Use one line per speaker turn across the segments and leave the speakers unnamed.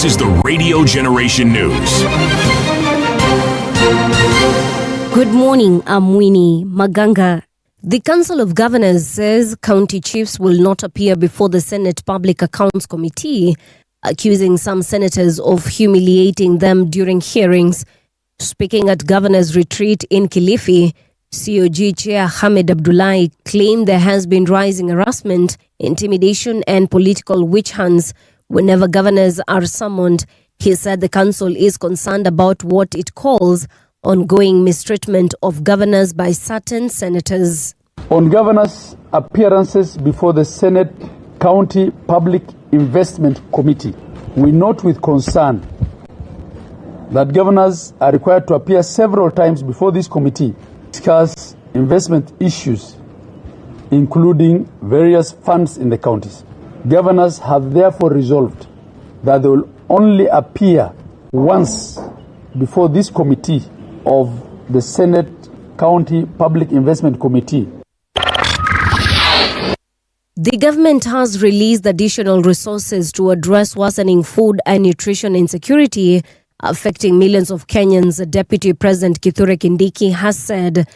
This is the Radio Generation News.
Good morning, I'm Winnie Maganga. The Council of Governors says county chiefs will not appear before the Senate Public Accounts Committee, accusing some senators of humiliating them during hearings. Speaking at Governor's Retreat in Kilifi, COG Chair Hamed Abdullahi claimed there has been rising harassment, intimidation and political witch hunts whenever governors are summoned. He said the council is concerned about what it calls ongoing mistreatment of governors by certain senators.
On governors' appearances before the Senate County Public Investment Committee, we note with concern that governors are required to appear several times before this committee to discuss investment issues, including various funds in the counties. Governors have therefore resolved that they will only appear once before this committee of the Senate County Public Investment Committee.
The government has released additional resources to address worsening food and nutrition insecurity affecting millions of Kenyans, Deputy President Kithure Kindiki has said.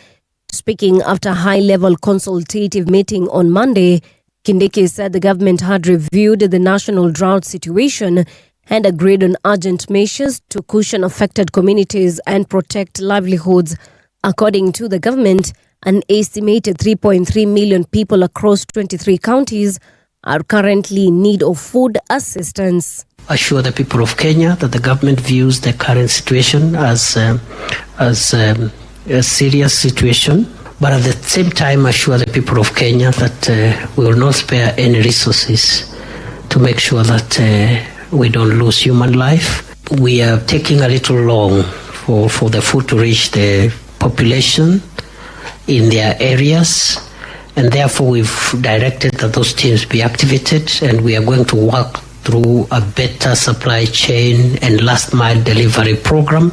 Speaking after a high-level consultative meeting on Monday, Kindiki said the government had reviewed the national drought situation and agreed on urgent measures to cushion affected communities and protect livelihoods. According to the government, an estimated 3.3 million people across 23 counties are currently in need of food assistance.
Assure the people of Kenya that the government views the current situation as a serious situation, but at the same time assure the people of Kenya that we will not spare any resources to make sure that we don't lose human life. We are taking a little long for the food to reach the population in their areas, and therefore we've directed that those teams be activated, and we are going to work through a better supply chain and last mile delivery program.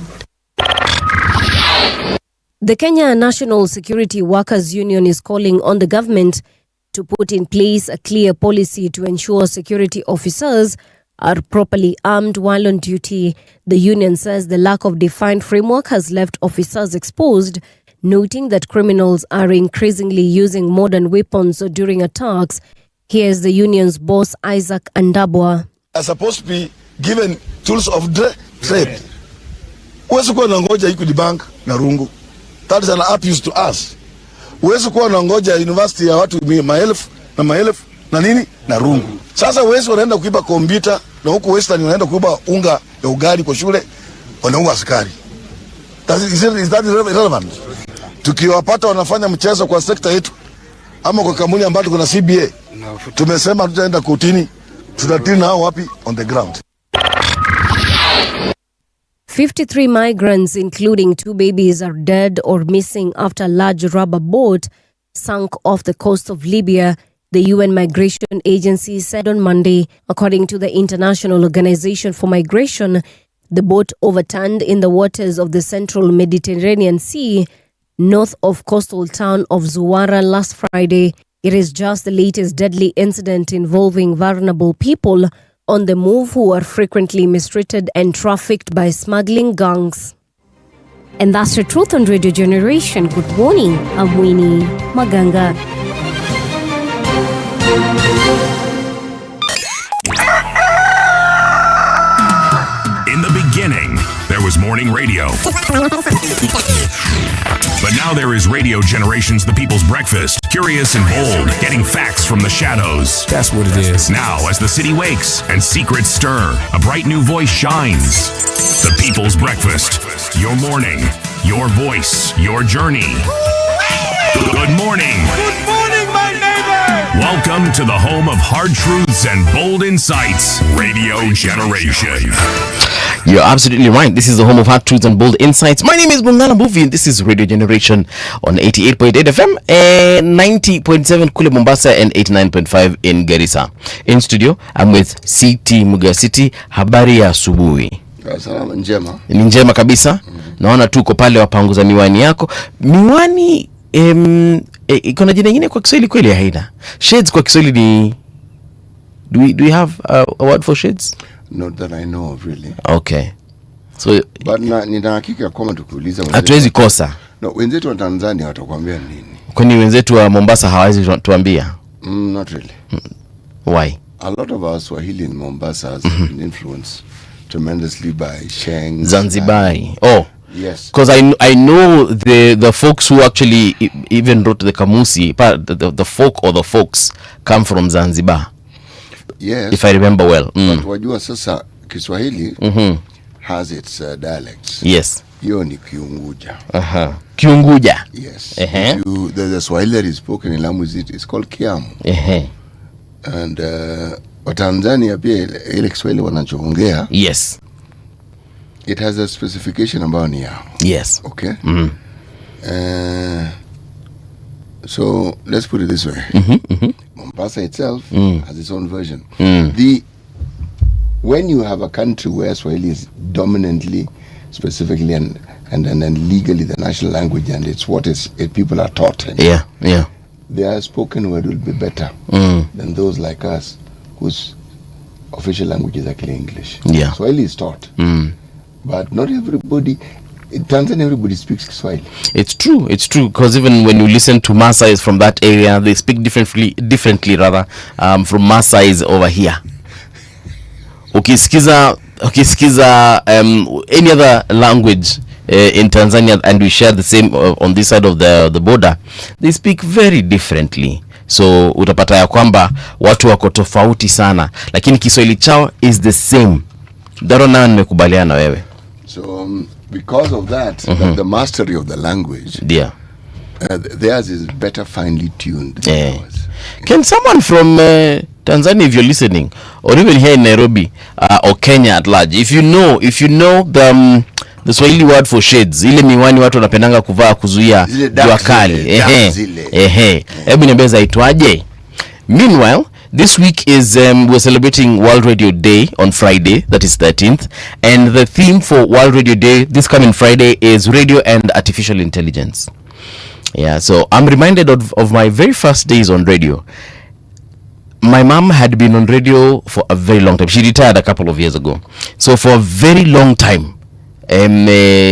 The Kenya National Security Workers Union is calling on the government to put in place a clear policy to ensure security officers are properly armed while on duty. The union says the lack of defined framework has left officers exposed, noting that criminals are increasingly using modern weapons during attacks. Here's the union's boss, Isaac Andabwa.
Are supposed to be given tools of trade. Uwezi kuwa na ngoja Equity Bank na rungu. That is an abuse to us. Uwezi kuwa na ngoja university ya watu maelfu na nini na rungu. Sasa uwezi wanaenda kuiba kompyuta na huku Western wanaenda kuiba unga ya ugali kwa shule wanaua askari. Is that irrelevant? Tukiwapata wanafanya mchezo kwa sekta yetu ama kwa kampuni ambayo kuna CBA, tumesema tutaenda kotini, tutatini nao wapi on the ground.
53 migrants, including 2 babies, are dead or missing after a large rubber boat sunk off the coast of Libya, the UN Migration Agency said on Monday. According to the International Organization for Migration, the boat overturned in the waters of the central Mediterranean Sea, north of coastal town of Zuwara last Friday. It is just the latest deadly incident involving vulnerable people on the move who are frequently mistreated and trafficked by smuggling gangs. And that's the truth on Radio Generation. Good morning, I'm Winnie Maganga.
In the beginning, there was morning radio. But now there is Radio Generations, the people's breakfast. Curious and bold, getting facts from the shadows.
That's what it is.
Now, as the city wakes and secrets stir, a bright new voice shines. The people's breakfast. Your morning, your voice, your journey. Good morning.
Good morning, my neighbor.
Welcome to the home of hard truths and bold insights. Radio Generation.
You're absolutely right. This is the home of hard truths and bold insights. My name is Bungala Mbuvi and this is Radio Generation on 88.8 FM and 90.7 kule Mombasa and 89.5 in Garissa. In studio, I'm with CT Mugasiti. Habari ya asubuhi.
Salama njema.
Ni njema kabisa. Naona tuko pale wapanguza miwani yako. Miwani kuna jina nyingine kwa Kiswahili kweli haina. Shades kwa Kiswahili ni do we have a word for shades?
Not that I know of, really.
Okay. So
But nina hakika kama tukiuliza
hatuwezi kosa.
No, wenzetu wa Tanzania watakwambia nini?
Kwani wenzetu wa Mombasa hawezi tuambia?
Not really.
Why?
A lot of our Swahili in Mombasa has been influenced tremendously by Sheng,
Zanzibari. Oh.
Yes.
Because I know the folks who actually even wrote the Kamusi, the folk or the folks come from Zanzibar.
Yes.
If I remember well.
But wajua sasa Kiswahili has its dialects.
Yes.
Hiyo ni Kiunguja.
Kiunguja.
Yes. The Swahili that is spoken in Lamu is called Kiamu. And Watanzania pia ile Kiswahili wanachoongea.
Yes.
It has a specification ambayo ni yao.
Yes.
Okay. So let's put it this way. Mombasa itself has its own version. When you have a country where Swahili is dominantly, specifically and legally the national language, and it's what people are taught. Their spoken word will be better than those like us whose official language is actually English.
Yeah.
Swahili is taught. But not everybody, in Tanzania, everybody speaks Kiswahili. It's true,
because even when you listen to Maasais from that area, they speak differently from Maasais over here. Ukisikiza any other language in Tanzania, and we share the same on this side of the border, they speak very differently. So utapata ya kwamba watu wako tofauti sana, lakini Kiswahili chao is the same. Daro na nimekubaliana wewe.
So because of that, the mastery of the language, theirs is better finely tuned than ours.
Can someone from Tanzania, if you're listening, or even here in Nairobi or Kenya at large, if you know the Swahili word for shades, ile miwani watu wanapendanga kuvaa kuzuia jua kali, hebu niambie zaitwaje? Meanwhile, this week is we're celebrating World Radio Day on Friday, that is 13th, and the theme for World Radio Day this coming Friday is radio and artificial intelligence. Yeah, so I'm reminded of my very first days on radio. My mom had been on radio for a very long time. She retired a couple of years ago. So for a very long time,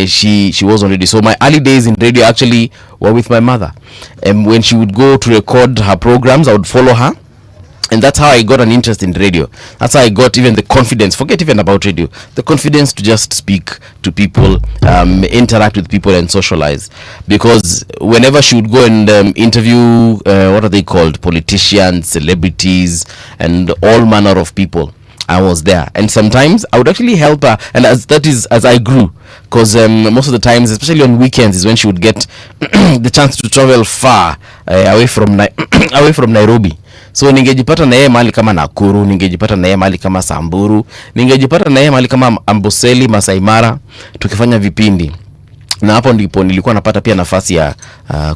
she was on radio. So my early days in radio actually were with my mother. And when she would go to record her programs, I would follow her. And that's how I got an interest in radio. That's how I got even the confidence, forget even about radio, the confidence to just speak to people, interact with people and socialize. Because whenever she would go and interview, what are they called? Politicians, celebrities, and all manner of people, I was there. And sometimes I would actually help her. And as I grew. Because most of the times, especially on weekends, is when she would get the chance to travel far away from Nairobi. So ningejipata na yeye mahali kama Nakuru, ningejipata na yeye mahali kama Samburu, ningejipata na yeye mahali kama Amboseli, Masai Mara, tukifanya vipindi. Na hapo ndipo nilikuwa napata pia nafasi ya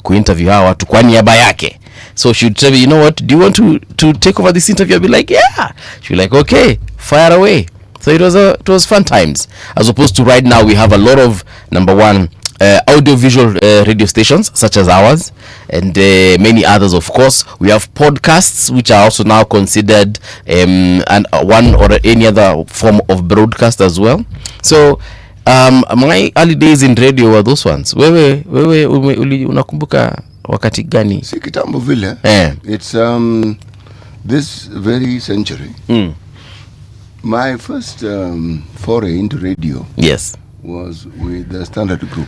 kuinterview hawa watu kwa niaba yake. So she would tell me, you know what, do you want to take over this interview? I'd be like, yeah. She'd be like, okay, fire away. So it was fun times. As opposed to right now, we have a lot of, number one, audio-visual radio stations such as ours, and many others, of course. We have podcasts, which are also now considered and one or any other form of broadcast as well. So my early days in radio were those ones. Wewe unakumbuka wakati gani?
Si kitambo vile. It's this very century. My first foray into radio was with the Standard Group.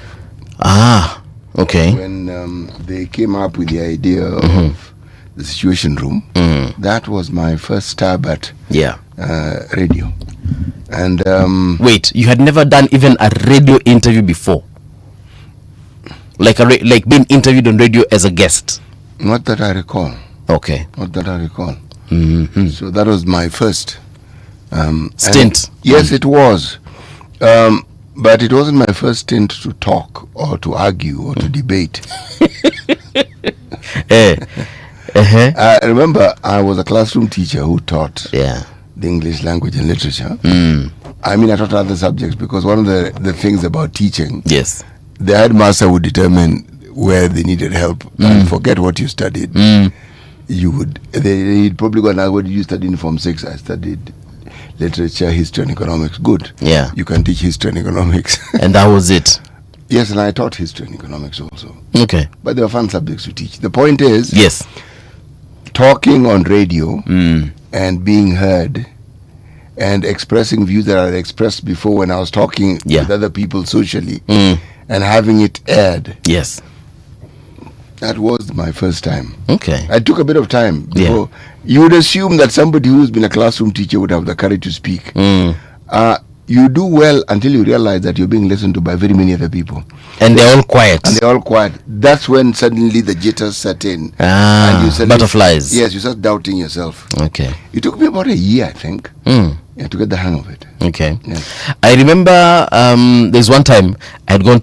Okay.
When they came up with the idea of the Situation Room, that was my first stab at radio. And
wait, you had never done even a radio interview before? Like being interviewed on radio as a guest?
Not that I recall.
Okay.
Not that I recall. So that was my first
stint.
Yes, it was. But it wasn't my first stint to talk or to argue or to debate. I remember I was a classroom teacher who taught the English language and literature. I mean, I taught other subjects because one of the things about teaching, the headmaster would determine where they needed help and forget what you studied. He'd probably go and ask, what did you study in Form 6? I studied literature, history and economics. Good.
Yeah.
You can teach history and economics.
And that was it.
Yes, and I taught history and economics also.
Okay.
But they were fun subjects to teach. The point is,
yes,
talking on radio and being heard and expressing views that I had expressed before when I was talking with other people socially and having it aired.
Yes.
That was my first time.
Okay.
I took a bit of time before. You would assume that somebody who's been a classroom teacher would have the courage to speak. You do well until you realize that you're being listened to by very many other people.
And they're all quiet.
That's when suddenly the jitters set in.
And you suddenly, butterflies.
Yes, you start doubting yourself.
Okay.
It took me about a year, I think, to get the hang of it.
Okay. Yes. I remember there's one time I had gone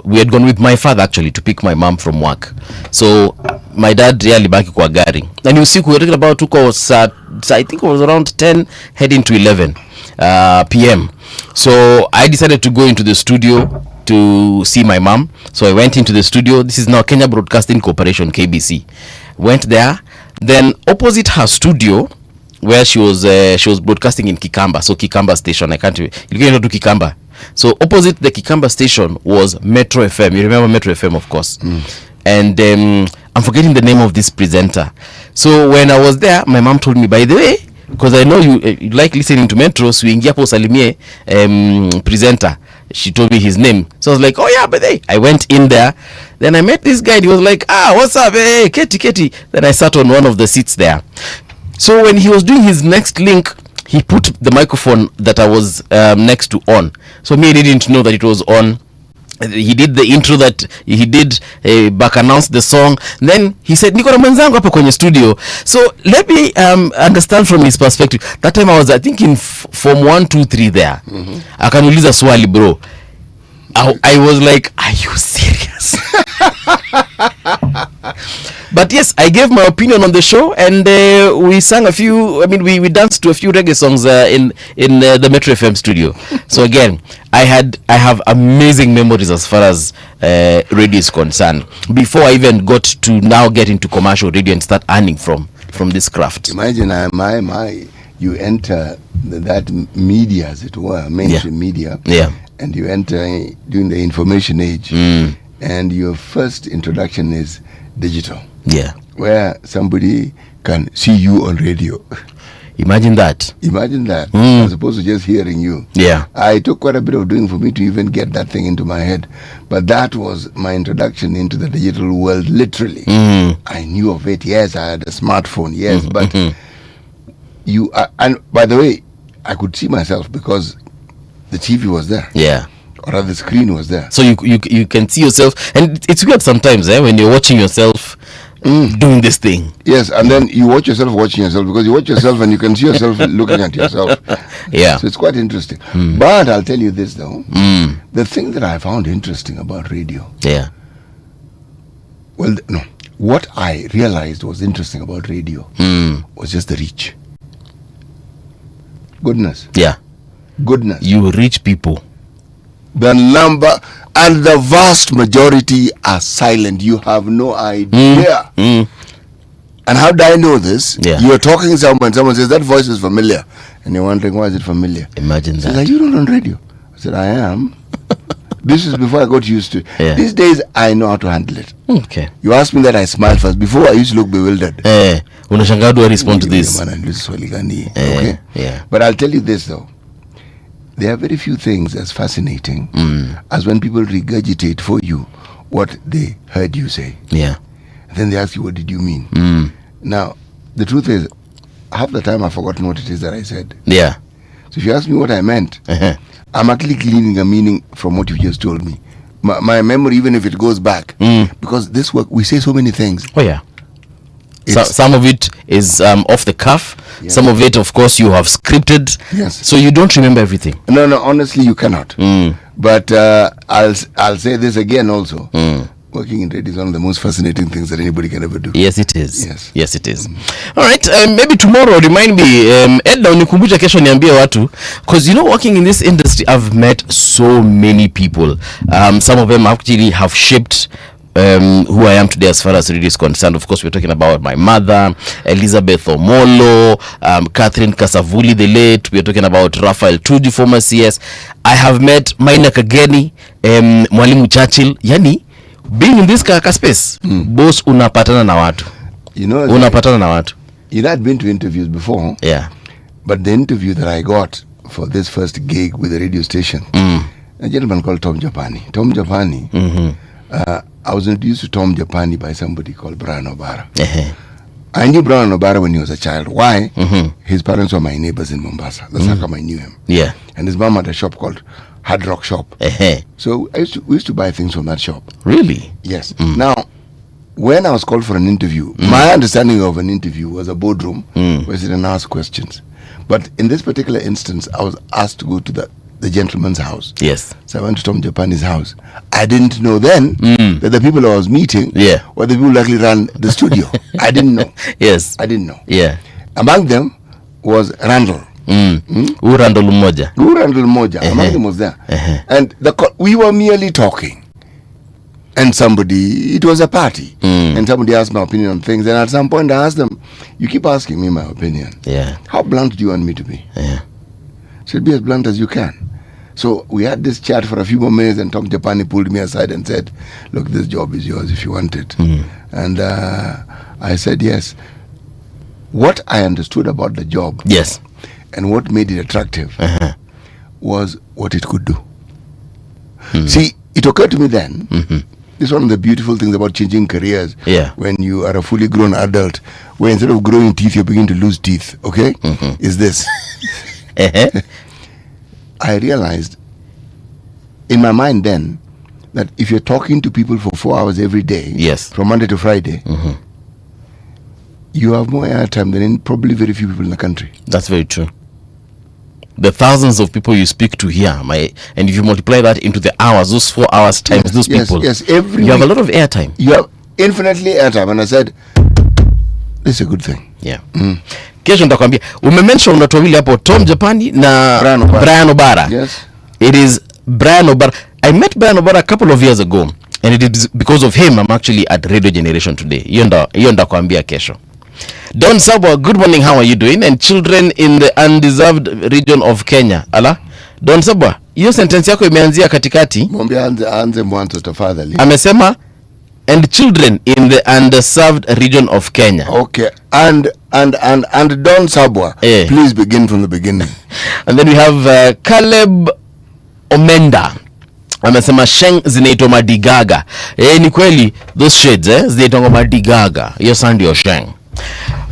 we had gone with my father actually to pick my mom from work. So my dad really baki kwa gari. And you see we were talking about I think it was around 10 heading to 11 p.m. So I decided to go into the studio to see my mom. So I went into the studio. This is now Kenya Broadcasting Corporation, KBC. Went there. Then opposite her studio, where she was broadcasting in Kikamba. So Kikamba station, you can't to Kikamba. So opposite the Kikamba station was Metro FM. You remember Metro FM, of course. And I'm forgetting the name of this presenter. So when I was there, my mom told me, by the way, because I know you like listening to Metro, so ingia po salimie presenter. She told me his name. So I was like, oh yeah, but hey. I went in there. Then I met this guy. He was like, what's up? Hey, Katie. Then I sat on one of the seats there. So when he was doing his next link, he put the microphone that I was next to on. So me, I didn't know that it was on. He did the intro that he did, back announced the song. Then he said, niko na mwenzangu hapa kwenye studio. So let me understand from his perspective. That time I was, I think, in form 1, 2, 3 there. Akaniuliza swali, bro. I was like, are you serious? But yes, I gave my opinion on the show, and we sang a few. I mean, we danced to a few reggae songs in the Metro FM studio. So again, I have amazing memories as far as radio is concerned. Before I even got to now get into commercial radio and start earning from this craft.
Imagine you enter that media, as it were, mainstream media.
Yeah.
And you enter during the information age, and your first introduction is digital.
Yeah.
Where somebody can see you on radio.
Imagine that.
As opposed to just hearing you.
Yeah.
I took quite a bit of doing for me to even get that thing into my head. But that was my introduction into the digital world, literally. I knew of it. Yes, I had a smartphone. Yes, but and by the way, I could see myself because the TV was there.
Yeah.
Or rather, the screen was there.
So you can see yourself, and it's weird sometimes, when you're watching yourself doing this thing.
Yes, and then you watch yourself watching yourself, because you watch yourself and you can see yourself looking at yourself.
Yeah.
So it's quite interesting. But I'll tell you this though, the thing that I found interesting about radio.
Yeah.
Well, no, what I realized was interesting about radio was just the reach. Goodness.
Yeah.
Goodness.
You reach people.
The number and the vast majority are silent. You have no idea. And how do I know this?
Yeah.
You are talking to someone says, that voice is familiar. And you're wondering, why is it familiar?
Imagine that.
Like, are you not on radio? I said, I am. This is before I got used to it.
Yeah.
These days, I know how to handle it.
Okay.
You asked me that, I smiled first. Before, I used to look bewildered.
Unashangaa, how do I respond to this?
Okay?
Yeah.
But I'll tell you this, though. There are very few things as fascinating as when people regurgitate for you what they heard you say.
Yeah.
And then they ask you, what did you mean? Now, the truth is, half the time I've forgotten what it is that I said.
Yeah.
So if you ask me what I meant, I'm actually gleaning a meaning from what you just told me. My memory, even if it goes back, because this work, we say so many things.
Oh, yeah. Some of it is off the cuff. Yeah. Some of it, of course, you have scripted.
Yes.
So you don't remember everything.
No, honestly, you cannot. But I'll say this again also. Working in radio is one of the most fascinating things that anybody can ever do.
Yes, it is.
Yes,
it is. All right. Maybe tomorrow, remind me, Edna, unikumbusha kesho niambie watu. Because, working in this industry, I've met so many people. Some of them actually have shaped who I am today as far as radio is concerned. Of course, we're talking about my mother, Elizabeth Omolo, Catherine Kasavuli the late. We're talking about Raphael Tuju, former CS. I have met Maina Kageni, Mwalimu Churchill. Yani, being in this kaka space, boss unapatana na watu.
You know,
unapatana na watu.
You know, I'd been to interviews before.
Yeah.
But the interview that I got for this first gig with the radio station, a gentleman called Tom Japani. Tom Japani, I was introduced to Tom Japani by somebody called Brian Obara. I knew Brian Obara when he was a child. Why? His parents were my neighbors in Mombasa. That's how come I knew him.
Yeah.
And his mom had a shop called Hard Rock Shop. So we used to buy things from that shop.
Really?
Yes. Now, when I was called for an interview, my understanding of an interview was a boardroom where you sit and ask questions. But in this particular instance, I was asked to go to the gentleman's house.
Yes.
So I went to Tom Japani's house. I didn't know then that the people I was meeting were the people who actually ran the studio. I didn't know.
Yes.
I didn't know.
Yeah.
Among them was Randall.
Randall Moja.
Randall Moja. Among them was there. And we were merely talking. And it was a party. And somebody asked my opinion on things. And at some point I asked them, you keep asking me my opinion.
Yeah.
How blunt do you want me to be?
Yeah.
So be as blunt as you can. So we had this chat for a few more minutes, and Tom Japani pulled me aside and said, look, this job is yours if you want it. And I said yes. What I understood about the job,
yes,
and what made it attractive was what it could do. See, it occurred to me then, this is one of the beautiful things about changing careers.
Yeah.
When you are a fully grown adult, where instead of growing teeth, you begin to lose teeth, okay? Is this. I realized in my mind then that if you're talking to people for 4 hours every day,
yes,
from Monday to Friday, you have more airtime than probably very few people in the country.
That's very true. The thousands of people you speak to here, and if you multiply that into the hours, those 4 hours times those people, you have a lot of airtime.
You have infinitely airtime. And I said, this is a good thing.
Yeah. Kesho nitakwambia umemention watu wawili hapo, Tom Japani na Brian Obara.
Yes.
It is Brian Obara. I met Brian Obara a couple of years ago, and it is because of him I'm actually at Radio Generation today. Hiyo ndakwambia kesho. Don Sabwa, good morning, how are you doing? And children in the undeserved region of Kenya. Ala? Don Sabwa, hiyo sentence yako imeanzia katikati.
Mwambie anze mwanzo tafadhali.
Amesema and children in the underserved region of Kenya.
Okay. And Don Sabwa, please begin from the beginning.
And then we have Caleb Omenda. Amesema sheng zinaitwa madigaga. Ni kweli those shades zinaitwa madigaga. Hiyo sound ndio sheng.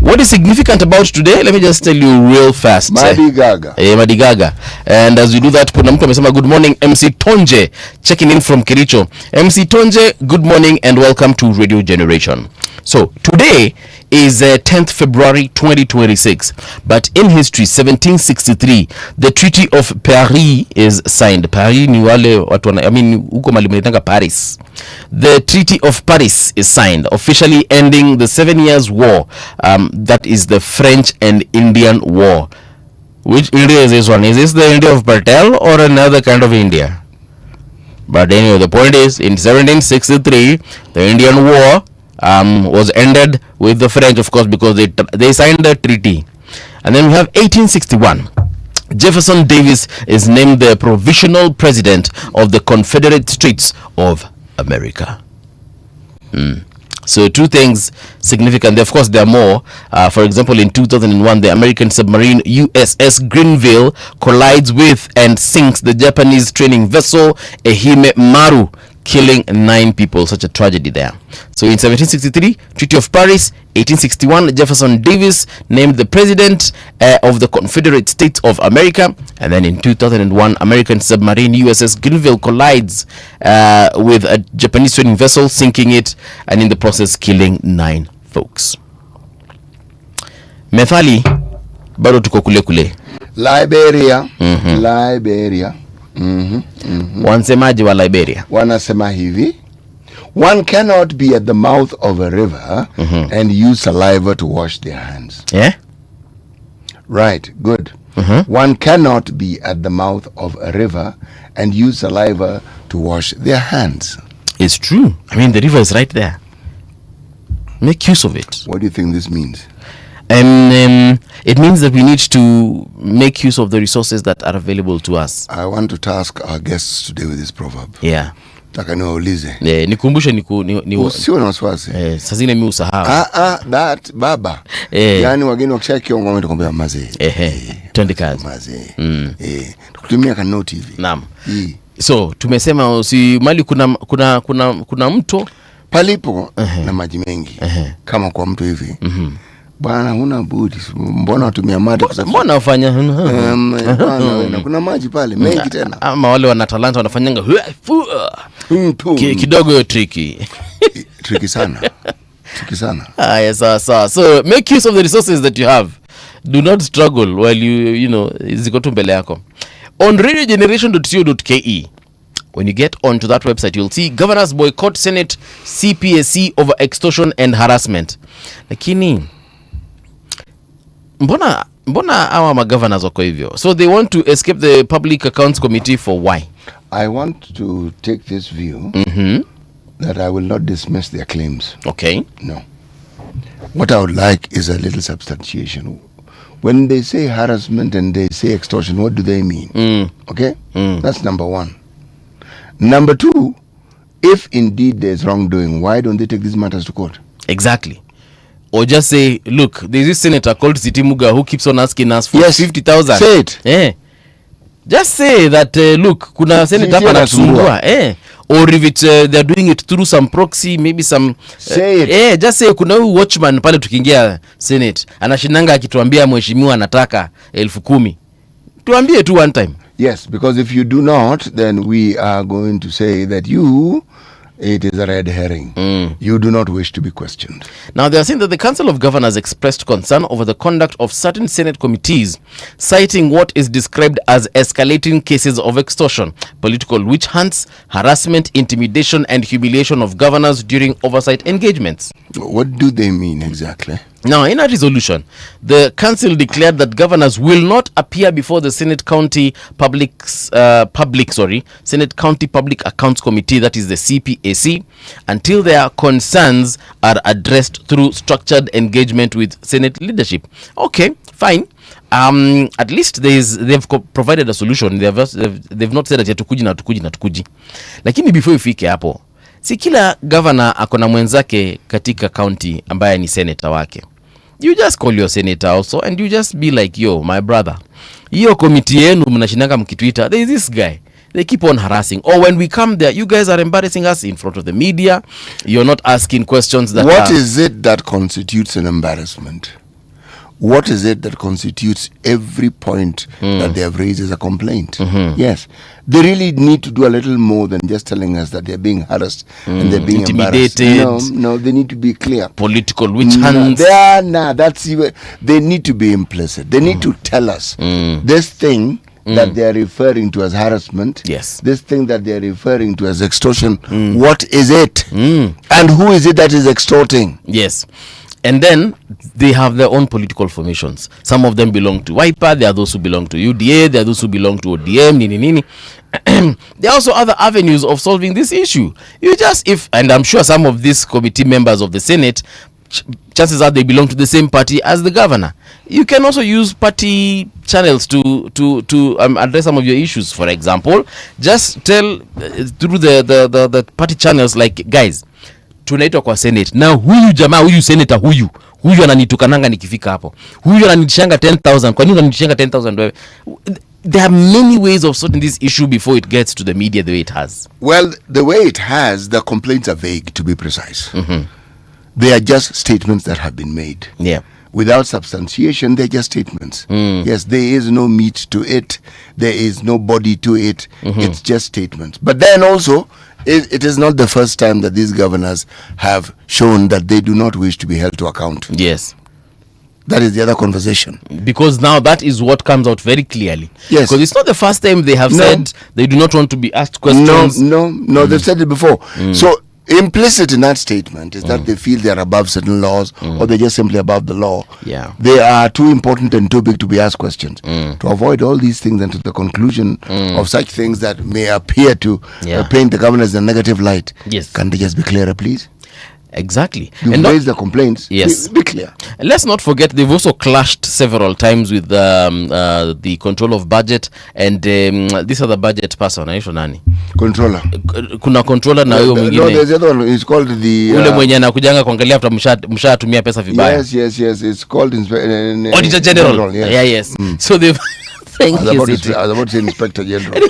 What is significant about today? Let me just tell you real fast.
Madigaga.
Madigaga. And as we do that, kuna mtu amesema good morning MC Tonje checking in from Kericho. MC Tonje, good morning and welcome to Radio Generation. So today is 10th February 2026, but in history 1763 the Treaty of Paris is signed. Paris ni wale watu huko malimitanga Paris. The Treaty of Paris is signed, officially ending the 7 years war, that is the French and Indian War. Which India is this one? Is this the India of Patel or another kind of India? But anyway, the point is in 1763 the Indian War was ended with the French, of course, because they signed the treaty. And then we have 1861. Jefferson Davis is named the provisional president of the Confederate States of America. So two things significant. Of course, there are more. For example, in 2001, the American submarine USS Greenville collides with and sinks the Japanese training vessel Ehime Maru, killing 9 people. Such a tragedy there. So in 1763, Treaty of Paris. 1861, Jefferson Davis named the president of the Confederate States of America. And then in 2001, American submarine USS Greenville collides with a Japanese training vessel, sinking it, and in the process killing 9 folks. Methali bado tuko kule kule.
Liberia. Liberia.
Wansemaji wa Liberia?
Wanasema hivi. One cannot be at the mouth of a river and use saliva to wash their hands.
Yeah?
Right, good. One cannot be at the mouth of a river and use saliva to wash their hands.
It's true. I mean, the river is right there. Make use of it.
What do you think this means?
It means that we need to make use of the resources that are available to us.
I want to task our guests today with this proverb.
Yeah.
Taka niwaulize.
Nikumbushe
Usiwe na wasiwasi.
Saa zingine mimi usahau.
That baba. Yaani wageni wakisha kiongo wametakwambia mazee.
Twende kazi.
Mazee. Tukutumia ka note hivi.
Naam. So tumesema si mali kuna mto
palipo na maji mengi. Kama kwa mto hivi. Bwana huna budi, mbona watumia maji kusafisha?
Mbona wafanya?
Bwana kuna maji pale mengi tena.
Ama wale wana talanta wanafanyanga kidogo tricky.
Tricky sana. Tricky sana.
Yes, so make use of the resources that you have. Do not struggle while you know ziko tu mbele yako. On radiogeneration.co.ke, when you get onto that website, you'll see governors boycott Senate CPAC over extortion and harassment. Lakini mbona our governors wako hivyo? So they want to escape the Public Accounts Committee for why?
I want to take this view that I will not dismiss their claims.
Okay.
No. What I would like is a little substantiation. When they say harassment and they say extortion, what do they mean? Okay? That's number one. Number two, if indeed there's wrongdoing, why don't they take these matters to court?
Exactly. Or just say, look, there's this senator called Sitimuga who keeps on asking us for 50,000.
Say it.
Just say that, look, kuna senator hapa anasumbua. Or if it's, they're doing it through some proxy, maybe some...
say it.
Just say, kuna watchman pale tukiingia Senate. Anashinanga akituambia mheshimiwa anataka 10,000. Tuambie tu one time.
Yes, because if you do not, then we are going to say that it is a red herring. You do not wish to be questioned.
Now, they are saying that the Council of Governors expressed concern over the conduct of certain Senate committees, citing what is described as escalating cases of extortion, political witch hunts, harassment, intimidation, and humiliation of governors during oversight engagements.
What do they mean exactly?
Now, in a resolution, the council declared that governors will not appear before the Senate County Senate County Public Accounts Committee, that is the CPAC, until their concerns are addressed through structured engagement with Senate leadership. Okay, fine. At least they've provided a solution. They've not said that hatukuji. Lakini before ifike hapo, si kila governor akona mwenzake katika county ambaye ni senator wake. You just call your senator also and you just be like, yo, my brother, hiyo committee yenu mnashinanga mkitwitter, there is this guy, they keep on harassing. Or when we come there, you guys are embarrassing us in front of the media. You're not asking questions that
What is it that constitutes an embarrassment? What is it that constitutes every point that they have raised as a complaint? Yes. They really need to do a little more than just telling us that they're being harassed and they're being
intimidated.
No, they need to be clear.
Political witch hunts.
They need to be implicit. They need to tell us this thing that they are referring to as harassment.
Yes.
This thing that they are referring to as extortion. What is it? And who is it that is extorting?
Yes. And then they have their own political formations. Some of them belong to Wiper. There are those who belong to UDA. There are those who belong to ODM. There are also other avenues of solving this issue. And I'm sure some of these committee members of the Senate, chances are they belong to the same party as the governor. You can also use party channels to address some of your issues. For example, just tell through the party channels, like, guys, tunaitwa kwa Senate na huyu senator huyu ananitukananga nikifika hapo, huyu ananitishanga 10,000. Kwa nini unanitishanga 10,000 wewe? There are many ways of sorting this issue before it gets to the media the way it has.
Well, the way it has, the complaints are vague, to be precise. They are just statements that have been made.
Yeah.
Without substantiation, they're just statements. Yes, there is no meat to it. There is no body to it. It's just statements. But then also, it is not the first time that these governors have shown that they do not wish to be held to account.
Yes.
That is the other conversation.
Because now that is what comes out very clearly.
Yes.
Because it's not the first time they have said they do not want to be asked questions.
No, they've said it before. So implicit in that statement is that they feel they are above certain laws or they're just simply above the law.
Yeah.
They are too important and too big to be asked questions. To avoid all these things and to the conclusion of such things that may appear to paint the governors in a negative light.
Yes.
Can they just be clearer, please?
Exactly.
You've raised the complaints.
Yes.
Be clear.
And let's not forget they've also clashed several times with the control of budget and this other budget person anaitwa nani?
Controller.
Kuna controller na huyo mwingine.
No, there's the other one. It's called the
ule mwenye anakujanga kuangalia after mshatumia pesa vibaya.
Yes. It's called
Auditor General. Yes. So they've thank you.
I was about to say Inspector General.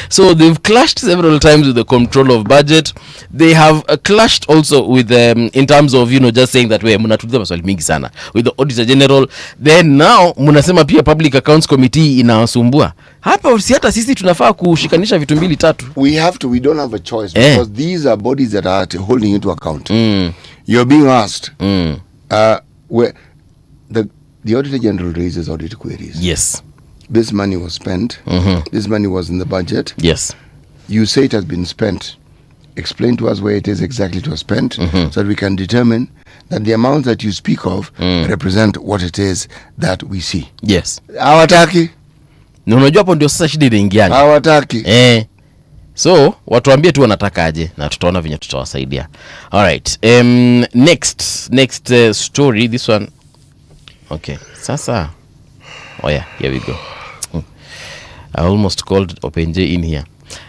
So they've clashed several times with the control of budget. They have clashed also with in terms of just saying that we mnatuliza maswali mingi sana with the Auditor General. Then now mnasema pia Public Accounts Committee inawasumbua. Hapa si hata sisi tunafaa kushikanisha vitu mbili tatu.
We don't have a choice because these are bodies that are holding you to account. You're being asked where the Auditor General raises audit queries.
Yes.
This money was spent. This money was in the budget.
Yes.
You say it has been spent. Explain to us where it is exactly it was spent so that we can determine that the amounts that you speak of represent what it is that we see.
Yes.
Hawataki.
Na unajua hapo ndio sasa shida inaingiana.
Hawataki.
So watuambie tu wanataka aje na tutaona venye tutawasaidia. All right. Next story, this one. Okay. Sasa. Oh yeah, here we go. I almost called OpenJ in here.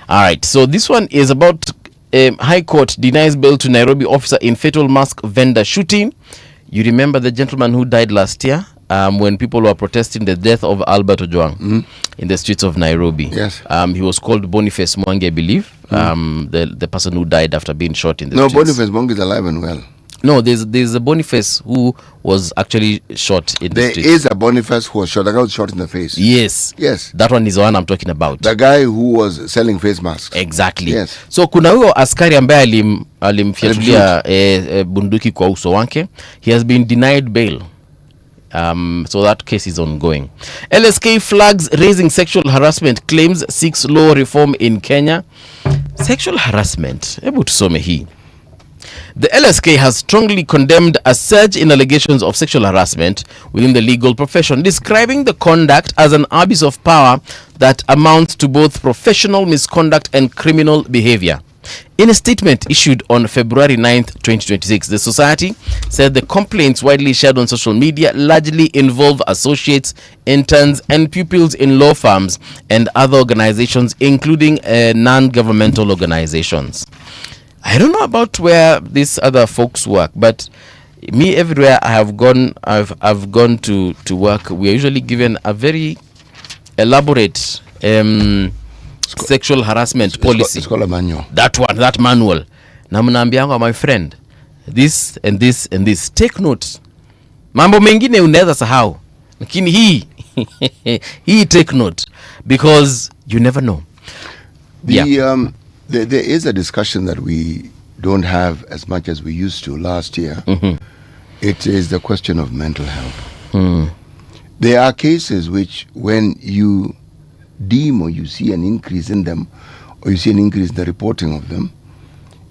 All right. So this one is about High Court denies bail to Nairobi officer in fatal mask vendor shooting. You remember the gentleman who died last year when people were protesting the death of Albert Ojwang in the streets of Nairobi.
Yes.
He was called Boniface Mwangi, I believe. The person who died after being shot in the streets.
No, Boniface Mwangi is alive and well.
No, there's a Boniface who was actually shot in the street.
There is a Boniface who was shot. The guy was shot in the face.
Yes.
That
one is the one I'm talking about.
The guy who was selling face masks.
Exactly.
Yes.
So kuna huyo askari ambaye alimfiatulia bunduki kwa uso wake. He has been denied bail. So that case is ongoing. LSK flags raising sexual harassment claims, seeks law reform in Kenya. Sexual harassment. Hebu tusome hii. The LSK has strongly condemned a surge in allegations of sexual harassment within the legal profession, describing the conduct as an abuse of power that amounts to both professional misconduct and criminal behavior. In a statement issued on February 9th, 2026, the society said the complaints widely shared on social media largely involve associates, interns, and pupils in law firms and other organizations, including non-governmental organizations. I don't know about where these other folks work, but me, everywhere I have gone, I've gone to work, we are usually given a very elaborate sexual harassment policy.
It's called a manual.
That manual. Na mnaambianga, my friend, this and this and this. Take note. Mambo mengine unaweza sahau. Lakini hii take note, because you never know.
There is a discussion that we don't have as much as we used to last year. It is the question of mental health. There are cases which, when you deem or you see an increase in them, or you see an increase in the reporting of them,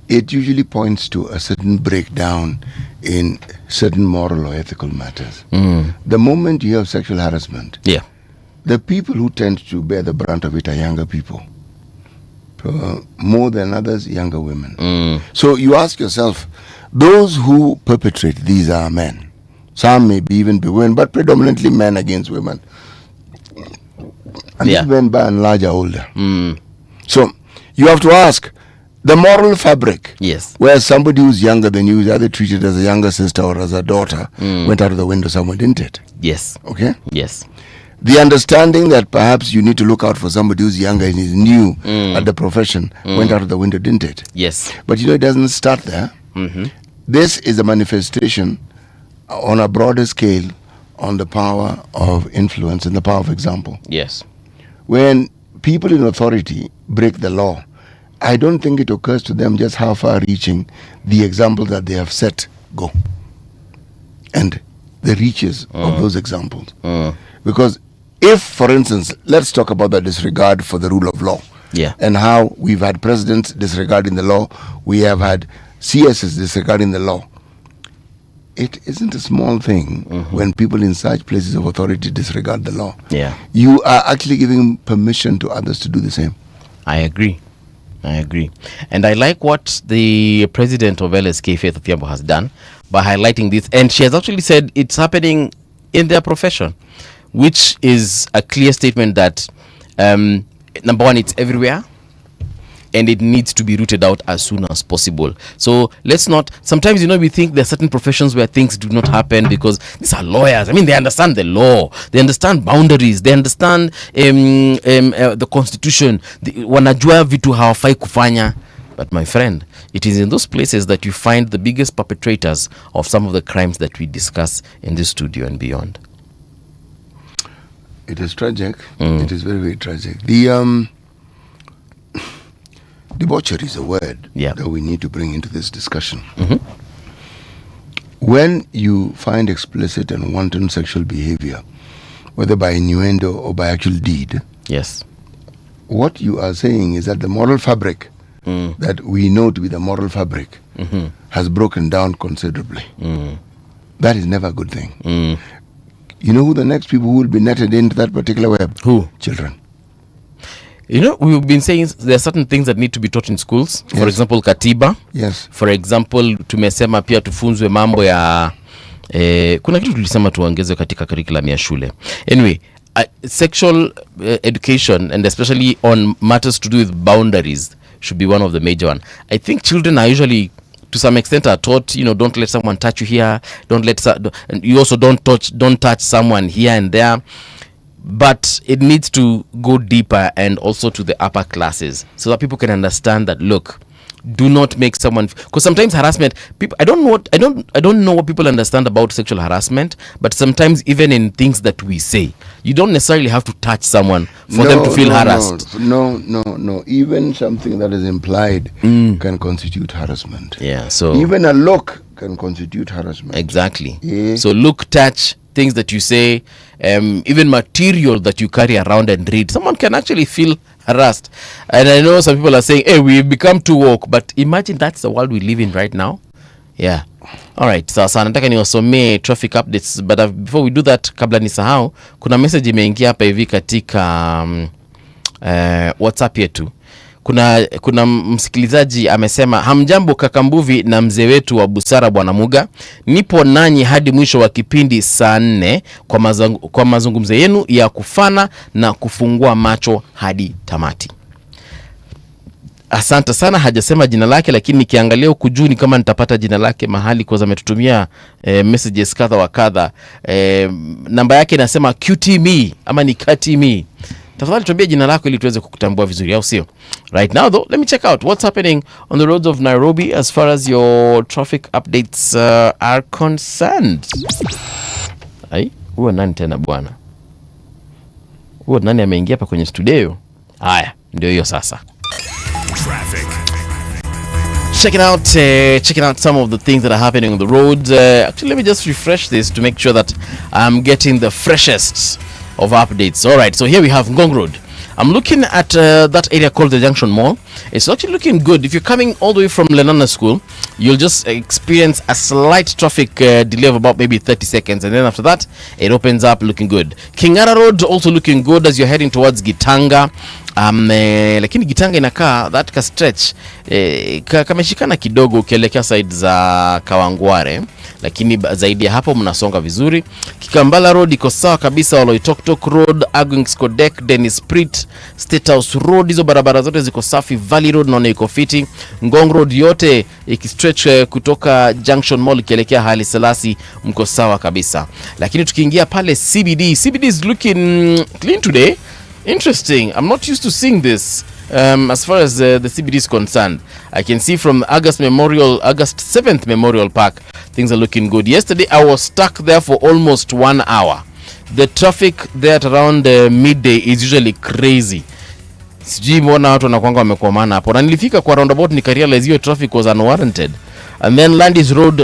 it usually points to a certain breakdown in certain moral or ethical matters. The moment you have sexual harassment, the people who tend to bear the brunt of it are younger people. More than others, younger women. So you ask yourself, those who perpetrate these are men. Some may even be women, but predominantly men against women. And these men by and large are older. So you have to ask, the moral fabric, where somebody who's younger than you is either treated as a younger sister or as a daughter, went out of the window, someone didn't it?
Yes.
Okay?
Yes.
The understanding that perhaps you need to look out for somebody who's younger and is new at the profession went out of the window, didn't it?
Yes.
But it doesn't start there. This is a manifestation on a broader scale on the power of influence and the power of example.
Yes.
When people in authority break the law, I don't think it occurs to them just how far-reaching the example that they have set go. And the reaches of those examples. Because if, for instance, let's talk about the disregard for the rule of law and how we've had presidents disregarding the law, we have had CSs disregarding the law. It isn't a small thing when people in such places of authority disregard the law. You are actually giving permission to others to do the same.
I agree. And I like what the president of LSK, Faith Odhiambo, has done by highlighting this. And she has actually said it's happening in their profession, which is a clear statement that, number one, it's everywhere. And it needs to be rooted out as soon as possible. So let's not, sometimes, we think there are certain professions where things do not happen because these are lawyers. I mean, they understand the law. They understand boundaries. They understand the constitution. Wanajua vitu hawafai kufanya. But my friend, it is in those places that you find the biggest perpetrators of some of the crimes that we discuss in this studio and beyond.
It is tragic. It is very, very tragic. Debauchery is a word that we need to bring into this discussion. When you find explicit and wanton sexual behavior, whether by innuendo or by actual deed, what you are saying is that the moral fabric that we know to be the moral fabric has broken down considerably. That is never a good thing. You know who the next people who will be netted into that particular web?
Who?
Children.
We've been saying there are certain things that need to be taught in schools. For example, katiba. For example, tumesema pia tufunzwe mambo ya kuna kitu tulisema tuongeze katika curriculum ya shule. Anyway, sexual education, and especially on matters to do with boundaries, should be one of the major one. I think children are usually, to some extent, are taught, don't let someone touch you here, and you also don't touch someone here and there. But it needs to go deeper and also to the upper classes so that people can understand that, look, do not make someone, because sometimes harassment, people, I don't know what people understand about sexual harassment, but sometimes even in things that we say, you don't necessarily have to touch someone for them to feel harassed.
No. Even something that is implied can constitute harassment.
So
even a look can constitute harassment.
Exactly. So look, touch, things that you say, even material that you carry around and read, someone can actually feel harassed. And I know some people are saying, hey, we've become too woke, but imagine that's the world we live in right now. All right, sasa nataka niwasomee traffic updates, but before we do that, kabla nisahau, kuna message imeingia hapa hivi katika WhatsApp yetu. Kuna msikilizaji amesema, hamjambo kakambuvi na mzee wetu wa busara Bwana Muga, nipo nanyi hadi mwisho wa kipindi saa 4 kwa mazungumzo yenu ya kufana na kufungua macho hadi tamati. Asante sana. Hajasema jina lake, lakini nikiangalia huku juu ni kama nitapata jina lake mahali, kwa sababu ametutumia messages kadha wa kadha. Namba yake inasema QTMe ama ni KTMe. Tafadhali tuambie jina lako ili tuweze kukutambua vizuri, au sio? Right now though, let me check out what's happening on the roads of Nairobi as far as your traffic updates are concerned. Huwa nani tena bwana? Huwa nani ameingia hapa kwenye studio? Haya, ndio hiyo sasa.
Traffic.
Checking out some of the things that are happening on the road. Actually, let me just refresh this to make sure that I'm getting the freshest of updates. All right, so here we have Ngong Road. I'm looking at that area called the Junction Mall. It's actually looking good. If you're coming all the way from Lenana School, you'll just experience a slight traffic delay of about maybe 30 seconds. And then after that, it opens up looking good. Kingara Road also looking good as you're heading towards Gitanga. Lakini Gitanga inakaa that ka stretch kameshikana kidogo ukielekea side za Kawangware, lakini zaidi ya hapo mnasonga vizuri. Kikambala Road iko sawa kabisa, Oloitoktok Road, Agwings Kodek, Dennis Prit, State House Road, hizo barabara zote ziko safi. Valley Road naona iko fiti. Ngong Road yote ikistretch kutoka Junction Mall ikielekea Haile Selassie mko sawa kabisa. Lakini tukiingia pale CBD is looking clean today. Interesting. I'm not used to seeing this as far as the CBD is concerned. I can see from August 7th Memorial Park, things are looking good. Yesterday, I was stuck there for almost 1 hour. The traffic there at around midday is usually crazy. Sijui mbona watu wanakuanga wamekwamana hapo. Na nilifika kwa roundabout nikarealize hiyo traffic was unwarranted. And then Landis Road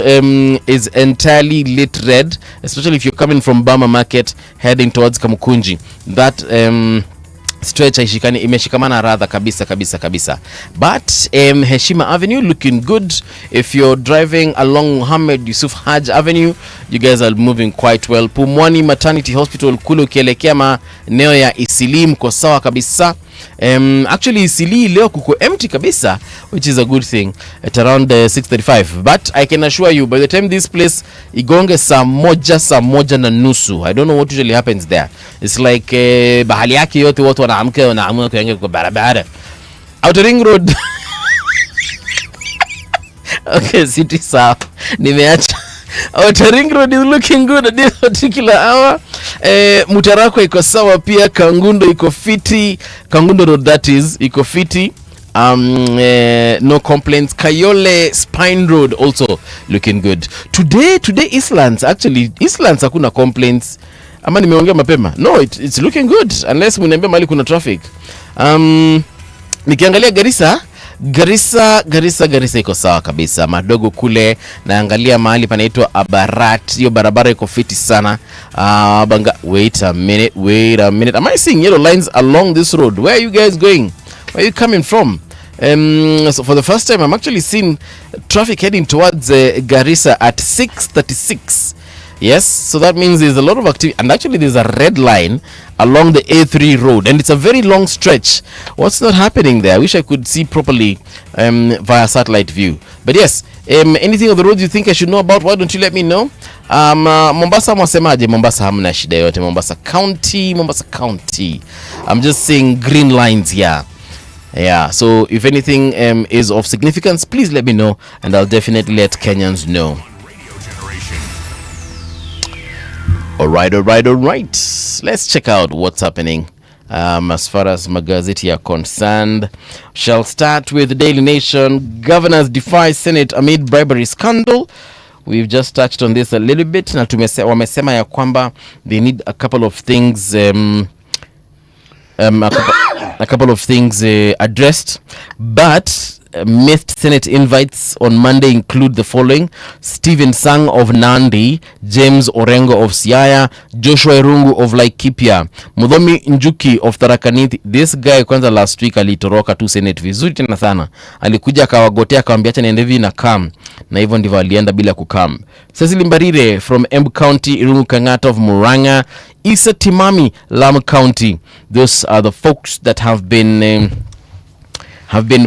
is entirely lit red, especially if you're coming from Bama Market heading towards Kamukunji. That stretch imeshikamana radha kabisa. But Heshima Avenue looking good. If you're driving along Muhammad Yusuf Haj Avenue, you guys are moving quite well. Pumwani Maternity Hospital kule ukielekea maeneo ya Isili mko sawa kabisa. Actually Isili leo kuko empty kabisa, which is a good thing at around 6:35. But I can assure you by the time this place igonge saa moja na nusu, I don't know what usually happens there. It's like bahali yake yote watu wanaamua kuingia kwa barabara. Outer Ring Road. Okay, city sawa. Nimeacha. Outer Ring Road is looking good at this particular hour. Mutarako iko sawa pia, Kangundo iko fiti. Kangundo Road that is iko fiti. No complaints. Kayole Spine Road also looking good. Today Eastlands, actually Eastlands hakuna complaints. Ama nimeongea mapema. No, it's looking good unless mniambia mahali kuna traffic. Nikiangalia Garissa iko sawa kabisa. Madogo kule naangalia mahali panaitwa Abarat. Hiyo barabara iko fiti sana. Wait a minute. Am I seeing yellow lines along this road? Where are you guys going? Where are you coming from? So for the first time I'm actually seeing traffic heading towards Garissa at 6:36. Yes, so that means there's a lot of activity, and actually there's a red line along the A3 road, and it's a very long stretch. What's not happening there? I wish I could see properly via satellite view. But yes, anything on the road you think I should know about, why don't you let me know? Mombasa mwasemaje? Mombasa hamna shida yote. Mombasa County. I'm just seeing green lines here. Yeah, so if anything is of significance, please let me know, and I'll definitely let Kenyans know. All right. Let's check out what's happening as far as magazeti are concerned. Shall start with the Daily Nation. Governors defy Senate amid bribery scandal. We've just touched on this a little bit. Na wamesema ya kwamba they need a couple of things addressed, but missed Senate invites on Monday include the following: Stephen Sang of Nandi, James Orengo of Siaya, Joshua Irungu of Laikipia, Mudhomi Njuki of Tharaka Nithi. This guy kwanza last week alitoroka tu Senate vizuri tena sana. Alikuja akawagotea akamwambia acha niende hivi na kam, na hivyo ndivyo alienda bila kukam. Cecily Mbarire from Embu County, Irungu Kangata of Muranga, Isa Timami, Lamu County. Those are the folks that have been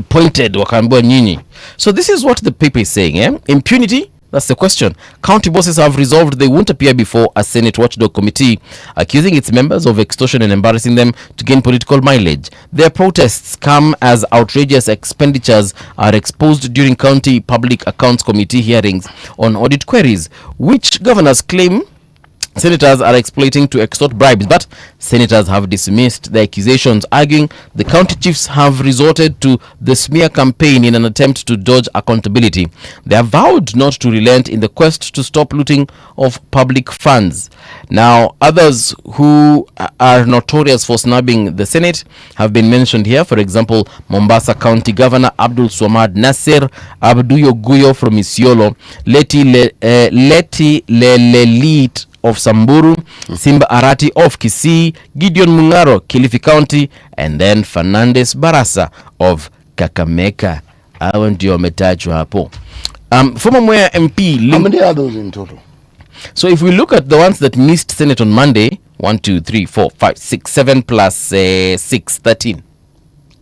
pointed wakaambiwa nyinyi. So this is what the paper is saying, Impunity, that's the question. County bosses have resolved they won't appear before a Senate watchdog committee, accusing its members of extortion and embarrassing them to gain political mileage. Their protests come as outrageous expenditures are exposed during County Public Accounts Committee hearings on audit queries, which governors claim senators are exploiting to extort bribes, but senators have dismissed the accusations, arguing the county chiefs have resorted to the smear campaign in an attempt to dodge accountability. They have vowed not to relent in the quest to stop looting of public funds. Now, others who are notorious for snubbing the Senate have been mentioned here. For example, Mombasa County Governor Abdul Swamad Nasir, Abduyo Guyo from Isiolo, Leti Lelelit of Samburu, Simba Arati of Kisii, Gideon Mungaro, Kilifi County, and then Fernandez Barasa of Kakamega. Hao ndio wametajwa hapo. Former Mayor MP
how many are those in total?
So if we look at the ones that missed Senate on Monday, 1, 2, 3, 4, 5, 6, 7 plus 6, 13.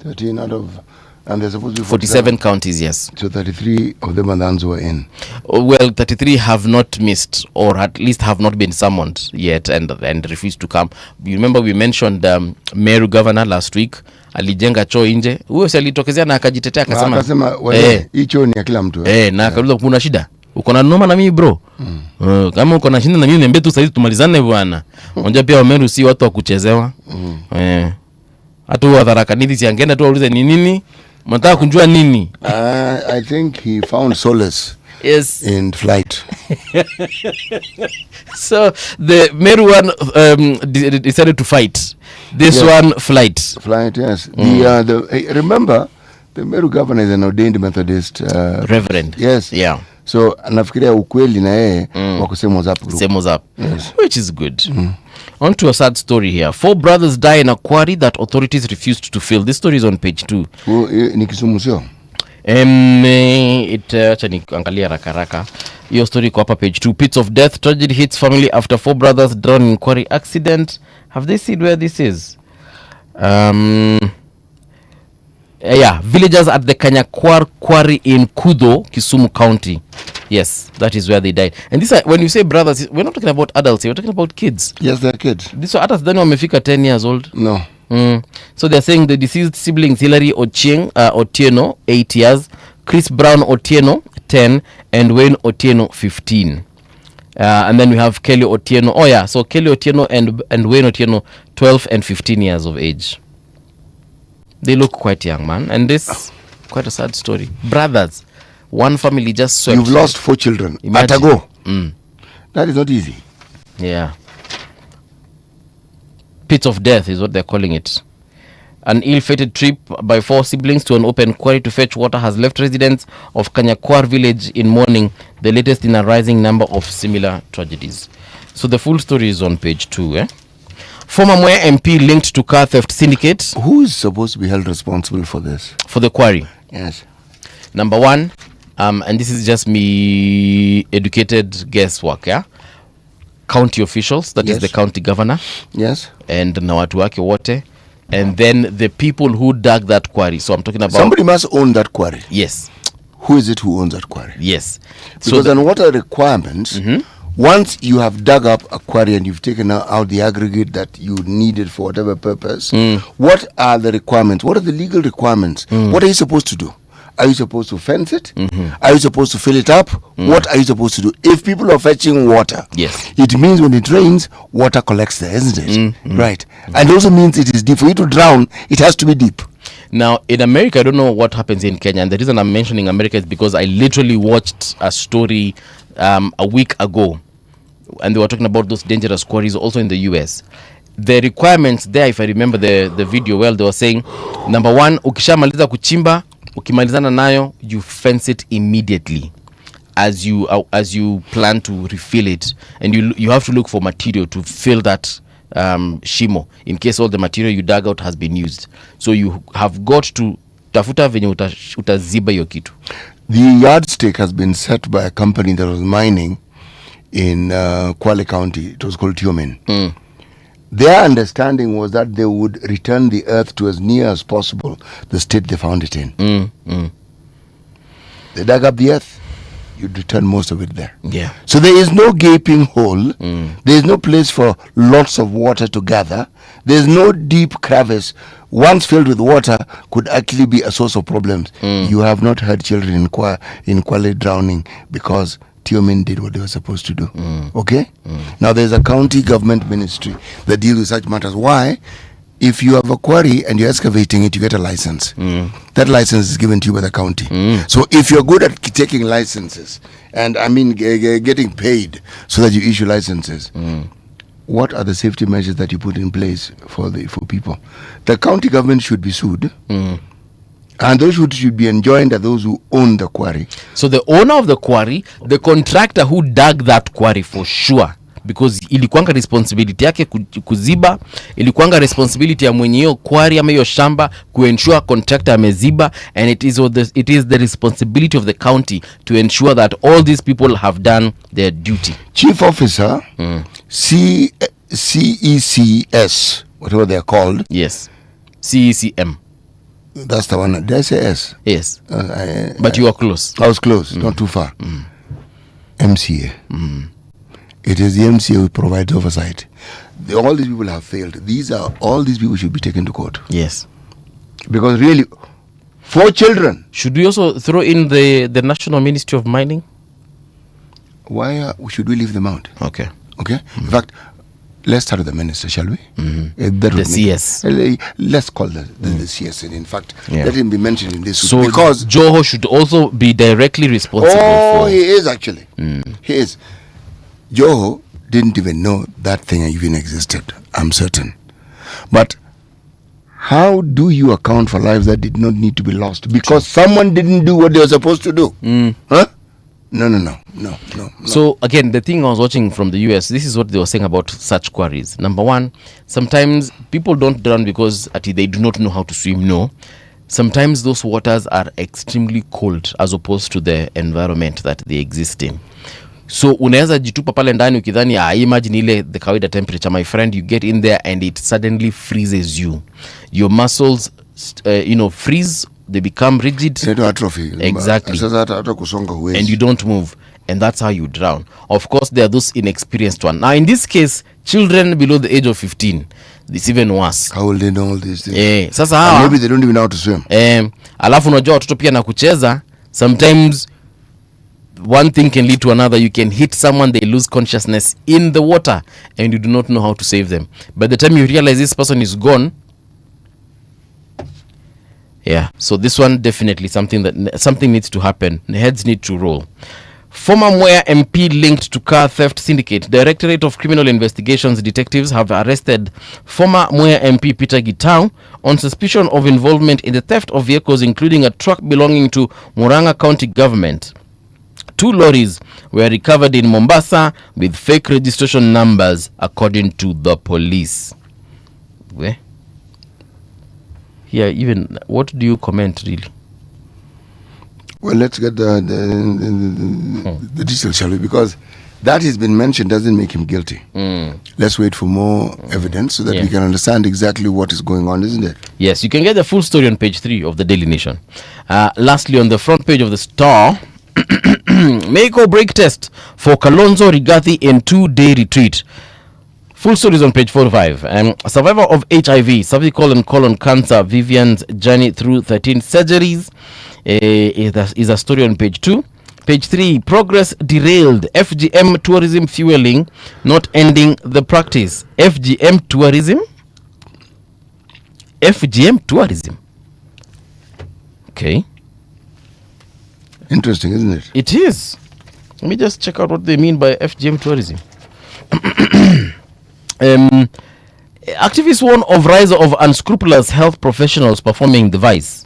13 out of, and there's supposed to be
47 counties, yes.
So 33 of them are the ones who are in.
Well, 33 have not missed, or at least have not been summoned yet and refused to come. You remember we mentioned Meru governor last week. Alijenga choo nje. Huyo si alitokezea na akajitetea akasema
hii choo ni ya kila mtu.
Na akauliza kuna shida. Uko na noma na mimi bro? Kama uko na shida na mimi niambie tu sasa tumalizane bwana. Unajua pia Meru si watu wa kuchezewa. Hata wa Tharaka Nithi si angeenda tu aulize ni nini? Mnataka kujua nini?
I think he found solace in flight.
So the Meru one decided to fight. This one flight,
yes. Remember, the Meru governor is an ordained Methodist
reverend.
Yes.
Yeah.
So nafikiria ukweli na yeye wako same WhatsApp group.
Same WhatsApp. Yes. Which is good. On to a sad story here. 4 brothers die in a quarry that authorities refused to fill. This story is on page 2.
Ni Kisumu sio?
Acha niangalia haraka. Your story iko hapa page 2. Pits of death, tragedy hits family after 4 brothers drowned in quarry accident. Have they seen where this is? Villagers at the Kanyakwar quarry in Kudo, Kisumu County. Yes, that is where they died. And this, when you say brothers, we're not talking about adults here, we're talking about kids.
Yes, they're kids.
This adults then wamefika 10 years old.
No.
So they're saying the deceased siblings Hilary Otieno 8 years, Chris Brown Otieno 10, and Wayne Otieno 15. And then we have Kelly Otieno. So Kelly Otieno and Wayne Otieno 12 and 15 years of age. They look quite young, man. And this quite a sad story. Brothers, one family just swept.
You've lost 4 children.
Imagine.
At a go. That is not easy.
Yeah. Pit of death is what they're calling it. An ill-fated trip by 4 siblings to an open quarry to fetch water has left residents of Kanyakwar village in mourning, the latest in a rising number of similar tragedies. So the full story is on page 2. Former Mwea MP linked to car theft syndicate.
Who is supposed to be held responsible for this?
For the quarry?
Yes.
Number 1, and this is just me educated guesswork, county officials, that is the county governor.
Yes.
And na watu wake wote. And then the people who dug that quarry. So I'm talking about...
Somebody must own that quarry.
Yes.
Who is it who owns that quarry?
Yes.
Because then what are the requirements? Once you have dug up a quarry and you've taken out the aggregate that you needed for whatever purpose, what are the requirements? What are the legal requirements? What are you supposed to do? Are you supposed to fence it? Are you supposed to fill it up? What are you supposed to do? If people are fetching water, it means when it rains, water collects there, isn't it? Right. And also means it is deep. For you to drown, it has to be deep.
Now, in America, I don't know what happens in Kenya. And the reason I'm mentioning America is because I literally watched a story a week ago. And they were talking about those dangerous quarries also in the US. The requirements there, if I remember the video well, they were saying, number 1, ukishamaliza kuchimba, ukimalizana nayo, you fence it immediately as you plan to refill it, and you have to look for material to fill that shimo in case all the material you dug out has been used. So you have got to tafuta venye utaziba hiyo kitu.
The yardstick has been set by a company that was mining in Kwale County. It was called Tiomen. Their understanding was that they would return the earth to as near as possible the state they found it in. They dug up the earth, you'd return most of it there.
Yeah.
So there is no gaping hole. There is no place for lots of water to gather. There is no deep crevice. Once filled with water could actually be a source of problems. You have not heard children in Kwale drowning because Tiomen did what they were supposed to do. Okay? Now there's a county government ministry that deals with such matters. Why? If you have a quarry and you're excavating it, you get a license. That license is given to you by the county. So if you're good at taking licenses, and I mean getting paid so that you issue licenses, what are the safety measures that you put in place for people? The county government should be sued. And those who should be enjoined are those who own the quarry.
So the owner of the quarry, the contractor who dug that quarry for sure, because ilikuanga responsibility yake kuziba, ilikuanga responsibility ya mwenye hiyo quarry ama hiyo shamba kuensure contractor ameziba, and it is the responsibility of the county to ensure that all these people have done their duty.
Chief officer, CECS, whatever they are called.
Yes, CECM.
That's the one. Did I say S?
Yes. But you are close.
I was close, not too far. MCA. It is the MCA who provides oversight. All these people have failed. All these people should be taken to court.
Yes.
Because really, 4 children.
Should we also throw in the National Ministry of Mining?
Why should we leave them out?
Okay.
In fact, let's start with the minister, shall we?
The CS.
Let's call the CS. And in fact, let him be mentioned in this.
So because Joho should also be directly responsible for...
he is actually. He is. Joho didn't even know that thing even existed, I'm certain. But how do you account for lives that did not need to be lost? Because someone didn't do what they were supposed to do. No.
So again, the thing I was watching from the US, this is what they were saying about such quarries. Number one, sometimes people don't drown because they do not know how to swim. No. Sometimes those waters are extremely cold as opposed to the environment that they exist in. So unaweza jitupa pale ndani ukidhani imagine ile the kawaida temperature, my friend, you get in there and it suddenly freezes you. Your muscles freeze, they become rigid.
Atrophy.
Exactly. And you don't move, and that's how you drown. Of course, there are those inexperienced ones. Now in this case, children below the age of 15, it's even worse.
How will they know all these things?
Sasa
maybe they don't even know how to swim.
Alafu unajua watoto pia na kucheza, sometimes one thing can lead to another. You can hit someone, they lose consciousness in the water, and you do not know how to save them. By the time you realize this person is gone, so this one definitely something needs to happen. Heads need to roll. Former Mwea MP linked to car theft syndicate. Directorate of Criminal Investigations detectives have arrested former Mwea MP Peter Gitau on suspicion of involvement in the theft of vehicles, including a truck belonging to Murang'a County government. 2 lorries were recovered in Mombasa with fake registration numbers, according to the police. Where? Yeah, even what do you comment really?
Well, let's get the details, shall we? Because that has been mentioned doesn't make him guilty. Let's wait for more evidence so that we can understand exactly what is going on, isn't it?
Yes, you can get the full story on page 3 of the Daily Nation. Lastly, on the front page of the Star, make or break test for Kalonzo Rigathi in 2-day retreat. Full stories on page 45. A survivor of HIV, cervical and colon cancer, Vivian's journey through 13 surgeries is a story on page 2. Page 3, progress derailed. FGM tourism fueling, not ending the practice. FGM tourism. Okay.
Interesting, isn't it?
It is. Let me just check out what they mean by FGM tourism. Activists warn of rise of unscrupulous health professionals performing the vice.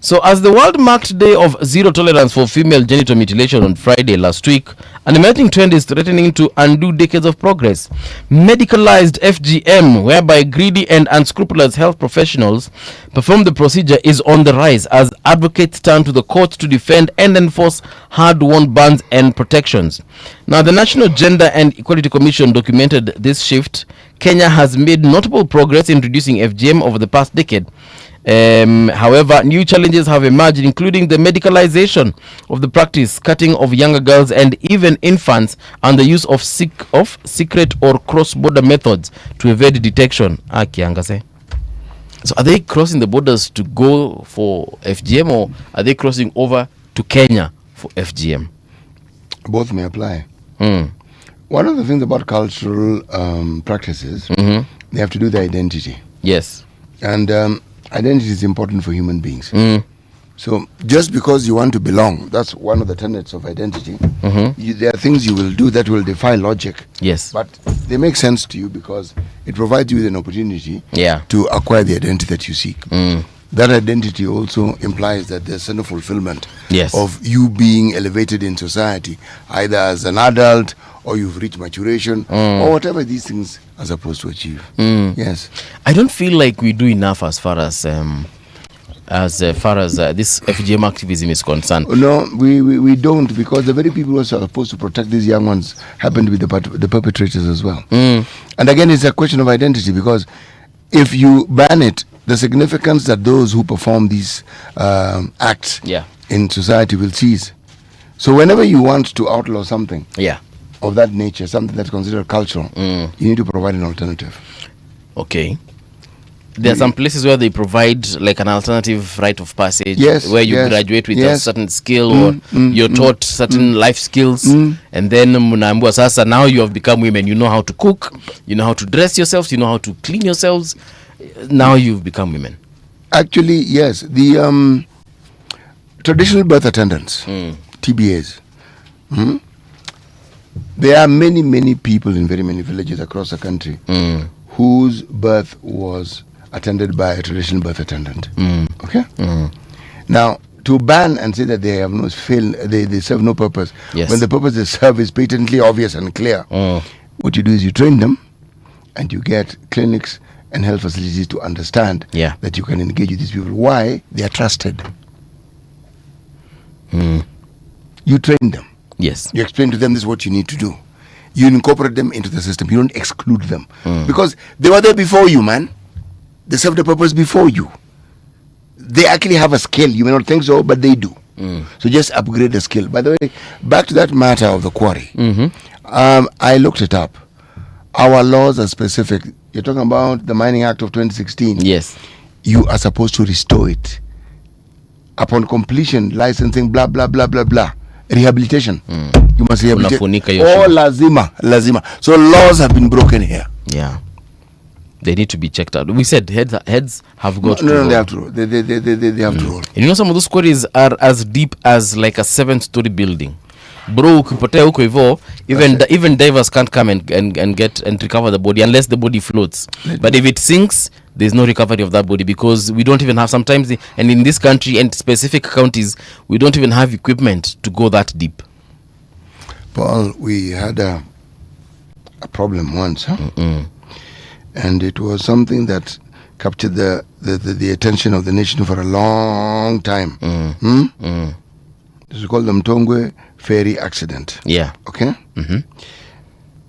So as the world marked day of zero tolerance for female genital mutilation on Friday last week, an emerging trend is threatening to undo decades of progress. Medicalized FGM, whereby greedy and unscrupulous health professionals perform the procedure, is on the rise as advocates turn to the courts to defend and enforce hard-won bans and protections. Now, the National Gender and Equality Commission documented this shift. Kenya has made notable progress in reducing FGM over the past decade. However, new challenges have emerged, including the medicalization of the practice, cutting of younger girls and even infants, and the use of secret or cross-border methods to evade detection. So are they crossing the borders to go for FGM, or are they crossing over to Kenya for FGM?
Both may apply. One of the things about cultural practices, they have to do the identity.
Yes.
And identity is important for human beings. So just because you want to belong, that's one of the tenets of identity. There are things you will do that will defy logic.
Yes.
But they make sense to you because it provides you with an opportunity to acquire the identity that you seek. That identity also implies that there's a fulfillment of you being elevated in society, either as an adult or you've reached maturation or whatever these things are supposed to achieve. Yes.
I don't feel like we do enough as far as this FGM activism is concerned.
No, we don't, because the very people who are supposed to protect these young ones happen to be the perpetrators as well. And again, it's a question of identity, because if you ban it, the significance that those who perform these acts in society will cease. So whenever you want to outlaw something of that nature, something that's considered cultural, you need to provide an alternative.
Okay. There are some places where they provide like an alternative rite of passage, where you graduate with a certain skill, or you're taught certain life skills, and then munaambiwa sasa, now you have become women, you know how to cook, you know how to dress yourselves, you know how to clean yourselves, now you've become women.
Actually, yes. The traditional birth attendants, TBAs, there are many people in very many villages across the country whose birth was attended by a traditional birth attendant. Okay? Now, to ban and say that they have no they serve no purpose.
Yes.
When the purpose they serve is patently obvious and clear. What you do is you train them, and you get clinics and health facilities to understand that you can engage with these people. Why? They are trusted. You train them.
Yes.
You explain to them this is what you need to do. You incorporate them into the system. You don't exclude them. Because they were there before you, man. They served the purpose before you. They actually have a skill. You may not think so, but they do. So just upgrade the skill. By the way, back to that matter of the quarry. I looked it up. Our laws are specific. You're talking about the Mining Act of 2016.
Yes.
You are supposed to restore it. Upon completion, licensing, blah, blah, blah, blah, blah. Rehabilitation. You must rehabilitate. Oh, lazima. So laws have been broken here.
Yeah. They need to be checked out. We said heads have got to roll.
No, they have to roll. They have to roll.
And you know, some of those quarries are as deep as like a 7-story building. Bro, ukipotea huko hivyo, even divers can't come and get and recover the body unless the body floats. But if it sinks, there's no recovery of that body, because we don't even have sometimes, and in this country and specific counties, we don't even have equipment to go that deep.
Paul, we had a problem once, and it was something that captured the attention of the nation for a long time. This is called the Mtongwe ferry accident.
Yeah.
Okay?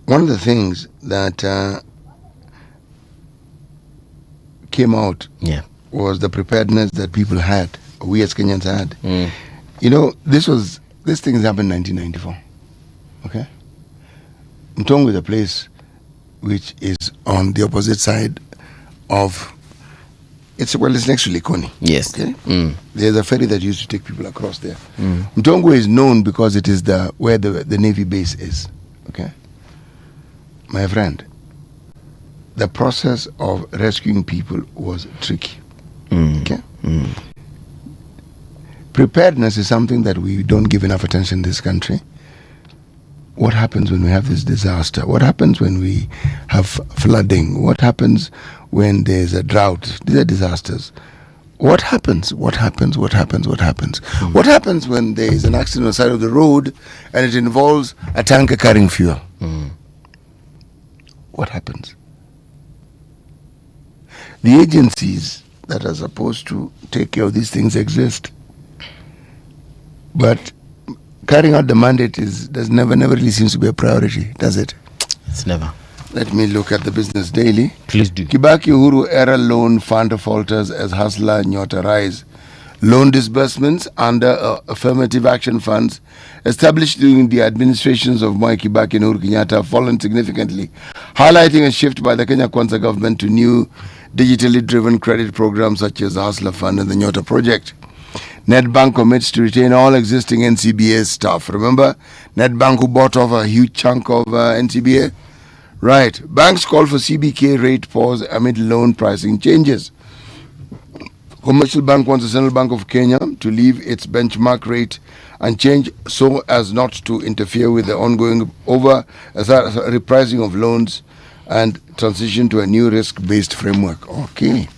One of the things that came out was the preparedness that people had, we as Kenyans had. You know, this thing happened in 1994. Okay? Mtongwe is a place which is on the opposite side of, it's next to Likoni.
Yes.
Okay? There's a ferry that used to take people across there. Mtongwe is known because it is where the Navy base is. Okay? My friend, the process of rescuing people was tricky. Okay? Preparedness is something that we don't give enough attention in this country. What happens when we have this disaster? What happens when we have flooding? What happens when there's a drought? These are disasters. What happens? What happens when there is an accident on the side of the road and it involves a tanker carrying fuel? What happens? The agencies that are supposed to take care of these things exist, but carrying out the mandate never really seems to be a priority, does it?
It's never.
Let me look at the Business Daily.
Please do.
Kibaki Uhuru Era Loan Fund falters as hustler Nyota rise. Loan disbursements under affirmative action funds established during the administrations of Moi Kibaki and Uhuru Kenyatta have fallen significantly, highlighting a shift by the Kenya Kwanza government to new digitally driven credit programs such as the Hustler Fund and the Nyota Project. Netbank commits to retain all existing NCBA staff. Remember, Netbank who bought off a huge chunk of NCBA? Right. Banks call for CBK rate pause amid loan pricing changes. Commercial Bank wants the Central Bank of Kenya to leave its benchmark rate and change so as not to interfere with the ongoing repricing of loans and transition to a new risk-based framework. Okay.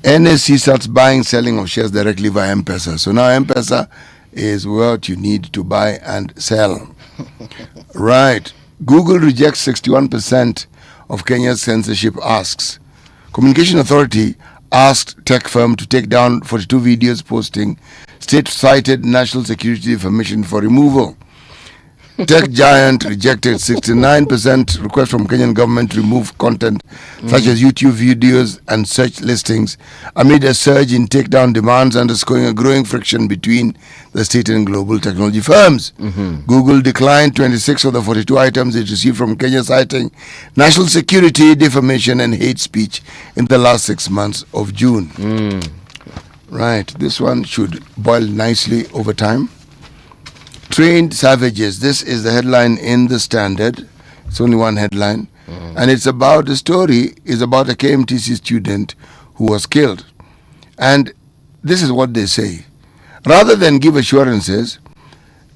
NSC starts buying, selling of shares directly via M-Pesa. So now M-Pesa is what you need to buy and sell. Right. Google rejects 61% of Kenya's censorship asks. Communication Authority asked tech firm to take down 42 videos posting state-cited national security information for removal. Tech giant rejected 69% request from Kenyan government to remove content such as YouTube videos and search listings amid a surge in takedown demands, underscoring a growing friction between the state and global technology firms. Google declined 26 of the 42 items it received from Kenya, citing national security, defamation, and hate speech in the last 6 months of June. Right, this one should boil nicely over time. Trained savages. This is the headline in the Standard. It's only one headline. And it's about, the story is about a KMTC student who was killed. And this is what they say. Rather than give assurances,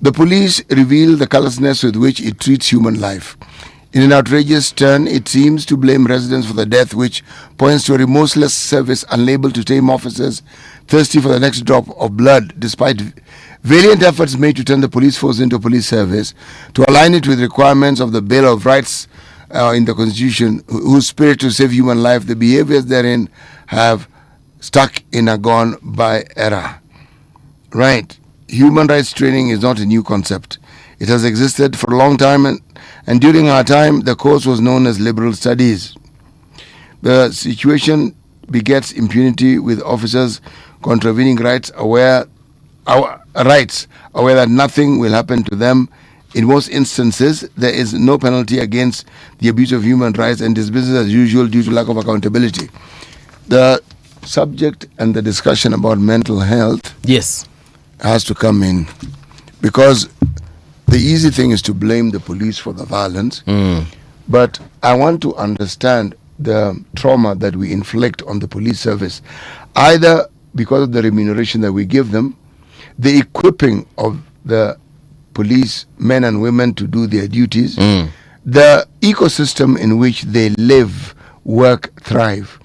the police reveal the callousness with which it treats human life. In an outrageous turn, it seems to blame residents for the death, which points to a remorseless service unable to tame officers thirsty for the next drop of blood, despite valiant efforts made to turn the police force into a police service, to align it with requirements of the Bill of Rights in the Constitution, whose spirit to save human life. The behaviors therein have stuck in a gone by era. Right. Human rights training is not a new concept. It has existed for a long time, and during our time, the course was known as liberal studies. The situation begets impunity, with officers contravening rights aware that nothing will happen to them. In most instances, there is no penalty against the abuse of human rights, and is business as usual due to lack of accountability. The subject and the discussion about mental health,
yes,
has to come in, because the easy thing is to blame the police for the violence, but I want to understand the trauma that we inflict on the police service, either because of the remuneration that we give them, the equipping of the police men and women to do their duties, the ecosystem in which they live, work, thrive.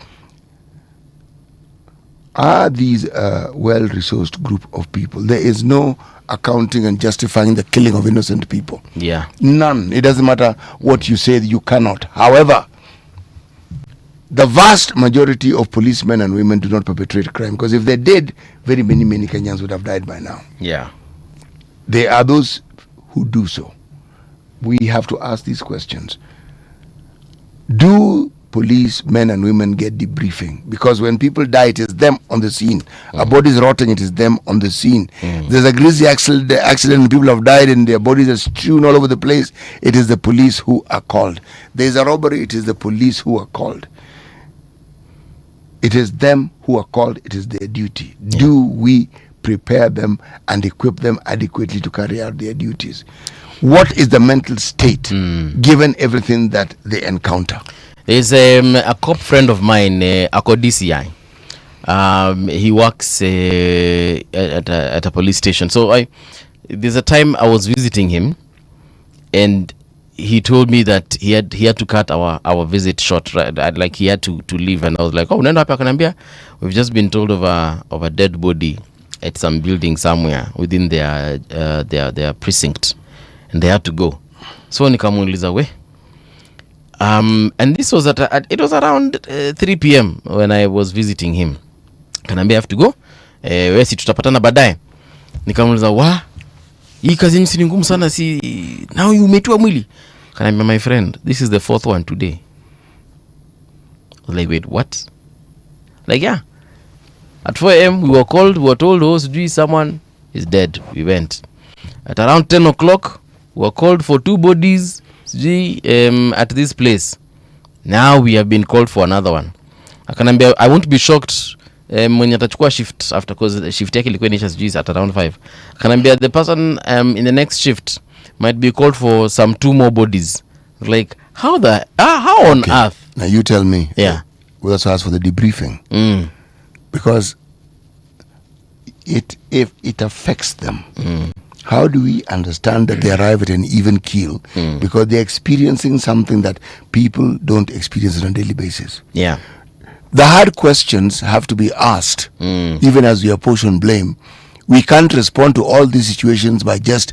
Are these a well-resourced group of people? There is no accounting and justifying the killing of innocent people.
Yeah.
None. It doesn't matter what you say, you cannot. However, the vast majority of policemen and women do not perpetrate crime, because if they did, very many Kenyans would have died by now.
Yeah.
There are those who do so. We have to ask these questions. Do police men and women get debriefing? Because when people die, it is them on the scene. A body is rotting, it is them on the scene. There's a grisly accident and people have died and their bodies are strewn all over the place. It is the police who are called. There's a robbery, it is the police who are called. It is them who are called, it is their duty. Yeah. Do we prepare them and equip them adequately to carry out their duties? What is the mental state given everything that they encounter?
There's a cop friend of mine, Ako DCI. He works at a police station. So there's a time I was visiting him, and he told me that he had to cut our visit short. Right? Like he had to leave, and I was like, "Oh, nenda hapa kanambia, we've just been told of a dead body at some building somewhere within their precinct, and they had to go." So nikamuuliza we. And this was it was around 3 p.m. when I was visiting him. Kanambia, I have to go. Wewe si tutapatana baadaye. Nikamuuliza, "Wa, hii kazi ni ngumu sana, si now you umetiwa mwili?" Kanambia, "My friend, this is the 4th one today." I was like, "Wait, what?" Like, yeah. At 4 a.m. we were told, "Oh, someone is dead." We went. At around 10 o'clock, we were called for 2 bodies at this place. Now we have been called for another one. Akanambia, I won't be shocked when atachukua shift after, because the shift yake ilikuwa inaisha at around 5. Akanambia the person in the next shift might be called for some 2 more bodies. Like, how on earth?
Now you tell me.
Yeah.
We'll also ask for the debriefing. Because if it affects them, how do we understand that they arrive at an even keel? Because they're experiencing something that people don't experience on a daily basis.
Yeah.
The hard questions have to be asked, even as we apportion blame. We can't respond to all these situations by just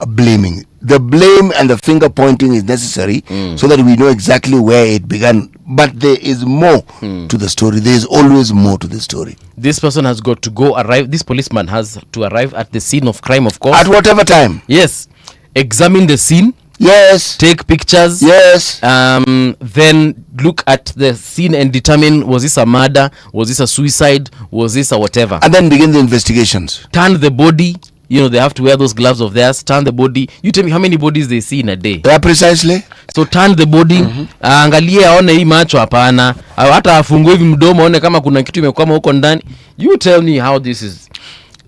blaming. The blame and the finger pointing is necessary so that we know exactly where it began. But there is more to the story. There is always more to the story.
This person has got to arrive. This policeman has to arrive at the scene of crime, of course.
At whatever time.
Yes. Examine the scene.
Yes.
Take pictures.
Yes.
Then look at the scene and determine, was this a murder? Was this a suicide? Was this a whatever?
And then begin the investigations.
Turn the body. You know, they have to wear those gloves of theirs. Turn the body. You tell me how many bodies they see in a day.
Yeah, precisely.
So turn the body. Angalie aone hii macho hapana. Hata afungue hivi mdomo aone kama kuna kitu imekwama huko ndani. You tell me how this is.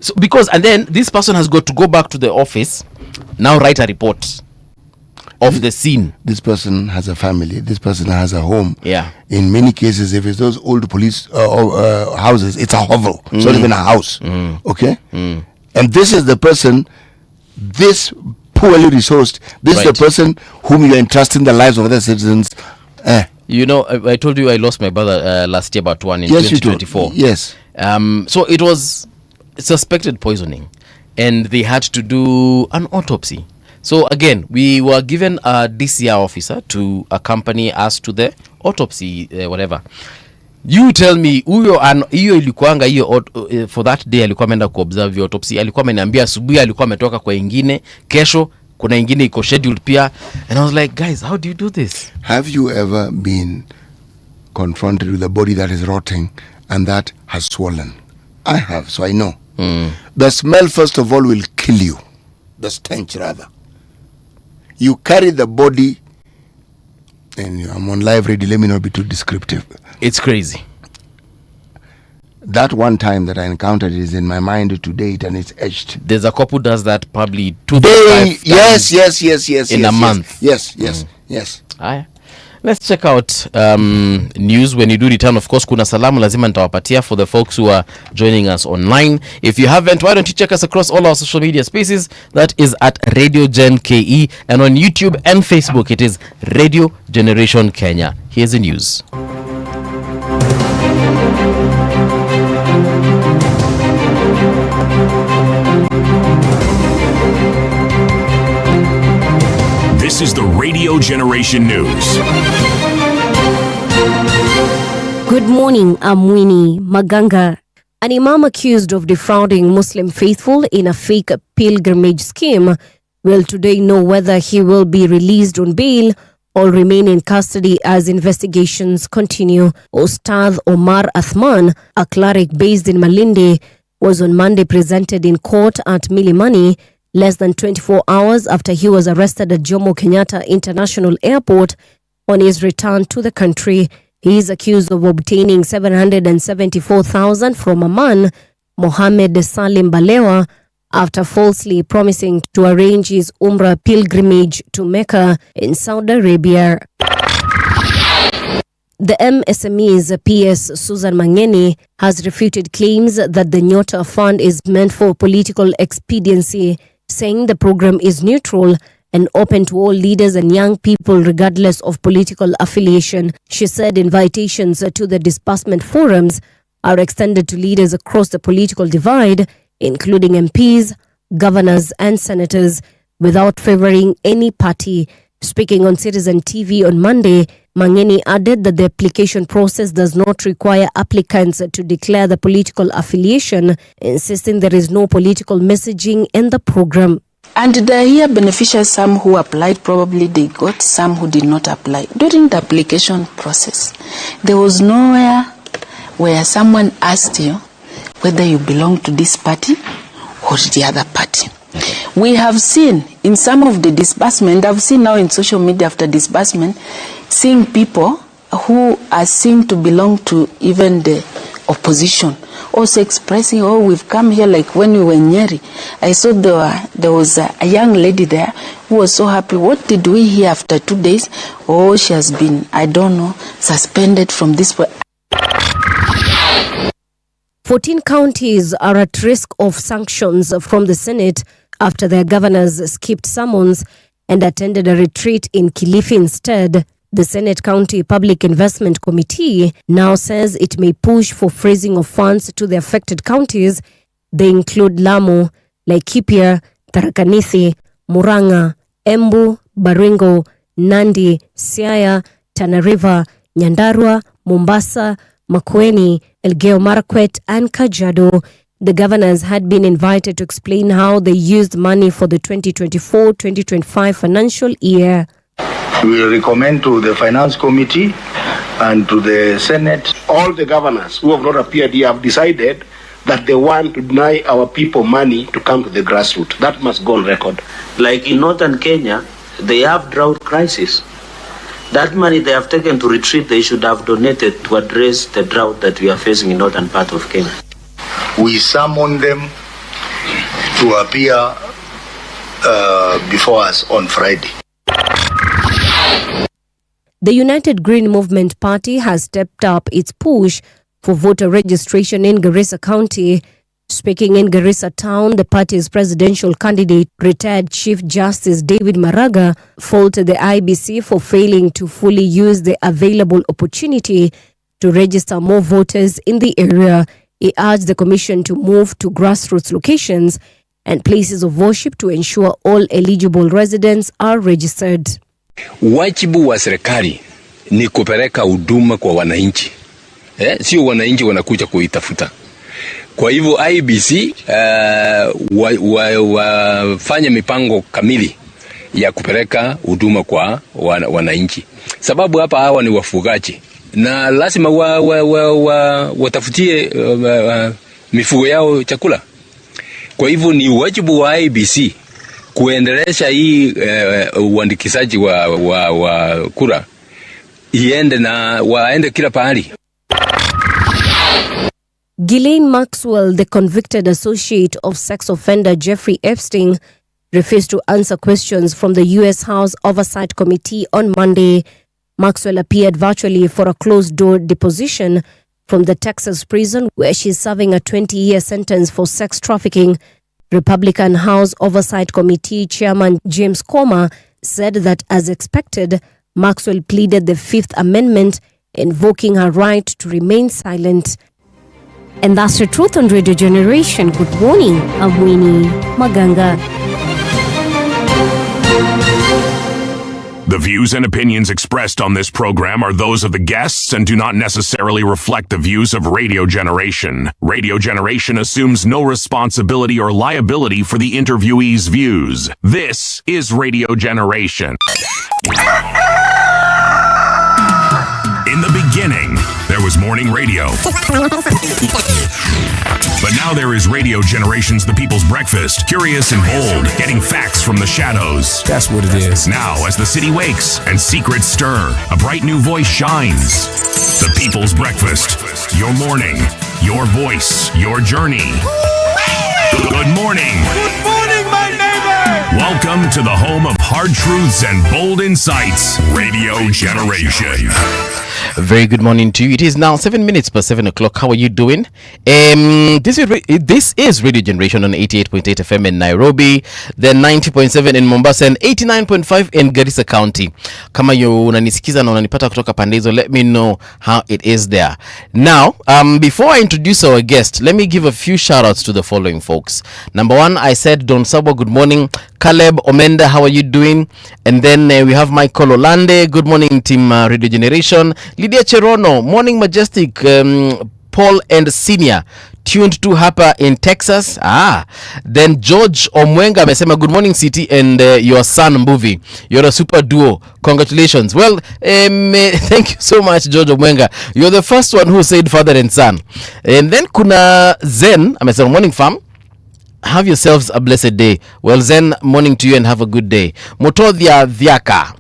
So because, and then this person has got to go back to the office, now write a report of the scene.
This person has a family. This person has a home.
Yeah.
In many cases, if it's those old police houses, it's a hovel. It's not even a house. Okay? And this is the person, this poorly resourced. This is the person whom you are entrusting the lives of other citizens.
You know, I told you I lost my brother last year, about one in 2024.
Yes.
So it was suspected poisoning, and they had to do an autopsy. So again, we were given a DCI officer to accompany us to the autopsy, whatever. You tell me, hiyo ilikuanga hiyo for that day alikuwa ameenda kuobserve autopsy, alikuwa ameniambia asubuhi alikuwa ametoka kwa ingine, kesho kuna ingine iko scheduled pia, and I was like, guys, how do you do this?
Have you ever been confronted with a body that is rotting and that has swollen? I have, so I know. The smell, first of all, will kill you. The stench, rather. You carry the body, and I'm on live ready, let me not be too descriptive.
It's crazy.
That one time that I encountered is in my mind to date, and it's etched.
There's a couple does that probably 2 days.
Yes.
In a month.
Yes.
Aya. Let's check out news. When you do return, of course, kuna salamu lazima nitawapatia for the folks who are joining us online. If you haven't, why don't you check us across all our social media spaces? That is at Radio Gen KE, and on YouTube and Facebook, it is Radio Generation Kenya. Here's the news.
This is the Radio Generation News.
Good morning, I'm Winnie Maganga. An imam accused of defrauding Muslim faithful in a fake pilgrimage scheme will today know whether he will be released on bail or remain in custody as investigations continue. Ustadh Omar Athman, a cleric based in Malindi, was on Monday presented in court at Milimani less than 24 hours after he was arrested at Jomo Kenyatta International Airport on his return to the country. He is accused of obtaining 774,000 from a man, Mohammed Salim Balewa, after falsely promising to arrange his Umrah pilgrimage to Mecca in Saudi Arabia. The MSME's PS Susan Mangeni has refuted claims that the Nyota Fund is meant for political expediency, saying the program is neutral and open to all leaders and young people regardless of political affiliation. She said invitations to the disbursement forums are extended to leaders across the political divide, including MPs, governors and senators, without favoring any party. Speaking on Citizen TV on Monday, Mangeni added that the application process does not require applicants to declare the political affiliation, insisting there is no political messaging in the program.
And there are here beneficiaries, some who applied, probably they got, some who did not apply. During the application process, there was nowhere where someone asked you whether you belong to this party or the other party. We have seen in some of the disbursement, I've seen now in social media after disbursement, seeing people who are seen to belong to even the opposition also expressing, oh, we've come here, like when we were in Nyeri. I saw there was a young lady there who was so happy. What did we hear after 2 days? Oh, she has been, I don't know, suspended from this.
14 counties are at risk of sanctions from the Senate after their governors skipped summons and attended a retreat in Kilifi instead. The Senate County Public Investment Committee now says it may push for freezing of funds to the affected counties. They include Lamu, Laikipia, Tharaka Nithi, Murang'a, Embu, Baringo, Nandi, Siaya, Tana River, Nyandarua, Mombasa, Makueni, Elgeyo Marakwet and Kajiado. The governors had been invited to explain how they used money for the 2024-2025 financial year.
We recommend to the Finance Committee and to the Senate.
All the governors who have not appeared here have decided that they want to deny our people money to come to the grassroots. That must go on record.
Like in northern Kenya, they have drought crisis. That money they have taken to retreat, they should have donated to address the drought that we are facing in northern part of Kenya.
We summon them to appear before us on Friday.
The United Green Movement Party has stepped up its push for voter registration in Garissa County, Speaking in Garissa town, the party's presidential candidate, retired Chief Justice David Maraga, faulted the IEBC for failing to fully use the available opportunity to register more voters in the area. He urged the commission to move to grassroots locations and places of worship to ensure all eligible residents are registered.
Wajibu wa serikali ni kupeleka huduma kwa wananchi. Sio wananchi wanakuja kuitafuta. Kwa hivyo IEBC wafanye mipango kamili ya kupeleka huduma kwa wananchi. Sababu hapa hawa ni wafugaji na lazima watafutie mifugo yao chakula. Kwa hivyo ni wajibu wa IEBC kuendelesha hii uandikishaji wa kura iende na waende kila pahali.
Ghislaine Maxwell, the convicted associate of sex offender Jeffrey Epstein, refused to answer questions from the U.S. House Oversight Committee on Monday. Maxwell appeared virtually for a closed-door deposition from the Texas prison where she's serving a 20-year sentence for sex trafficking. Republican House Oversight Committee Chairman James Comer said that, as expected, Maxwell pleaded the Fifth Amendment, invoking her right to remain silent. And that's the truth on Radio Generation. Good morning, I'm Winnie Maganga.
The views and opinions expressed on this program are those of the guests and do not necessarily reflect the views of Radio Generation. Radio Generation assumes no responsibility or liability for the interviewee's views. This is Radio Generation. In the beginning, there was morning radio. But now there is Radio Generation's The People's Breakfast, curious and bold, getting facts from the shadows.
That's what it is.
Now, as the city wakes and secrets stir, a bright new voice shines. The People's Breakfast, your morning, your voice, your journey. Good morning.
Good morning, my neighbor.
Welcome to the home of hard truths and bold insights, Radio Generation.
Very good morning to you. It is now 7 minutes past 7 o'clock. How are you doing? This is Radio Generation on 88.8 FM in Nairobi, then 90.7 in Mombasa and 89.5 in Garissa County. Kama unanisikiza na unanipata kutoka pande hizo, let me know how it is there. Now, before I introduce our guest, let me give a few shout outs to the following folks. Number one, I said Don Sabo, good morning. Caleb Omenda, how are you doing? And then we have Michael Olande, good morning team Radio Generation. Lydia Cherono, morning Majestic, Paul and Senior, tuned to hapa in Texas. Then George Omwenga amesema good morning City and your son Mbuvi. You're a super duo. Congratulations. Well, thank you so much George Omwenga. You're the first one who said father and son. And then kuna Zen amesema morning fam. Have yourselves a blessed day. Well, Zen, morning to you and have a good day. Motodhia Dhiaka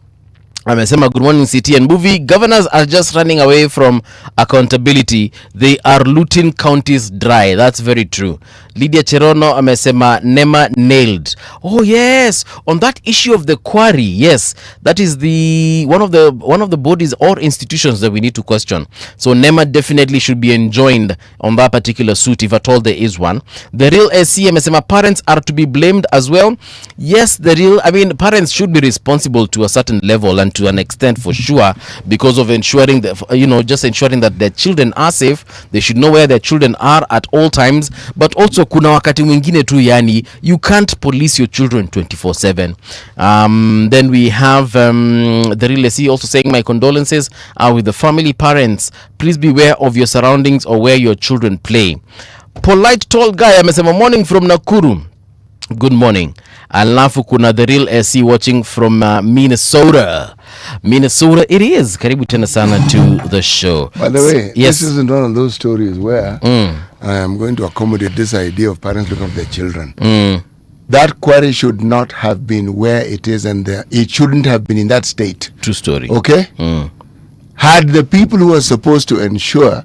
amesema good morning City and Movie. Governors are just running away from accountability. They are looting counties dry. That's very true. Lydia Cherono amesema NEMA nailed. Oh yes, on that issue of the quarry. Yes, that is the one of the bodies or institutions that we need to question. So NEMA definitely should be enjoined on that particular suit if at all there is one. The real SC amesema parents are to be blamed as well. Yes, parents should be responsible to a certain level and to an extent for sure, because of ensuring that just ensuring that their children are safe. They should know where their children are at all times. But also kuna wakati mwingine tu you can't police your children 24/7. Then we have the real SC also saying my condolences are with the family. Parents, please beware of your surroundings or where your children play. Polite tall guy amesema morning from Nakuru. Good morning. Alafu kuna the real SC watching from Minnesota it is. Karibu tena sana to the show.
By the way, yes. This isn't one of those stories where I am going to accommodate this idea of parents looking after their children. That quarry should not have been where it is, and it shouldn't have been in that state.
True story.
Okay? Had the people who are supposed to ensure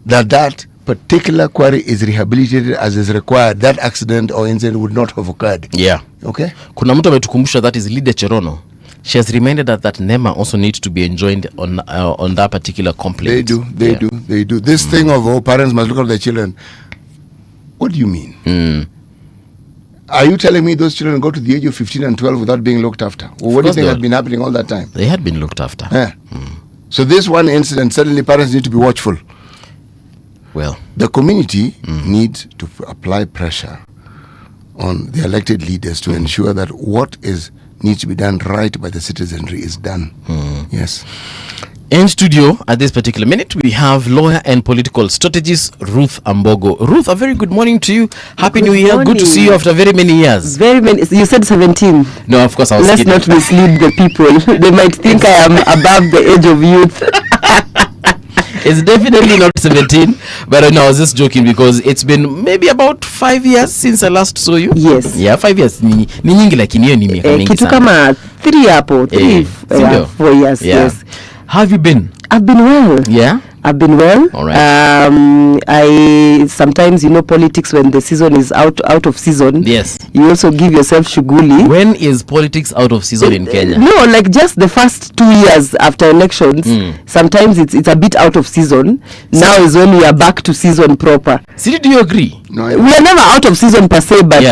that particular quarry is rehabilitated as is required, that accident or incident would not have occurred.
Yeah.
Okay?
Kuna mtu ametukumbusha that is Lydia Cherono. She has reminded us that NEMA also needs to be enjoined on that particular complaint.
They do. This thing of parents must look after their children. What do you mean? Are you telling me those children go to the age of 15 and 12 without being looked after? Well, what do you think had been happening all that time?
They had been looked after.
So this one incident, suddenly parents need to be watchful.
Well,
the community needs to apply pressure on the elected leaders to ensure that what needs to be done right by the citizenry is done. Yes.
In studio at this particular minute, we have lawyer and political strategist Ruth Ambogo. Ruth, a very good morning to you. Happy New Year. Good to see you after very many years.
Very many. You said 17.
No, of course I was
Let's
kidding.
not mislead the people. They might think I am above the age of youth.
It's definitely not 17, but no, I was just joking because it's been maybe about 5 years since I last saw you.
Yes.
Yeah, 5 years. Ni nyingi lakini hiyo ni miaka mingi
kitu
sana.
kama 3 hapo, 4 years.
Yeah.
Yes.
How have you been?
I've been well.
Yeah.
I've been well.
All right.
I sometimes, politics, when the season is out of season.
Yes.
You also give yourself shughuli.
When is politics out of season in Kenya?
No, like just the first 2 years after elections. Sometimes it's a bit out of season. Now is when we are back to season proper.
Siri, do you agree?
No,
we are never out of season per se, but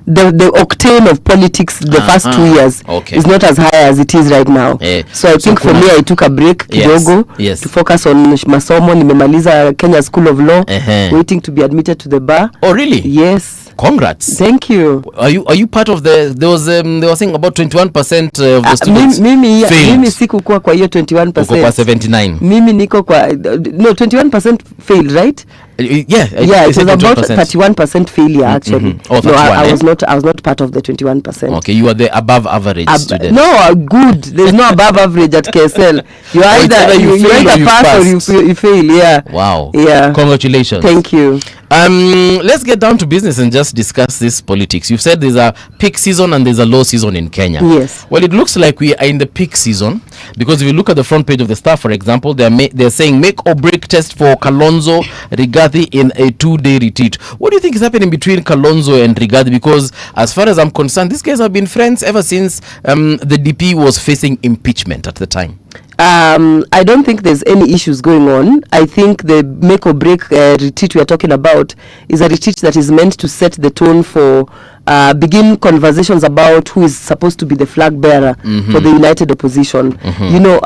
the octane of politics the first 2 years is not as high as it is right now. So I think for me, I took a break kidogo to focus on masomo. Nimemaliza Kenya School of Law, waiting to be admitted to the bar.
Oh, really?
Yes.
Congrats.
Thank you.
Are you part of they were saying about 21% of the students
mimi
failed.
sikukuwa kwa hiyo 21%.
Uko kwa 79.
Mimi niko kwa 21% failed, right?
Yeah,
it was about 31% failure actually.
Oh,
no, I was not part of the 21%.
Okay, you are the above average student.
No, good. There's no above average at KSL. You are either you pass or you fail. Yeah.
Wow.
Yeah.
Congratulations.
Thank you.
Let's get down to business and just discuss this politics. You've said there's a peak season and there's a low season in Kenya.
Yes.
Well, it looks like we are in the peak season because if you look at the front page of the Star, for example, they're saying make or break test for Kalonzo Rigathi in a 2-day retreat. What do you think is happening between Kalonzo and Rigathi? Because as far as I'm concerned, these guys have been friends ever since the DP was facing impeachment at the time.
I don't think there's any issues going on. I think the make or break retreat we are talking about is a retreat that is meant to set the tone for begin conversations about who is supposed to be the flag bearer for the United Opposition.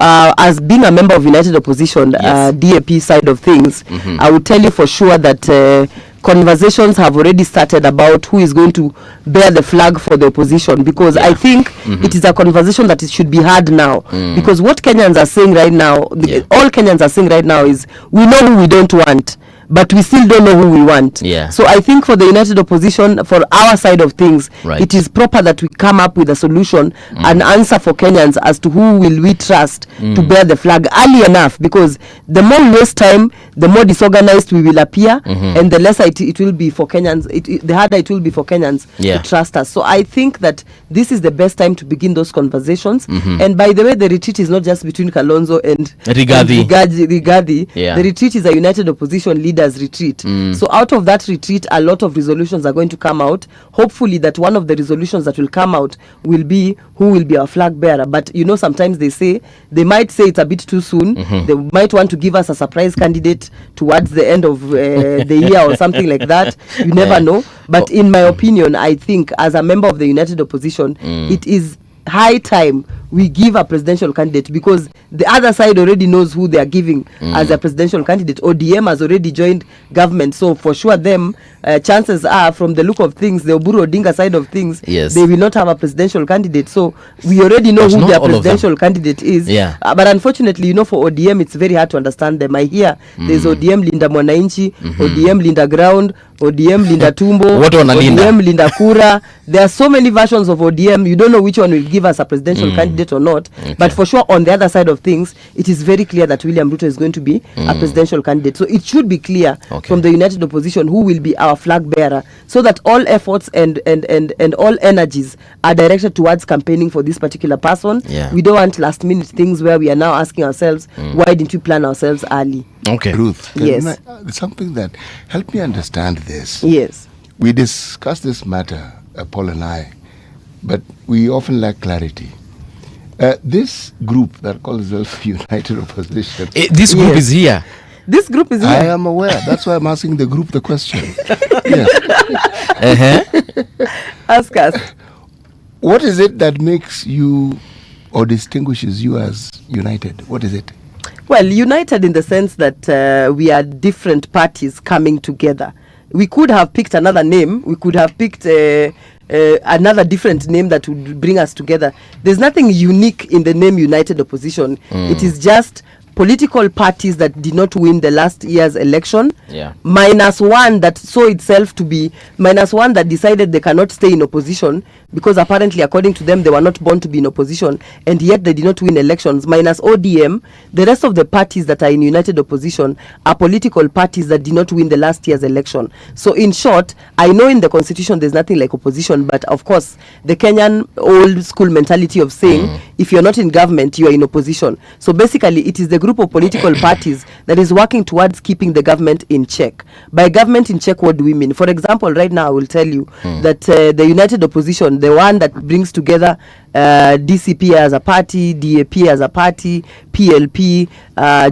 As being a member of United Opposition, DAP side of things, I would tell you for sure that conversations have already started about who is going to bear the flag for the opposition, because I think it is a conversation that should be had now, because what Kenyans are saying right now, all Kenyans are saying right now is we know who we don't want, but we still don't know who we want. So I think for the United Opposition, for our side of things, it is proper that we come up with a solution, an answer for Kenyans as to who will we trust to bear the flag early enough, because the more we waste time, the more disorganized we will appear, and the lesser it will be for Kenyans, the harder it will be for Kenyans to trust us. So I think that this is the best time to begin those conversations. And by the way, the retreat is not just between Kalonzo and Rigathi. The retreat is a United Opposition leaders retreat. So out of that retreat, a lot of resolutions are going to come out. Hopefully that one of the resolutions that will come out will be who will be our flag bearer. But sometimes they might say it's a bit too soon. They might want to give us a surprise candidate towards the end of the year or something like that. You never know. But in my opinion, I think as a member of the United Opposition, it is high time we give a presidential candidate, because the other side already knows who they are giving as a presidential candidate. ODM has already joined government, so for sure them chances are, from the look of things, the Oburu Odinga side of things, they will not have a presidential candidate. So we already know who their presidential candidate is. But unfortunately, for ODM, it's very hard to understand them. I hear there's ODM Linda Mwananchi, ODM Linda Ground, ODM Linda Tumbo, ODM Linda Kura. There are so many versions of ODM. You don't know which one will give us a presidential candidate or not. But for sure, on the other side of things, it is very clear that William Ruto is going to be a presidential candidate. So it should be clear from the United Opposition who will be our flag bearer, so that all efforts and all energies are directed towards campaigning for this particular person. We don't want last minute things where we are now asking ourselves, why didn't we plan ourselves early?
Okay.
Ruth,
yes.
Something that help me understand this.
Yes.
We discuss this matter, Paul and I, but we often lack clarity. This group that calls itself United Opposition.
This group is here.
This group is here.
I am aware. That's why I'm asking the group the question.
Ask us.
What is it that makes you or distinguishes you as united? What is it?
Well, united in the sense that we are different parties coming together. We could have picked another name. We could have picked another different name that would bring us together. There's nothing unique in the name United Opposition. It is just political parties that did not win the last year's election, minus one that saw itself to be, minus one that decided they cannot stay in opposition because apparently, according to them, they were not born to be in opposition, and yet they did not win elections, minus ODM. The rest of the parties that are in united opposition are political parties that did not win the last year's election. So in short, I know in the constitution there's nothing like opposition, but of course, the Kenyan old school mentality of saying, if you're not in government, you are in opposition. So basically, it is the group of political parties that is working towards keeping the government in check. By government in check, what do we mean? For example, right now I will tell you that the united opposition, the one that brings together DCP as a party, DAP as a party, PLP,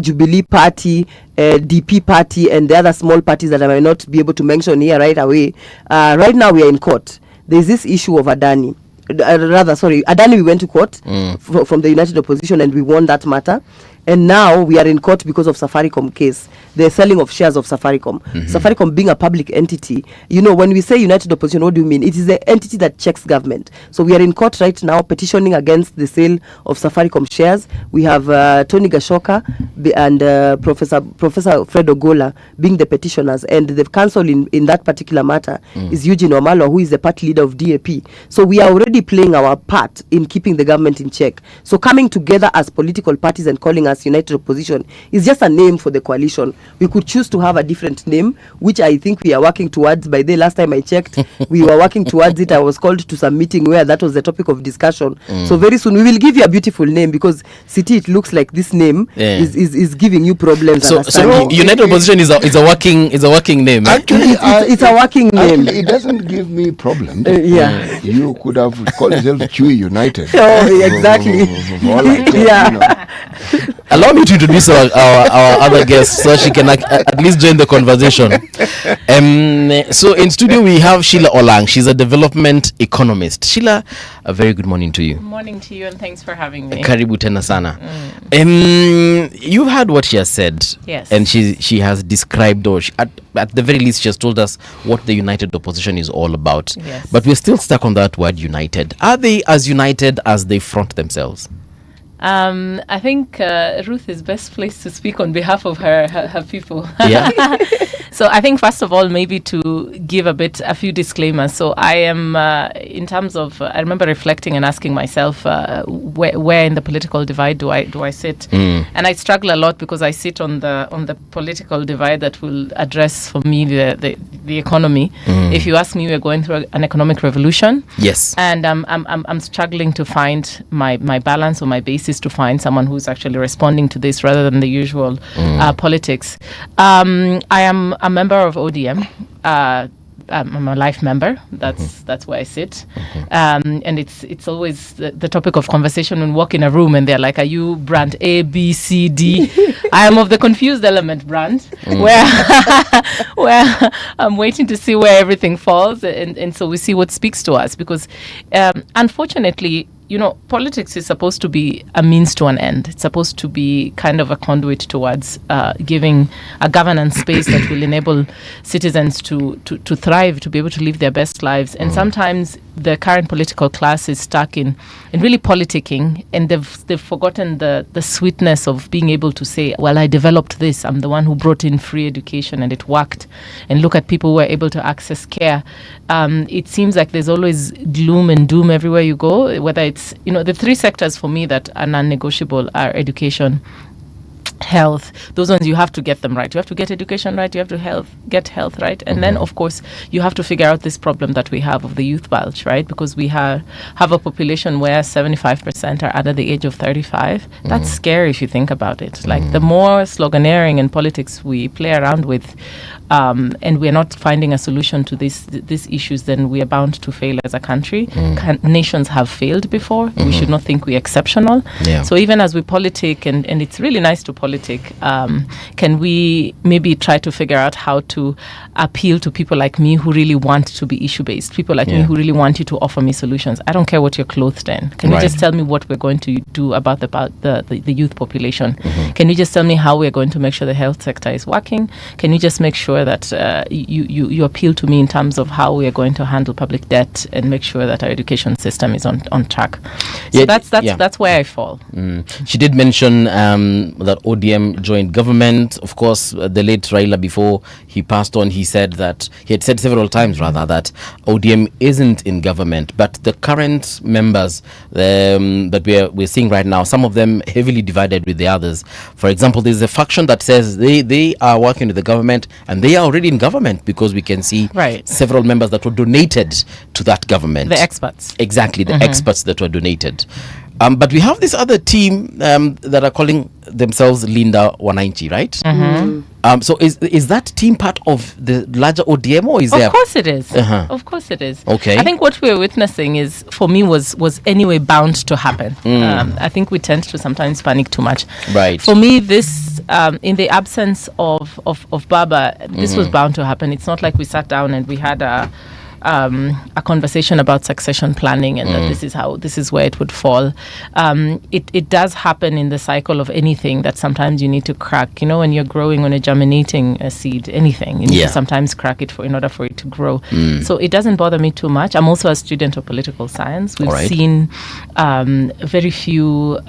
Jubilee Party, DP Party, and the other small parties that I might not be able to mention here right away. Right now we are in court. There is this issue of Adani. Adani, we went to court from the united opposition and we won that matter. And now we are in court because of Safaricom case, the selling of shares of Safaricom. Safaricom being a public entity. You know, when we say united opposition, what do you mean? It is the entity that checks government. So we are in court right now petitioning against the sale of Safaricom shares. We have Tony Gashoka and Professor Fred Ogola being the petitioners. And the counsel in that particular matter is Eugene Omalo, who is the party leader of DAP. So we are already playing our part in keeping the government in check. So coming together as political parties and calling us united opposition is just a name for the coalition. We could choose to have a different name, which I think we are working towards. By the last time I checked, we were working towards it. I was called to some meeting where that was the topic of discussion. So very soon we will give you a beautiful name, because City, it looks like this name is giving you problems.
So united opposition is a working name.
Actually,
it's a working name.
It doesn't give me problems. You could have called yourself Chui United.
Oh, exactly.
Allow me to introduce our other guest so she can at least join the conversation. So in studio we have Sheila Olang. She's a development economist. Sheila, a very good morning to you.
Good morning to you, and thanks for having me.
Karibu tena sana. You've heard what she has said.
Yes.
And she has described, or at the very least she has told us what the united opposition is all about.
Yes.
But we're still stuck on that word united. Are they as united as they front themselves?
I think Ruth is best placed to speak on behalf of her people.
Yeah.
So I think first of all, maybe to give a few disclaimers. So I am in terms of I remember reflecting and asking myself where in the political divide do I sit, and I struggle a lot because I sit on the political divide that will address for me the economy. If you ask me, we're going through an economic revolution.
Yes.
And I'm struggling to find my balance or my basis to find someone who's actually responding to this rather than the usual politics. I am a member of ODM. I'm a life member. That's where I sit. And it's always the topic of conversation when we walk in a room and they're like, are you brand A, B, C, D? I am of the confused element brand, where I'm waiting to see where everything falls. And so we see what speaks to us, because unfortunately, politics is supposed to be a means to an end. It's supposed to be kind of a conduit towards giving a governance space that will enable citizens to thrive, to be able to live their best lives. And sometimes the current political class is stuck in really politicking, and they've forgotten the sweetness of being able to say, well, I developed this. I'm the one who brought in free education and it worked. And look at people who are able to access care. It seems like there's always gloom and doom everywhere you go, whether it's the three sectors for me that are non-negotiable are education, health. Those ones you have to get them right. You have to get education right. You have to get health right. And then, of course, you have to figure out this problem that we have of the youth bulge, right? Because we have a population where 75% are under the age of 35. That's scary if you think about it. Like, the more sloganeering and politics we play around with, and we're not finding a solution to these issues, then we are bound to fail as a country. Nations have failed before. We should not think we're exceptional.
Yeah.
So even as we politic, and it's really nice to politic, politic, can we maybe try to figure out how to appeal to people like me who really want to be issue-based, people like me who really want you to offer me solutions. I don't care what you're clothed in. Can you just tell me what we're going to do about the youth population? Can you just tell me how we're going to make sure the health sector is working? Can you just make sure that you appeal to me in terms of how we are going to handle public debt and make sure that our education system is on track? So that's where I fall.
She did mention that ODM joined government. Of course, the late Raila, before he passed on, he had said several times rather that ODM isn't in government, but the current members that we're seeing right now, some of them heavily divided with the others. For example, there's a faction that says they are working with the government and they are already in government, because we can see several members that were donated to that government. The
experts.
Exactly, the experts that were donated. But we have this other team that are calling themselves Linda Wananchi, right? So is that team part of the larger ODM, or is there?
Of course it is. Of course it is.
Okay.
I think what we're witnessing is, for me, was anyway bound to happen. I think we tend to sometimes panic too much.
Right.
For me, this in the absence of Baba, this was bound to happen. It's not like we sat down and we had a conversation about succession planning and that this is where it would fall. It does happen in the cycle of anything that sometimes you need to crack. You know, when you're growing on a germinating seed, anything, you need to sometimes crack it in order for it to grow. So it doesn't bother me too much. I'm also a student of political science. We've seen very few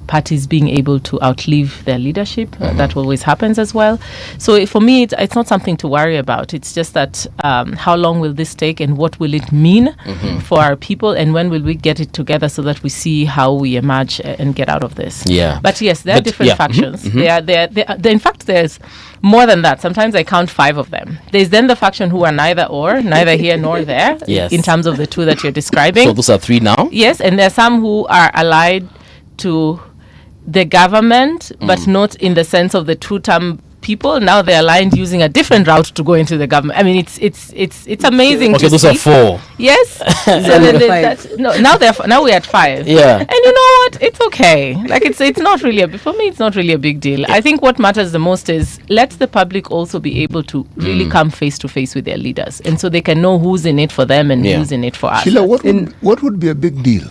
parties being able to outlive their leadership. That always happens as well. So for me, it's not something to worry about. It's just that how long will this take, and what will it mean for our people, and when will we get it together so that we see how we emerge and get out of this? But yes, there are different factions. In fact, there's more than that. Sometimes I count 5 of them. There's then the faction who are neither here nor there, in terms of the two that you're describing.
So those are 3 now?
Yes, and there are some who are allied to the government, but not in the sense of the two-term people. Now they're aligned using a different route to go into the government. I mean, it's amazing.
Okay, those are 4.
Yes. So now we're at 5.
Yeah.
And you know what? It's okay. Like it's not really for me. It's not really a big deal. I think what matters the most is let the public also be able to really come face to face with their leaders, and so they can know who's in it for them and who's in it for us.
Sheila, what would be a big deal?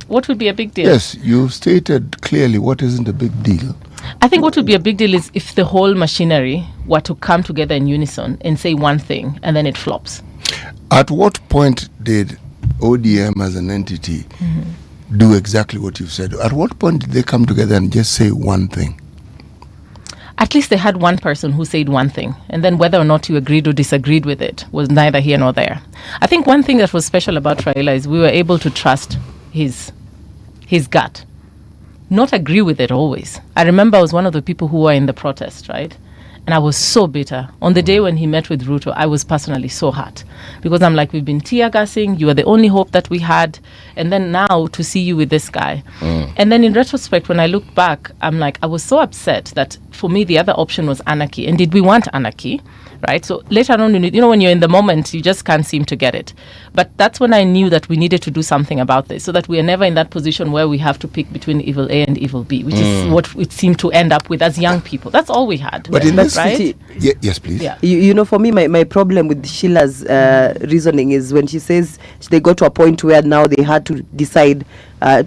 What would be a big deal?
Yes, you stated clearly what isn't a big deal.
I think what would be a big deal is if the whole machinery were to come together in unison and say one thing, and then it flops.
At what point did ODM as an entity do exactly what you've said? At what point did they come together and just say one thing?
At least they had one person who said one thing, and then whether or not you agreed or disagreed with it was neither here nor there. I think one thing that was special about Raila is we were able to trust his gut. Not agree with it always. I remember I was one of the people who were in the protest, right? And I was so bitter. On the day when he met with Ruto, I was personally so hurt. Because I'm like, we've been tear gassing, you are the only hope that we had. And then now to see you with this guy. And then in retrospect, when I look back, I'm like, I was so upset that for me, the other option was anarchy. And did we want anarchy? Right? So later on, when you're in the moment, you just can't seem to get it. But that's when I knew that we needed to do something about this, so that we are never in that position where we have to pick between evil A and evil B, which is what it seemed to end up with as young people. That's all we had.
But in this
right?
Yes, please.
Yeah. You know, for me, my problem with Sheila's reasoning is when she says they got to a point where now they had to decide,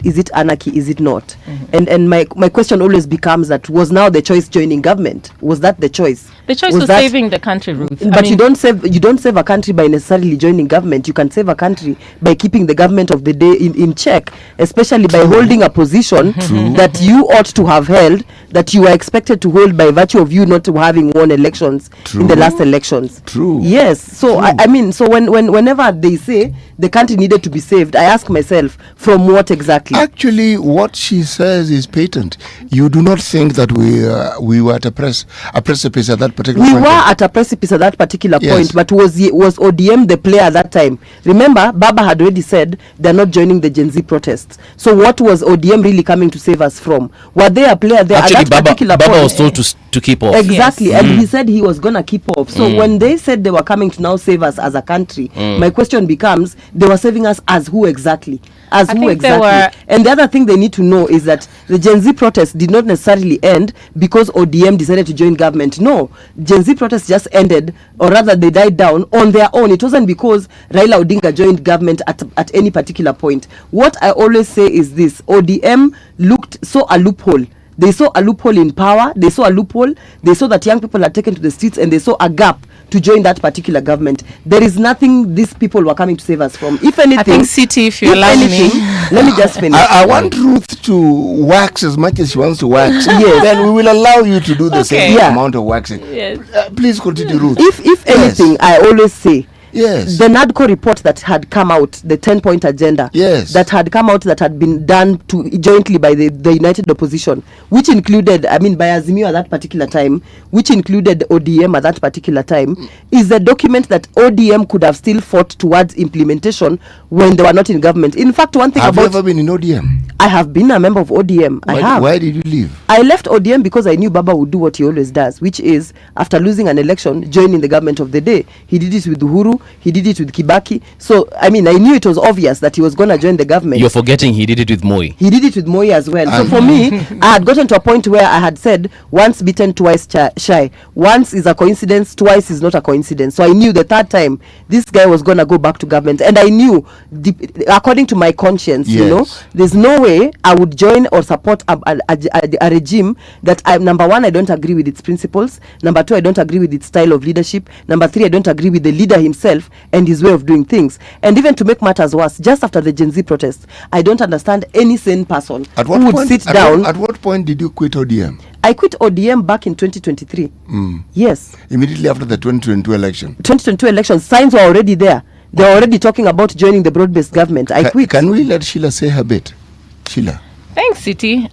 is it anarchy, is it not? And my question always becomes that, was now the choice joining government? Was that the choice?
The choice was saving the country, Ruth.
But you don't save a country by necessarily joining government. You can save a country by keeping the government of the day in check, especially by holding a position that you ought to have held, that you are expected to hold by virtue of you not having won elections in the last elections. Yes. So I mean, so whenever they say the country needed to be saved, I ask myself, from what exactly?
Actually, what she says is patent. You do not think that we were at a precipice at that particular point?
We were at a precipice at that particular point, but was ODM the player at that time? Remember, Baba had already said they're not joining the Gen Z protests. So what was ODM really coming to save us from? Were they a player there
actually,
at that particular point?
Baba was told to keep off.
Exactly, and he said he was going to keep off. So when they said they were coming to now save us as a country, my question becomes, they were saving us as who exactly? As
I
who
think there
exactly? And the other thing they need to know is that the Gen Z protests did not necessarily end because ODM decided to join government. No, Gen Z protests just ended, or rather they died down on their own. It wasn't because Raila Odinga joined government at any particular point. What I always say is this: ODM saw a loophole. They saw a loophole in power. They saw a loophole. They saw that young people are taken to the streets, and they saw a gap to join that particular government. There is nothing these people were coming to save us from. If anything,
I think City, if you allow me,
let me just finish.
I want Ruth to wax as much as she wants to wax.
Yes.
Then we will allow you to do the same
Yeah.
amount of waxing.
Yes.
Please continue, Ruth.
If anything, I always say,
yes,
the NADCO report that had come out, the 10-point agenda,
yes,
that had come out, that had been done jointly by the United Opposition, which included, by Azimio at that particular time, which included ODM at that particular time, is a document that ODM could have still fought towards implementation when they were not in government. In fact, one thing
have you ever been in ODM?
I have been a member of ODM. I have.
Why did you leave?
I left ODM because I knew Baba would do what he always does, which is, after losing an election, joining the government of the day. He did it with Uhuru, he did it with Kibaki. So, I knew it was obvious that he was going to join the government.
You're forgetting he did it with Moi.
He did it with Moi as well. So for me, I had gotten to a point where I had said, once bitten, twice shy. Once is a coincidence, twice is not a coincidence. So I knew the third time, this guy was going to go back to government. And I knew, according to my conscience,
yes,
there's no way I would join or support a regime that, number one, I don't agree with its principles. Number two, I don't agree with its style of leadership. Number three, I don't agree with the leader himself and his way of doing things. And even to make matters worse, just after the Gen Z protests, I don't understand any sane person who would sit down.
At what point did you quit ODM?
I quit ODM back in 2023. Yes.
Immediately after the 2022 election.
2022 election, signs were already there. They were already talking about joining the broad-based government. I quit.
Can we let Sheila say her bit? Sheila.
Thanks, City.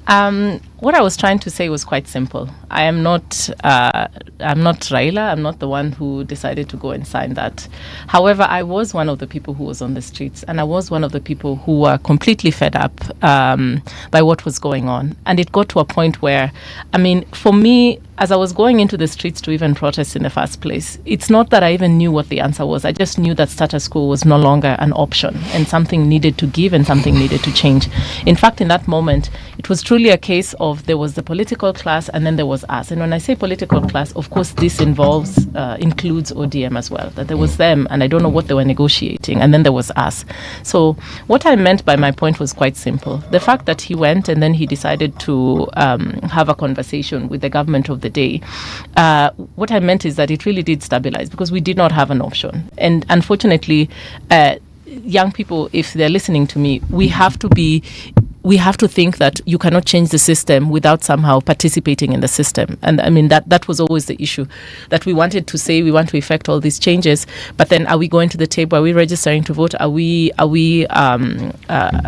What I was trying to say was quite simple. I'm not Raila. I'm not the one who decided to go and sign that. However, I was one of the people who was on the streets, and I was one of the people who were completely fed up by what was going on. And it got to a point where, for me, as I was going into the streets to even protest in the first place, it's not that I even knew what the answer was. I just knew that status quo was no longer an option, and something needed to give and something needed to change. In fact, in that moment, it was truly a case of there was the political class and then there was us. And when I say political class, of course, this includes ODM as well, that there was them, and I don't know what they were negotiating, and then there was us. So what I meant by my point was quite simple. The fact that he went and then he decided to have a conversation with the government of the day, what I meant is that it really did stabilize, because we did not have an option. And unfortunately, young people, if they're listening to me, we have to think that you cannot change the system without somehow participating in the system. And that was always the issue, that we wanted to say we want to effect all these changes, but then are we going to the table? Are we registering to vote? Are we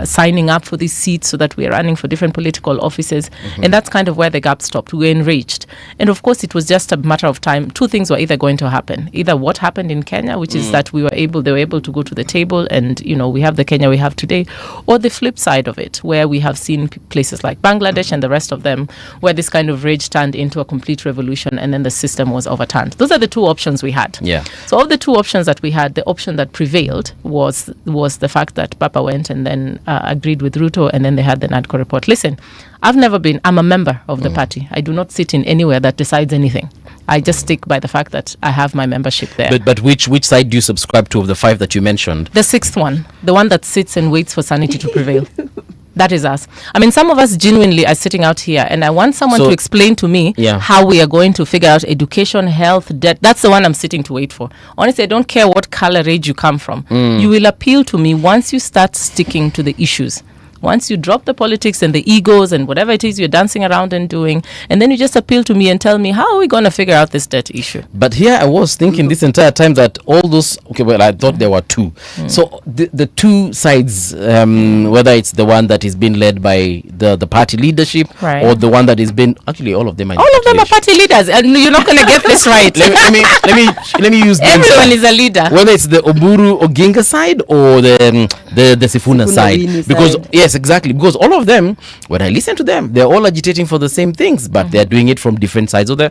signing up for these seats so that we are running for different political offices? And that's kind of where the gap stopped. We were enraged. And of course, it was just a matter of time. Two things were either going to happen. Either what happened in Kenya, which is that they were able to go to the table and, we have the Kenya we have today, or the flip side of it, where we have seen places like Bangladesh and the rest of them, where this kind of rage turned into a complete revolution and then the system was overturned. Those are the two options we had. Yeah. So of the two options that we had, the option that prevailed was the fact that Papa went and then agreed with Ruto, and then they had the NADCO report. Listen, I'm a member of the party. I do not sit in anywhere that decides anything. I just stick by the fact that I have my membership there.
But which side do you subscribe to of the five that you mentioned?
The sixth one, the one that sits and waits for sanity to prevail. That is us. Some of us genuinely are sitting out here, and I want someone to explain to me how we are going to figure out education, health, debt. That's the one I'm sitting to wait for. Honestly, I don't care what color age you come from. You will appeal to me once you start sticking to the issues. Once you drop the politics and the egos and whatever it is you're dancing around and doing, and then you just appeal to me and tell me, how are we going to figure out this debt issue?
But here I was thinking this entire time that all those, I thought there were two. So the two sides, whether it's the one that is being led by the party leadership, or the one that is being, actually all of them are
party leaders, and you're not going to get this right.
let me use
everyone is a leader.
Whether it's the Oburu Oginga side or the Sifuna side. Because yes, exactly, because all of them, when I listen to them, they're all agitating for the same things, but they're doing it from different sides of the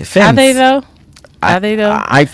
fence.
Are they though? Are they though?
I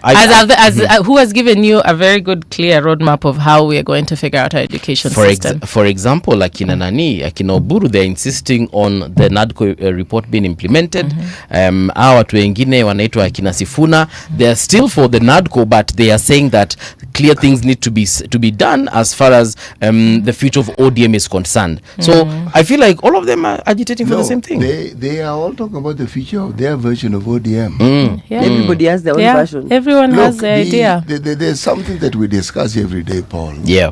who has given you a very good, clear roadmap of how we are going to figure out our education system?
For example, like in Nani, like in Oburu, they're insisting on the NADCO report being implemented. Hawa watu wengine wanaitwa akina Sifuna, they are still for the NADCO, but they are saying that clear things need to be done as far as the future of ODM is concerned. So I feel like all of them are agitating for the same thing.
They are all talking about the future of their version of ODM.
Yeah.
Everybody has their own version.
Everyone has their idea.
There's something that we discuss every day, Paul.
Yeah.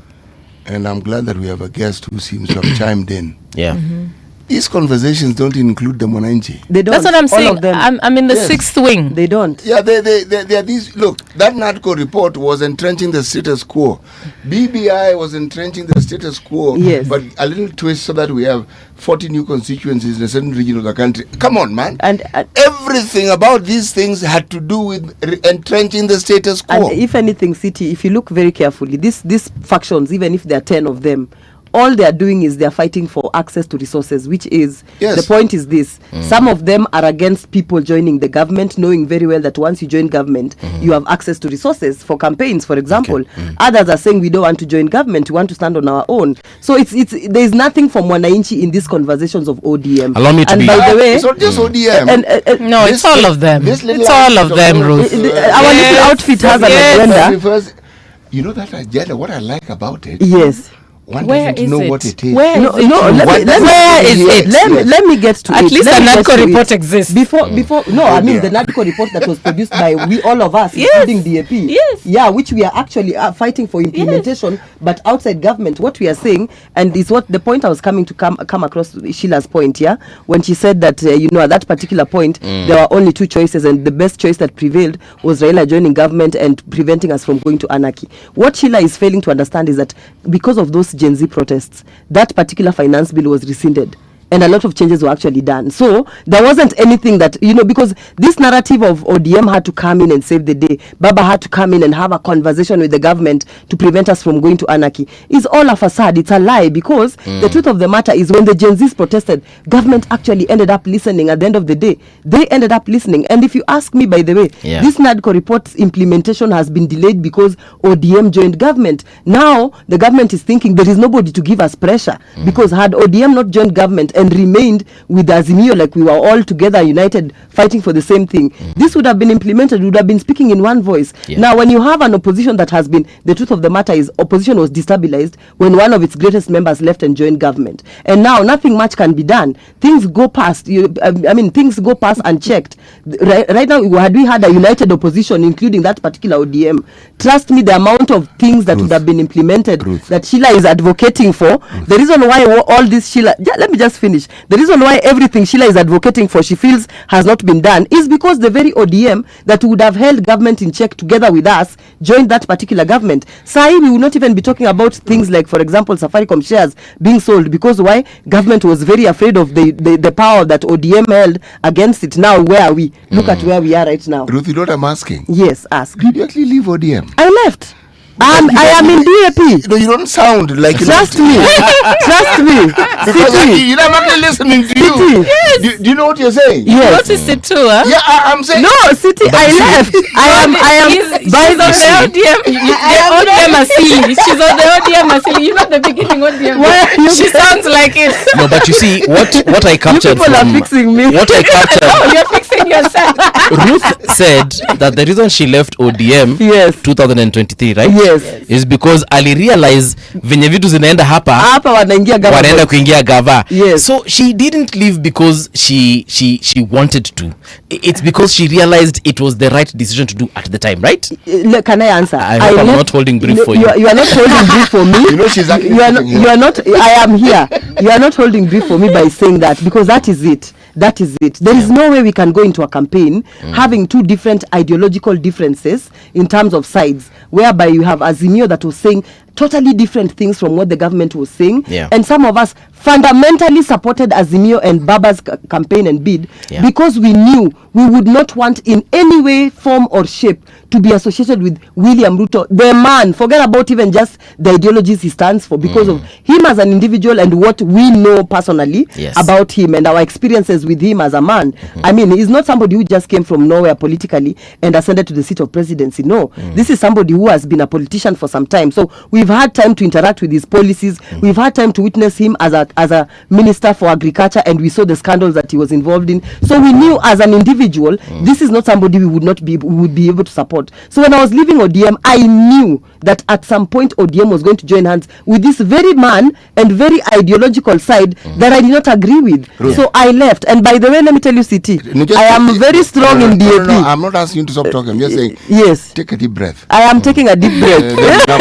And I'm glad that we have a guest who seems to have chimed in.
Yeah.
These conversations don't include the Mwananchi.
They don't.
That's what I'm
All
saying.
of them.
I'm in the sixth wing.
They don't.
Yeah, they are these. Look, that NADCO report was entrenching the status quo. BBI was entrenching the status quo.
Yes.
But a little twist so that we have 40 new constituencies in a certain region of the country. Come on, man.
And
everything about these things had to do with entrenching the status quo.
And if anything, City, if you look very carefully, these factions, even if there are 10 of them, all they are doing is they are fighting for access to resources, which is, the point is this. Some of them are against people joining the government, knowing very well that once you join government, you have access to resources for campaigns, for example. Others are saying we don't want to join government, we want to stand on our own. So there is nothing from Mwananchi in these conversations of ODM.
Allow me to
and
be...
by the way,
it's not just ODM.
No, it's all of them. It's all of them, Ruth.
Our little outfit has an agenda.
You know that agenda, what I like about it?
Yes.
One
Where
doesn't
is
know
it?
what it is.
Where is it?
Let me get to it.
At least the NADCO report exists.
Before, I mean the NADCO report that was produced by all of us, including DAP.
Yes.
Yeah, which we are actually fighting for implementation, but outside government. What we are saying, and is what the point I was coming to come across Sheila's point, yeah, when she said that at that particular point there were only two choices, and the best choice that prevailed was Raila joining government and preventing us from going to anarchy. What Sheila is failing to understand is that because of those Gen Z protests, that particular finance bill was rescinded. And a lot of changes were actually done. So there wasn't anything that, because this narrative of ODM had to come in and save the day, Baba had to come in and have a conversation with the government to prevent us from going to anarchy, is all a facade. It's a lie, because the truth of the matter is when the Gen Zs protested, government actually ended up listening. At the end of the day, they ended up listening. And if you ask me, by the way, this NADCO report's implementation has been delayed because ODM joined government. Now the government is thinking there is nobody to give us pressure, because had ODM not joined government and remained with Azimio, like we were all together united fighting for the same thing, this would have been implemented, would have been speaking in one voice. Now when you have an opposition that has been, the truth of the matter is opposition was destabilized when one of its greatest members left and joined government, and now nothing much can be done. Things go past things go past unchecked. Right now, had we had a united opposition, including that particular ODM, trust me, the amount of things that would have been implemented that Sheila is advocating for, the reason why all this let me just finish. The reason why everything Sheila is advocating for, she feels has not been done, is because the very ODM that would have held government in check together with us joined that particular government. Sahi, we will not even be talking about things like, for example, Safaricom shares being sold, because why? Government was very afraid of the power that ODM held against it. Now where are we? Look at where we are right now.
Ruth, you know what I'm asking?
Yes, ask.
Did you actually leave ODM?
I left. I am in DAP.
No, you don't sound like you.
Trust me. Trust me.
Because I'm actually listening to you.
Yes.
Do you know what you're saying?
Yes.
You noticed it too, huh?
Yeah, I'm saying.
No, City, I left. I am.
She's on the ODM. The ODM Asili. She's on the ODM Asili. You know the beginning ODM. She sounds like it.
No, but you see, what I captured
people are fixing me.
What I captured.
Oh, you're fixing yourself.
Ruth said that the reason she left ODM 2023, right?
Yes.
Is because ali realize venye vitu zinaenda hapa
wanaingia gava.
Wanaenda kuingia gava.
Yes.
So she didn't leave because she wanted to. It's because she realized it was the right decision to do at the time, right?
Can I answer?
I'm not holding brief for you.
You are not holding brief for me.
You know she's actually
you are not. I am here. You are not holding brief for me by saying that, because that is it. That is it. There is no way we can go into a campaign having two different ideological differences in terms of sides, whereby you have Azimio that was saying totally different things from what the government was saying.
Yeah.
And some of us fundamentally supported Azimio and Baba's campaign and bid because we knew we would not want in any way, form or shape to be associated with William Ruto, the man. Forget about even just the ideologies he stands for, because of him as an individual and what we know personally about him and our experiences with him as a man. I mean, he's not somebody who just came from nowhere politically and ascended to the seat of presidency. No, this is somebody who has been a politician for some time. So we've had time to interact with his policies. We've had time to witness him as a minister for agriculture, and we saw the scandals that he was involved in. So we knew as an individual, this is not somebody we would be able to support. So when I was leaving ODM, I knew that at some point ODM was going to join hands with this very man and very ideological side that I did not agree with. So I left. And by the way, let me tell you, CT, I am very strong in DAP.
No, I'm not asking you to stop talking. I'm just saying,
yes,
take a deep breath.
I am taking a deep breath. I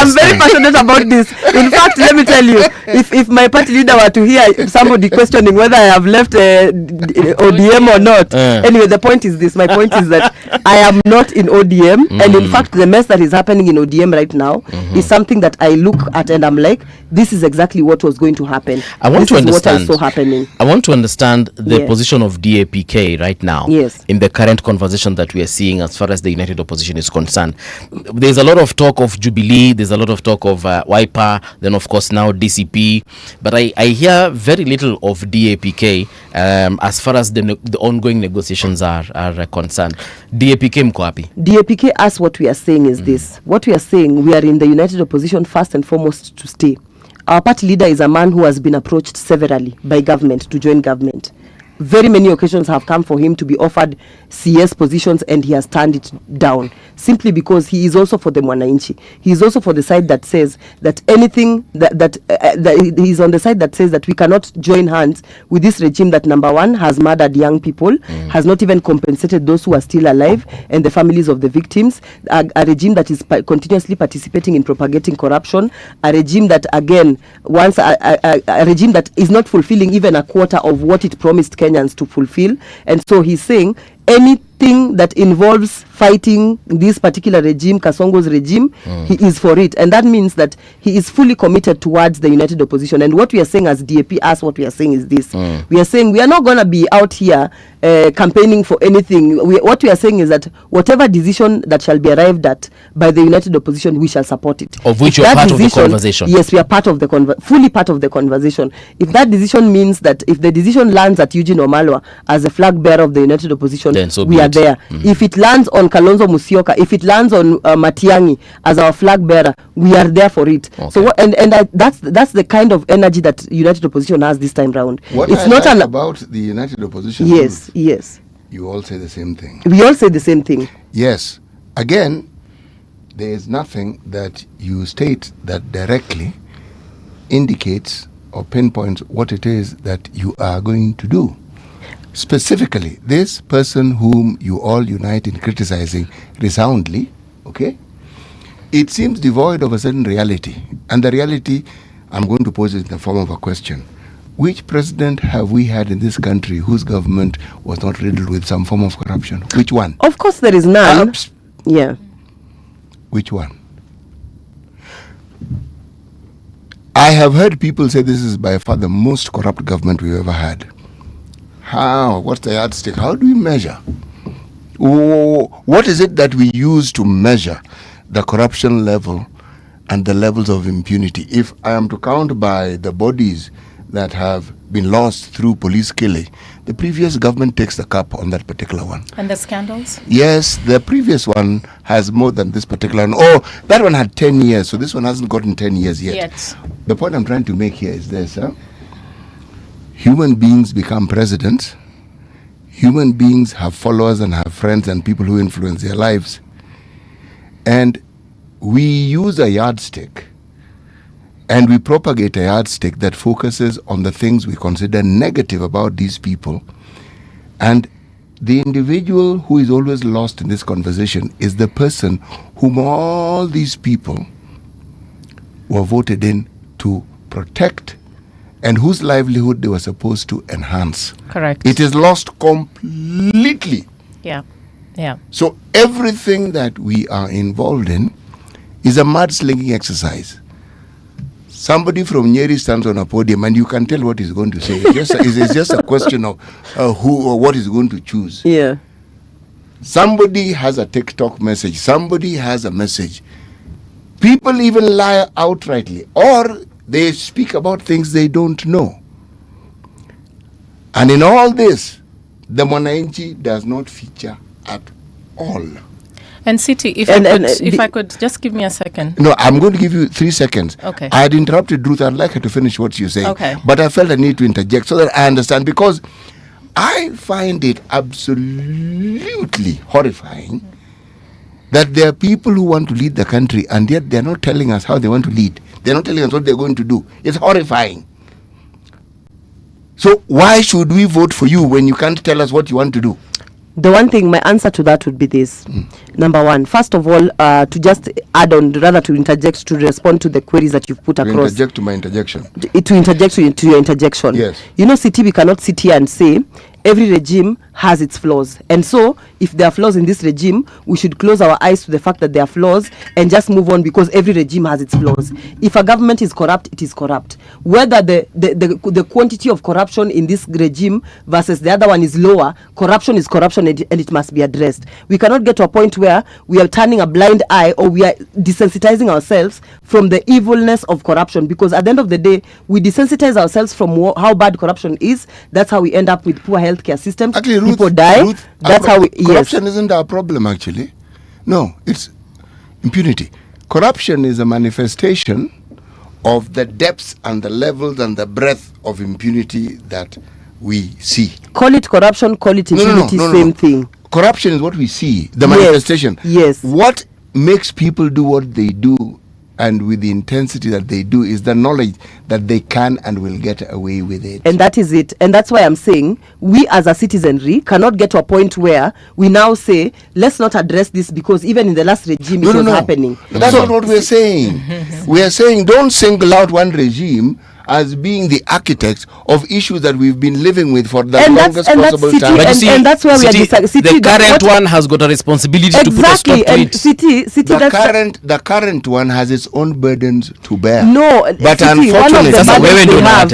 am very passionate about this. In fact, let me tell you, if my party leader were to hear somebody questioning whether I have left ODM or not, anyway, the point is this. My point is that I am not in ODM, and in fact, the mess that is happening in ODM right now is something that I look at and I'm like, this is exactly what was going to happen.
I want to understand
what I saw happening.
I want to understand the position of DAPK right now.
Yes.
In the current conversation that we are seeing as far as the United Opposition is concerned. There's a lot of talk of Jubilee, there's a lot of talk of Wiper, then of course now DCP, but I hear very little of DAPK as far as the ongoing negotiations are concerned. DAPK mko wapi?
DAPK, us, what we are saying is this. What we are saying, we are in the United Opposition first and foremost to stay. Our party leader is a man who has been approached severally by government to join government. Very many occasions have come for him to be offered CS positions, and he has turned it down simply because he is also for the Mwananchi. He is also for the side that says that anything that he is on the side that says that we cannot join hands with this regime that, number one, has murdered young people, has not even compensated those who are still alive and the families of the victims, a regime that is continuously participating in propagating corruption, a regime that, again, once a regime that is not fulfilling even a quarter of what it promised Kenyans to fulfill. And so he's saying anything that involves fighting this particular regime, Kasongo's regime, he is for it. And that means that he is fully committed towards the United Opposition. And what we are saying as DAP, what we are saying is this. We are saying we are not going to be out here campaigning for anything. What we are saying is that whatever decision that shall be arrived at by the United Opposition, we shall support it.
Of which you are part of the conversation.
Yes, we are part of the fully part of the conversation. If that decision means that, if the decision lands at Eugene Wamalwa as a flag bearer of the United Opposition,
so
we are there. If it lands on Kalonzo Musyoka, if it lands on Matiang'i as our flag bearer, we are there for it. So that's the kind of energy that United Opposition has this time round.
What it's not about the United Opposition.
Yes.
You all say the same thing.
We all say the same thing.
Yes. Again, there is nothing that you state that directly indicates or pinpoints what it is that you are going to do. Specifically, this person whom you all unite in criticizing resoundly, okay, it seems devoid of a certain reality. And the reality, I'm going to pose it in the form of a question. Which president have we had in this country whose government was not riddled with some form of corruption? Which one?
Of course there is none. Yeah.
Which one? I have heard people say this is by far the most corrupt government we've ever had. How? What's the yardstick? How do we measure? What is it that we use to measure the corruption level and the levels of impunity? If I am to count by the bodies that have been lost through police killing, the previous government takes the cup on that particular one.
And the scandals?
Yes, the previous one has more than this particular one. Oh, that one had 10 years, so this one hasn't gotten 10 years yet. The point I'm trying to make here is this, human beings become presidents. Human beings have followers and have friends and people who influence their lives. And we use a yardstick and we propagate a yardstick that focuses on the things we consider negative about these people. And the individual who is always lost in this conversation is the person whom all these people were voted in to protect and whose livelihood they were supposed to enhance.
Correct.
It is lost completely.
Yeah.
So everything that we are involved in is a mudslinging exercise. Somebody from Nyeri stands on a podium and you can tell what he's going to say. It's just a question of who or what he's going to choose.
Yeah.
Somebody has a TikTok message. Somebody has a message. People even lie outrightly, or they speak about things they don't know. And in all this, the Mwananchi does not feature at all.
And City, if I could just give me a second.
No, I'm going to give you 3 seconds.
Okay.
I had interrupted Ruth. I'd like her to finish what you're saying.
Okay.
But I felt I need to interject so that I understand, because I find it absolutely horrifying that there are people who want to lead the country and yet they're not telling us how they want to lead. They're not telling us what they're going to do. It's horrifying. So why should we vote for you when you can't tell us what you want to do?
The one thing, my answer to that would be this. Number one, first of all, to just add on, rather to interject, to respond to the queries that you've put across.
Interject to my interjection.
To interject to your interjection.
Yes.
You know, City, we cannot sit here and say every regime has its flaws. And so, if there are flaws in this regime, we should close our eyes to the fact that there are flaws and just move on, because every regime has its flaws. If a government is corrupt, it is corrupt. Whether the quantity of corruption in this regime versus the other one is lower, corruption is corruption, and it must be addressed. We cannot get to a point where we are turning a blind eye or we are desensitizing ourselves from the evilness of corruption, because at the end of the day, we desensitize ourselves from how bad corruption is. That's how we end up with poor healthcare systems.
Actually,
people die. That's how we.
Corruption isn't our problem, actually. No, it's impunity. Corruption is a manifestation of the depths and the levels and the breadth of impunity that we see.
Call it corruption, call it impunity, same thing.
Corruption is what we see, the manifestation.
Yes.
What makes people do what they do and with the intensity that they do is the knowledge that they can and will get away with it.
And that is it. And that's why I'm saying we as a citizenry cannot get to a point where we now say, let's not address this, because even in the last regime it was happening.
That's not what we're saying. We are saying don't single out one regime as being the architect of issues that we've been living with for the longest possible time.
But and that's where we are
the current one has got a responsibility to put a stop to it.
The current one has its own burdens to bear.
No,
but unfortunately,
let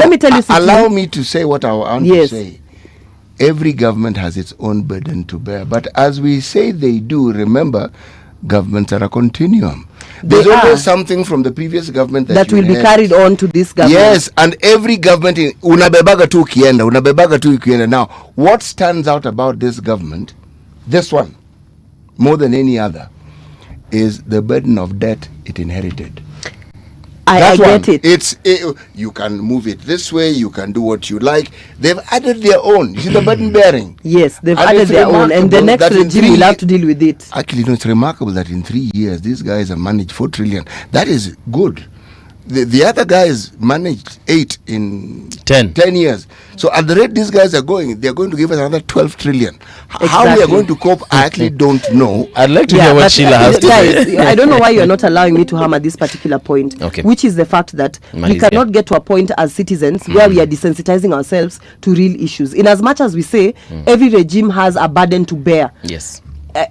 me tell you,
allow me to say what I want to say. Every government has its own burden to bear, but as we say they do, remember, governments are a continuum. There's always something from the previous government that
will be carried on to this government.
Yes, and every government unabebaga tu ukienda. Now, what stands out about this government, this one, more than any other, is the burden of debt it inherited.
I get it.
You can move it this way, you can do what you like. They've added their own. You see the burden bearing?
Yes, they've added their own, and the next regime will have to deal with it.
Actually, no, it's remarkable that in 3 years, these guys have managed 4 trillion. That is good. The other guys managed 8 in 10 years. So at the rate these guys are going, they're going to give us another 12 trillion. Exactly. How we are going to cope, I actually don't know.
I'd like to hear what Sheila has to say.
I don't know why you're not allowing me to hammer this particular point, which is the fact that we cannot get to a point as citizens where we are desensitizing ourselves to real issues. In as much as we say every regime has a burden to bear.
Yes.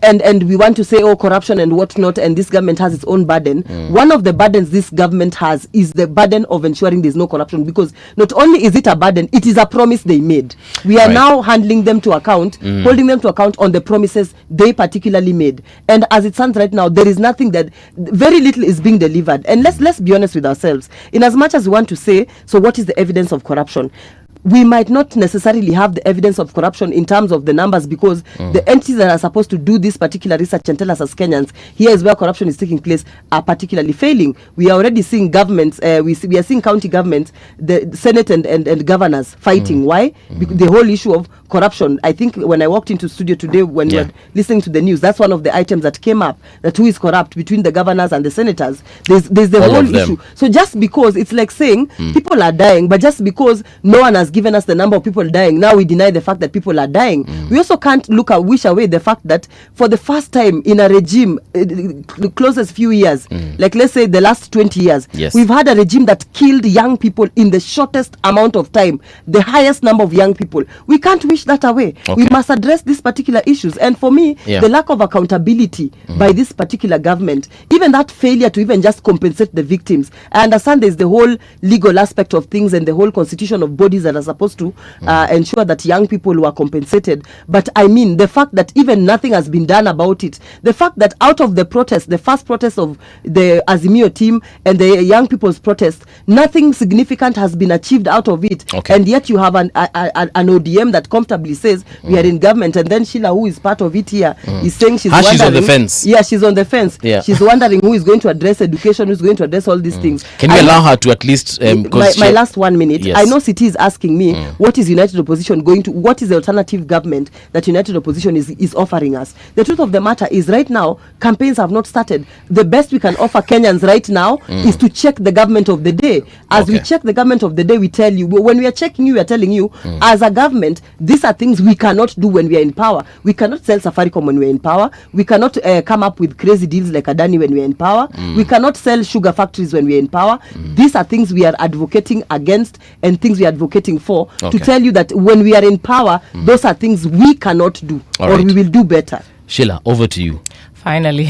And we want to say, corruption and whatnot, and this government has its own burden. One of the burdens this government has is the burden of ensuring there's no corruption, because not only is it a burden, it is a promise they made. We are now handling them to account, holding them to account on the promises they particularly made. And as it stands right now, there is nothing very little is being delivered. And let's be honest with ourselves. In as much as we want to say, so what is the evidence of corruption? We might not necessarily have the evidence of corruption in terms of the numbers, because the entities that are supposed to do this particular research and tell us as Kenyans, here is where corruption is taking place, are particularly failing. We are already seeing governments, we are seeing county governments, the Senate and governors fighting. Why? Because the whole issue of corruption. I think when I walked into studio today, when we were listening to the news, that's one of the items that came up, that who is corrupt between the governors and the senators. There's the whole issue. So just because it's like saying people are dying, but just because no one has given us the number of people dying. Now we deny the fact that people are dying. We also can't wish away the fact that for the first time in a regime, the closest few years, like let's say the last 20 years, we've had a regime that killed young people in the shortest amount of time, the highest number of young people. We can't wish that away. We must address these particular issues. And for me, the lack of accountability by this particular government, even that failure to even just compensate the victims. I understand there's the whole legal aspect of things and the whole constitution of bodies that are supposed to ensure that young people were compensated. But I mean, the fact that even nothing has been done about it, the fact that out of the protest, the first protest of the Azimio team and the young people's protest, nothing significant has been achieved out of it. And yet you have an ODM that comfortably says we are in government, and then Sheila, who is part of it here, is saying she's wondering.
She's on the fence.
Yeah, she's on the fence. Yeah. She's wondering who is going to address education, who's going to address all these things.
Can you allow her to at least
my last 1 minute? I know City is asking me what is United Opposition going to, what is the alternative government that United Opposition is offering us. The truth of the matter is right now campaigns have not started. The best we can offer Kenyans right now is to check the government of the day. As we check the government of the day, we tell you, when we are checking you, we are telling you as a government, these are things we cannot do when we are in power. We cannot sell Safaricom when we are in power. We cannot come up with crazy deals like Adani when we are in power. We cannot sell sugar factories when we are in power. These are things we are advocating against and things we are advocating for, to tell you that when we are in power, those are things we cannot do, we will do better.
Sheila, over to you.
Finally.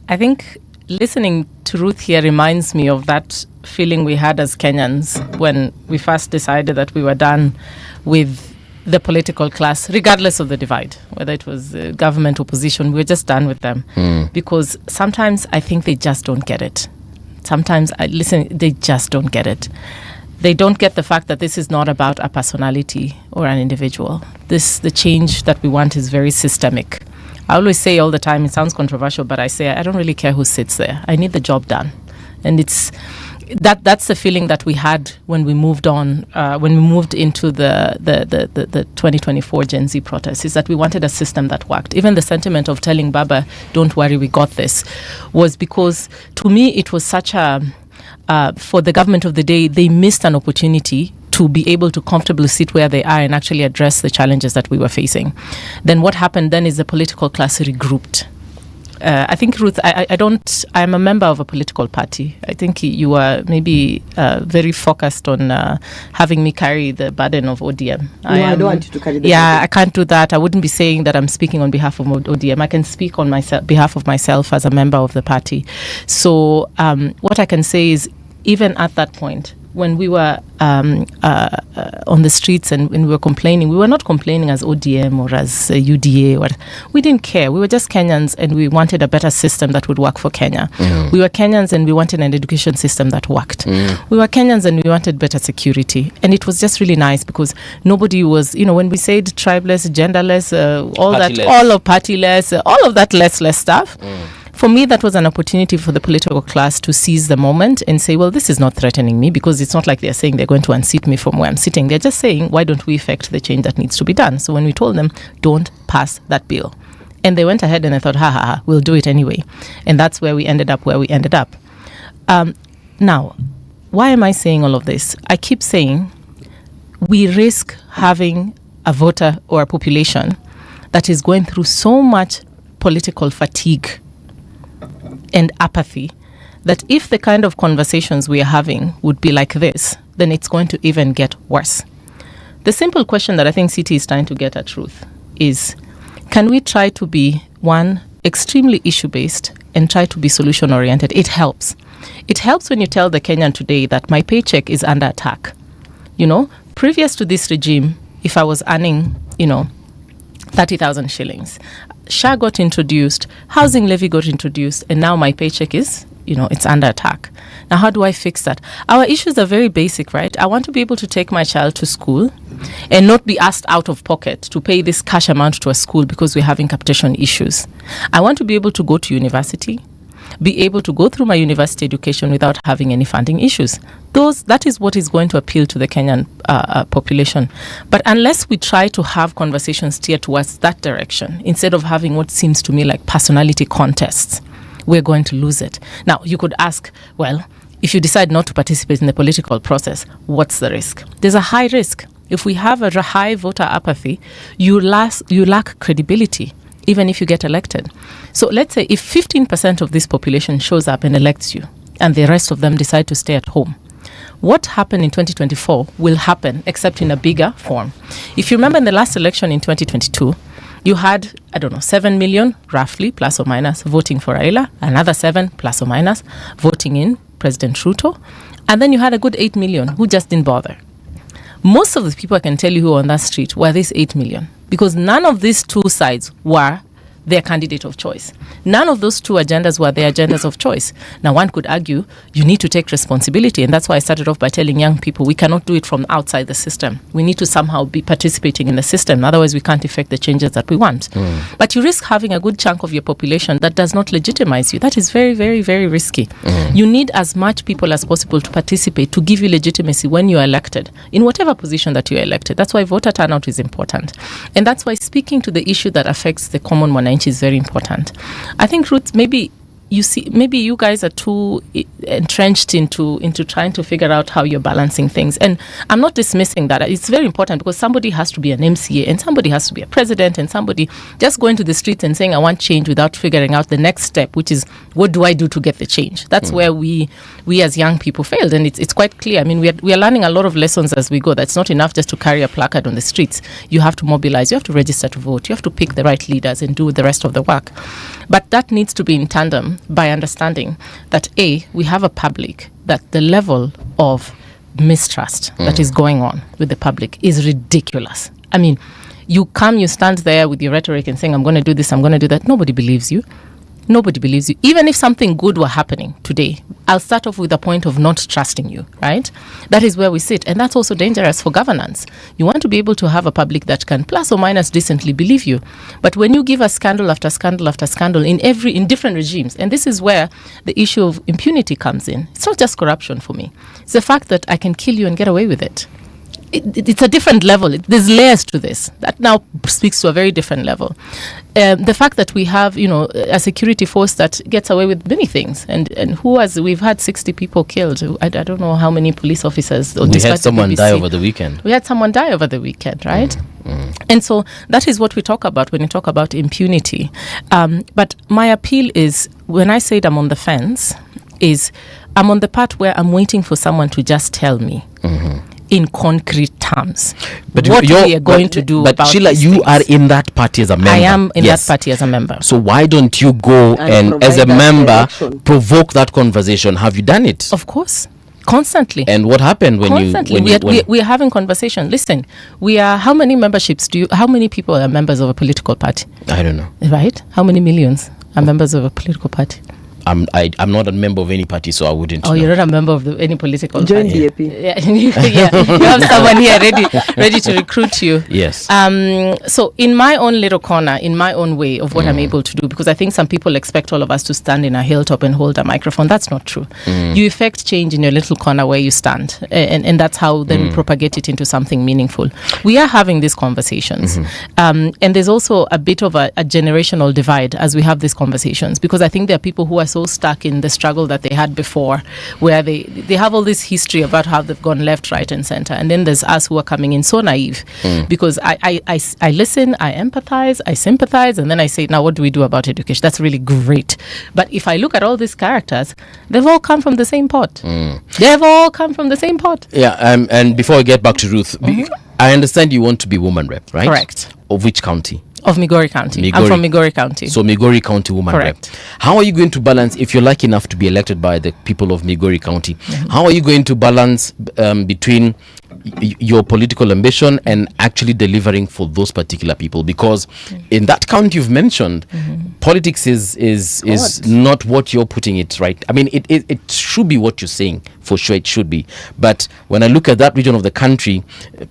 I think listening to Ruth here reminds me of that feeling we had as Kenyans when we first decided that we were done with the political class, regardless of the divide, whether it was government, opposition, we were just done with them. Because sometimes I think they just don't get it. Sometimes they just don't get it. They don't get the fact that this is not about a personality or an individual. The change that we want is very systemic. I always say all the time, it sounds controversial, but I say I don't really care who sits there. I need the job done. And that's the feeling that we had when we moved on, when we moved into the 2024 Gen Z protests, is that we wanted a system that worked. Even the sentiment of telling Baba, don't worry, we got this, was because to me it was such a, for the government of the day, they missed an opportunity to be able to comfortably sit where they are and actually address the challenges that we were facing. Then what happened then is the political class regrouped. I think, Ruth, I'm a member of a political party. I think you are maybe very focused on having me carry the burden of ODM.
I don't want you to carry the burden.
Yeah, I can't do that. I wouldn't be saying that I'm speaking on behalf of ODM. I can speak on behalf of myself as a member of the party. So what I can say is, even at that point, when we were on the streets and when we were complaining, we were not complaining as ODM or as UDA. We didn't care. We were just Kenyans and we wanted a better system that would work for Kenya. We were Kenyans and we wanted an education system that worked. We were Kenyans and we wanted better security. And it was just really nice because nobody was, when we said tribeless, genderless, all of partyless, all of that less stuff. For me, that was an opportunity for the political class to seize the moment and say, well, this is not threatening me, because it's not like they're saying they're going to unseat me from where I'm sitting. They're just saying, why don't we effect the change that needs to be done? So when we told them, don't pass that bill. And they went ahead and they thought, we'll do it anyway. And that's where we ended up Now, why am I saying all of this? I keep saying we risk having a voter or a population that is going through so much political fatigue and apathy that if the kind of conversations we are having would be like this, then it's going to even get worse. The simple question that I think CT is trying to get at, Ruth, is can we try to be, one, extremely issue-based and try to be solution-oriented? It helps. It helps when you tell the Kenyan today that my paycheck is under attack. Previous to this regime, if I was earning, 30,000 shillings, SHA got introduced, housing levy got introduced, and now my paycheck is, it's under attack. Now, how do I fix that? Our issues are very basic, right? I want to be able to take my child to school and not be asked out of pocket to pay this cash amount to a school because we're having capitation issues. I want to be able to go to university, be able to go through my university education without having any funding issues. That is what is going to appeal to the Kenyan population. But unless we try to have conversations steered towards that direction, instead of having what seems to me like personality contests, we're going to lose it. Now, you could ask, well, if you decide not to participate in the political process, what's the risk? There's a high risk. If we have a high voter apathy, you lack credibility, even if you get elected. So let's say if 15% of this population shows up and elects you, and the rest of them decide to stay at home, what happened in 2024 will happen, except in a bigger form. If you remember in the last election in 2022, you had, 7 million, roughly, plus or minus, voting for Raila, another 7, plus or minus, voting in President Ruto, and then you had a good 8 million who just didn't bother. Most of the people I can tell you who were on that street were this 8 million, because none of these two sides were their candidate of choice. None of those two agendas were their agendas of choice. Now, one could argue you need to take responsibility, and that's why I started off by telling young people we cannot do it from outside the system. We need to somehow be participating in the system, otherwise we can't effect the changes that we want. But you risk having a good chunk of your population that does not legitimize you. That is very, very, very risky. You need as much people as possible to participate, to give you legitimacy when you are elected, in whatever position that you are elected. That's why voter turnout is important. And that's why speaking to the issue that affects the common one is very important. I think, Ruth, maybe you guys are too entrenched into trying to figure out how you're balancing things. And I'm not dismissing that. It's very important because somebody has to be an MCA and somebody has to be a president, and somebody just going to the streets and saying, I want change, without figuring out the next step, which is, what do I do to get the change? That's where we as young people failed. And it's quite clear. I mean, we are learning a lot of lessons as we go. That's not enough just to carry a placard on the streets. You have to mobilize. You have to register to vote. You have to pick the right leaders and do the rest of the work. But that needs to be in tandem by understanding that, A, we have a public, that the level of mistrust that is going on with the public is ridiculous. I mean, you stand there with your rhetoric and saying, I'm going to do this, I'm going to do that. Nobody believes you. Nobody believes you. Even if something good were happening today, I'll start off with a point of not trusting you, right? That is where we sit. And that's also dangerous for governance. You want to be able to have a public that can plus or minus decently believe you. But when you give us scandal after scandal after scandal in different regimes, and this is where the issue of impunity comes in. It's not just corruption for me. It's the fact that I can kill you and get away with it. It's a different level. There's layers to this. That now speaks to a very different level. The fact that we have, a security force that gets away with many things, and we've had 60 people killed. I don't know how many police officers.
We had someone die over the weekend.
We had someone die over the weekend, right? And so that is what we talk about when you talk about impunity. But my appeal is, when I said I'm on the fence, is I'm on the part where I'm waiting for someone to just tell me. In concrete terms, but what we are going to do about
Sheila, you
things.
are in that party as a member.
I am in that party as a member.
So why don't you go and as a member, provoke that conversation? Have you done it?
Of course. Constantly.
And what happened when
we are having conversation? Listen, how many memberships how many people are members of a political party?
I don't know.
Right? How many millions are members of a political party?
I'm not a member of any party, so I wouldn't know.
You're not a member of any political
party. Join
DAP. Yeah. You have someone here ready to recruit you.
Yes.
So in my own little corner, in my own way of what I'm able to do, because I think some people expect all of us to stand in a hilltop and hold a microphone. That's not true. You effect change in your little corner where you stand, and that's how then we propagate it into something meaningful. We are having these conversations, and there's also a bit of a generational divide as we have these conversations, because I think there are people who are so stuck in the struggle that they had before, where they have all this history about how they've gone left, right, and center, and then there's us who are coming in so naive, because I listen, I empathize, I sympathize, and then I say, now what do we do about education? That's really great. But if I look at all these characters, they've all come from the same pot. They've all come from the same pot.
Yeah, and before I get back to Ruth, I understand you want to be woman rep, right?
Correct.
Of which county?
Of Migori County. I'm from Migori County.
So Migori County woman
Correct.
rep. How are you going to balance, if you're lucky enough to be elected by the people of Migori County, how are you going to balance between your political ambition and actually delivering for those particular people? Because in that county you've mentioned, politics is not what you're putting it, right? I mean, it should be what you're saying, for sure it should be. But when I look at that region of the country,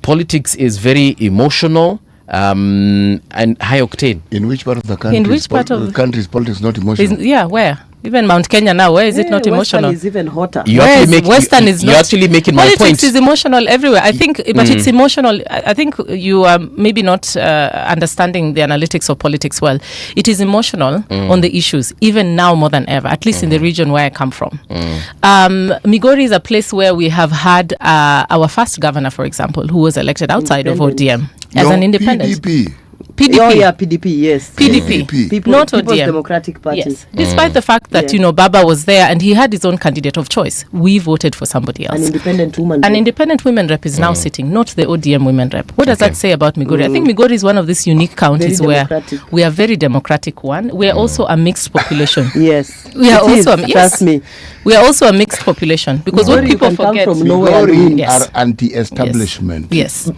politics is very emotional, and high octane.
In which part of the country?
In which part of
the country is politics not emotional?
Where? Even Mount Kenya now, where is it not emotional?
Western is even hotter.
Western is not.
You're actually making my point.
Politics is emotional everywhere. I think, but it's emotional. I think you are maybe not understanding the analytics of politics well. It is emotional on the issues, even now more than ever, at least in the region where I come from. Migori is a place where we have had our first governor, for example, who was elected outside of ODM as an independent. PDP.
Oh yeah, PDP, yes.
PDP.
Not
People's
ODM. Democratic Party.
Yes. Despite the fact that, Baba was there and he had his own candidate of choice, we voted for somebody else.
An independent woman
rep. An independent women rep is now sitting, not the ODM women rep. What does that say about Migori? I think Migori is one of these unique counties where we are very democratic one. We are also a mixed population.
Yes.
We are also
trust me.
We are also a mixed population because what people forget
Migori are anti-establishment.
Yes.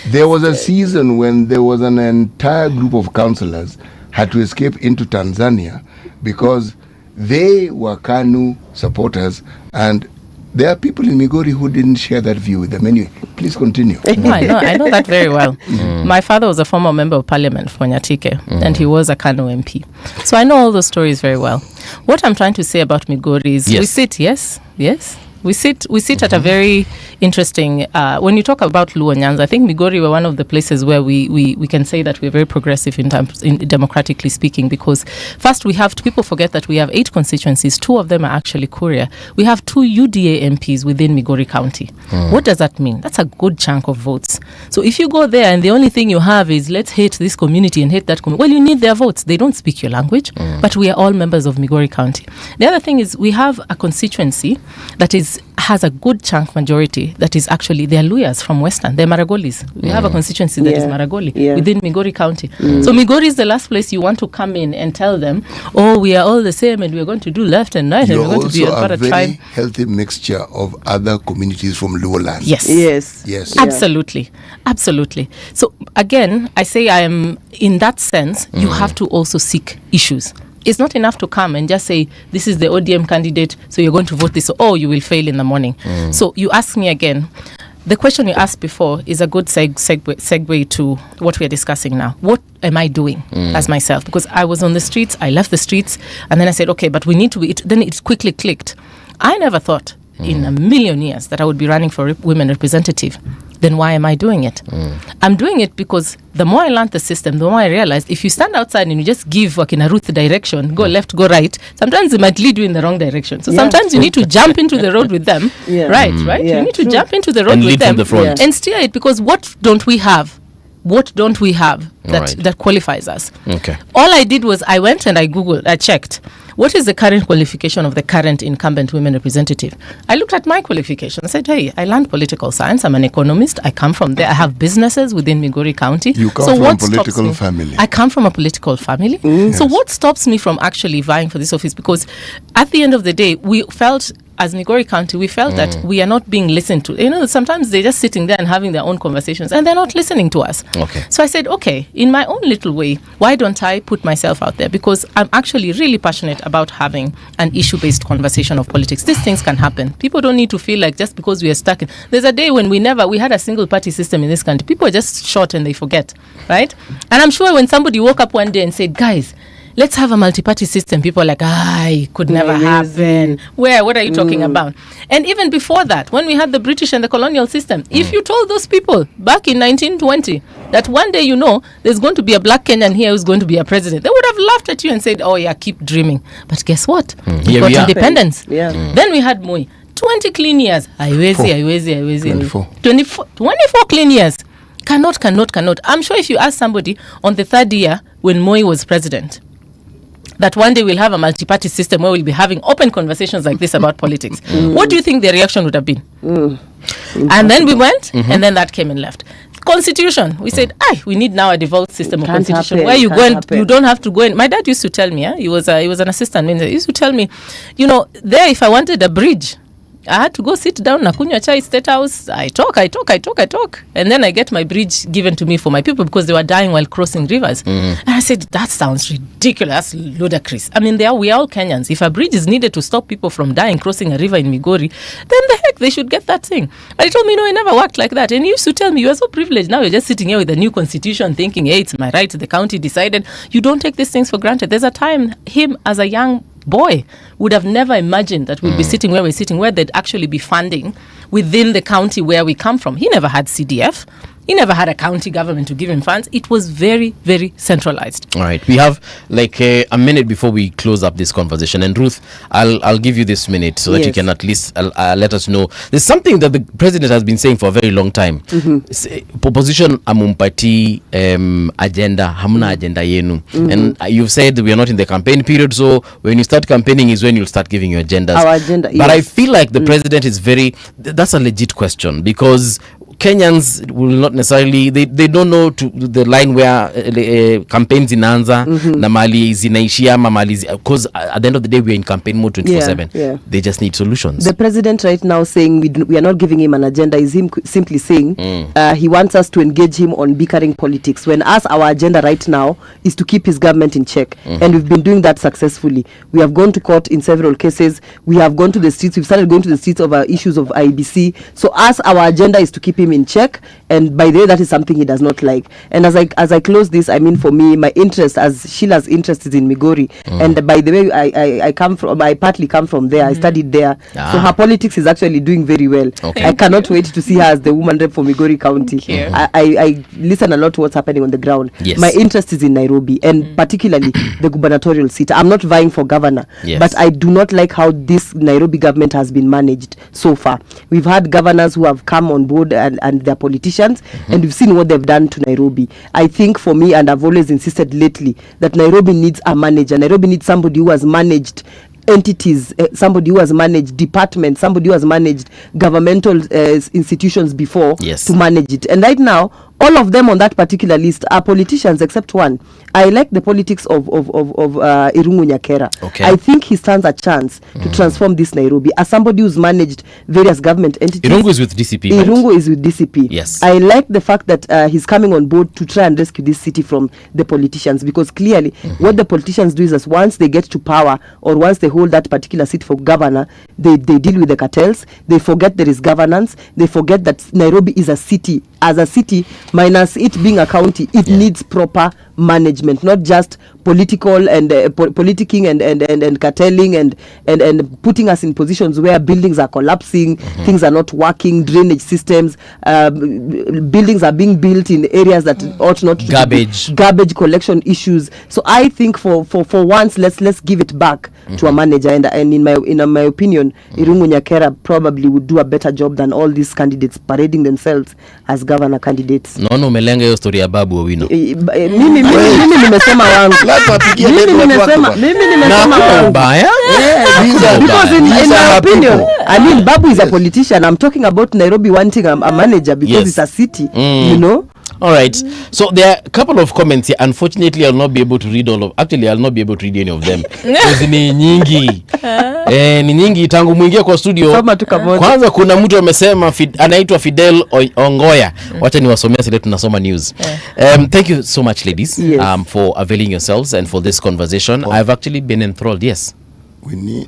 There was a season when there was an entire group of councillors had to escape into Tanzania because they were KANU supporters, and there are people in Migori who didn't share that view with them. Anyway, please continue.
No, I know that very well. My father was a former member of parliament for Nyatike, and he was a KANU MP. So I know all those stories very well. What I'm trying to say about Migori is we sit, we sit at a very interesting, when you talk about Luo Nyanza, I think Migori were one of the places where we can say that we're very progressive in democratically speaking, because first people forget that we have 8 constituencies, 2 of them are actually Kuria. We have 2 UDA MPs within Migori County. What does that mean? That's a good chunk of votes. So if you go there and the only thing you have is let's hate this community and hate that community, well, you need their votes. They don't speak your language, but we are all members of Migori County. The other thing is we have a constituency that has a good chunk majority that is actually, they're Luyas from Western, they're Maragolis. We have a constituency that is Maragoli within Migori County. So Migori is the last place you want to come in and tell them, oh, we are all the same and we're going to do left and right and we're going to be a
very healthy mixture of other communities from Luo land.
Yes. Absolutely. So again, I say I am, in that sense, you have to also seek issues. It's not enough to come and just say, this is the ODM candidate, so you're going to vote this, or you will fail in the morning. So you ask me again, the question you asked before is a good segue to what we are discussing now. What am I doing as myself? Because I was on the streets, I left the streets, and then I said, okay, but we need to be, then it quickly clicked. I never thought in a million years that I would be running for women representative. Then why am I doing it? I'm doing it because the more I learned the system, the more I realized if you stand outside and you just give Wakina Ruth direction, go left, go right, sometimes it might lead you in the wrong direction. So sometimes you need to jump into the road with them. Right? You need to jump into the road
and
with them
the
and steer it, because what don't we have that qualifies us?
Okay.
All I did was I went and I checked. What is the current qualification of the current incumbent women representative? I looked at my qualification. I said, hey, I learned political science. I'm an economist. I come from there. I have businesses within Migori County.
You come from a political family.
I come from a political family. So what stops me from actually vying for this office? Because at the end of the day, we felt, as Migori County, we felt that we are not being listened to. Sometimes they're just sitting there and having their own conversations and they're not listening to us.
Okay.
So I said, okay, in my own little way, why don't I put myself out there? Because I'm actually really passionate about having an issue-based conversation of politics. These things can happen. People don't need to feel like just because we are stuck in... There's a day when we had a single-party system in this country. People are just short and they forget, right? And I'm sure when somebody woke up one day and said, guys, let's have a multi-party system, people are like, it could never happen. What are you talking about? And even before that, when we had the British and the colonial system, if you told those people back in 1920 that one day, there's going to be a black Kenyan here who's going to be a president, they would have laughed at you and said, oh yeah, keep dreaming. But guess what? We got independence. Then we had Moi. 20 clean years. Haiwezi. 24 clean years. Cannot. I'm sure if you ask somebody on the 3rd year when Moi was president, that one day we'll have a multi-party system where we'll be having open conversations like this about politics. What do you think the reaction would have been? And then we went, and then that came and left. Constitution, we said, we need now a devolved system of constitution where you go and you don't have to go in. My dad used to tell me, he was an assistant minister, he used to tell me, there if I wanted a bridge, I had to go sit down na kunywa chai State House. I talk. And then I get my bridge given to me for my people because they were dying while crossing rivers. And I said, that sounds ridiculous, ludicrous. I mean, we are all Kenyans. If a bridge is needed to stop people from dying crossing a river in Migori, then the heck, they should get that thing. But he told me, no, it never worked like that. And he used to tell me, you are so privileged. Now you're just sitting here with a new constitution thinking, hey, it's my right. The county decided. You don't take these things for granted. There's a time him as a young boy would have never imagined that we'd be sitting where we're sitting, where there'd actually be funding within the county where we come from. He never had CDF. He never had a county government to give him funds. It was very, very centralized.
All right. We have like a minute before we close up this conversation. And Ruth, I'll give you this minute so that you can at least let us know. There's something that the president has been saying for a very long time. Opposition amumpati agenda, hamuna agenda yenu. And you've said we are not in the campaign period. So when you start campaigning is when you'll start giving your agendas.
Our agenda,
but I feel like the president is that's a legit question because Kenyans will not necessarily they don't know to the line where campaigns inaanza na mali zinaishia ama mali because at the end of the day we are in campaign mode 24/7. They just need solutions.
The president right now saying we are not giving him an agenda is him simply saying he wants us to engage him on bickering politics, when our agenda right now is to keep his government in check. And we've been doing that successfully. We have gone to court in several cases. We have gone to the streets. We've started going to the streets over issues of IBC. So our agenda is to keep him in check, and by the way that is something he does not like. And as I close this, I mean, for me, my interest, as Sheila's interest, is in Migori. And by the way, I partly come from there. I studied there. So her politics is actually doing very well. I cannot wait to see her as the woman rep for Migori County. I listen a lot to what's happening on the ground. My interest is in Nairobi, and particularly the gubernatorial seat. I'm not vying for governor, but I do not like how this Nairobi government has been managed so far. We've had governors who have come on board and their politicians, and we've seen what they've done to Nairobi. I think for me, and I've always insisted lately, that Nairobi needs a manager. Nairobi needs somebody who has managed entities, somebody who has managed departments, somebody who has managed governmental institutions before to manage it. And right now, all of them on that particular list are politicians except one. I like the politics of Irungu Nyakera. I think he stands a chance to transform this Nairobi as somebody who's managed various government entities.
Irungu is with DCP.
Irungu is with DCP.
Yes.
I like the fact that he's coming on board to try and rescue this city from the politicians, because clearly what the politicians do is that once they get to power or once they hold that particular seat for governor, they deal with the cartels. They forget there is governance. They forget that Nairobi is a city. As a city, minus it being a county, it needs proper management, not just political and politicking and cartelling and putting us in positions where buildings are collapsing, things are not working, drainage systems, buildings are being built in areas that ought not to garbage collection issues. So I think for once, let's give it back to a manager, and in my opinion, Irungu Nyakera probably would do a better job than all these candidates parading themselves as governor candidates.
No, umelenga hiyo story ya Babu Owino.
Mimi nimesema wangu. Mimi nimesema wangu. Because in my opinion, I mean, Babu is a politician. I'm talking about Nairobi wanting a manager because it's a city, you know.
All right. So there are a couple of comments here. Unfortunately, I'll not be able to read all of. Actually, I'll not be able to read any of them. Because ni nyingi. Ni nyingi tangu muingia kwa studio. Kwanza kuna mtu amesema anaitwa Fidel Ongoya. Wacha niwasomea sile tunasoma news. Thank you so much, ladies, for availing yourselves and for this conversation. I've actually been enthralled. Yes.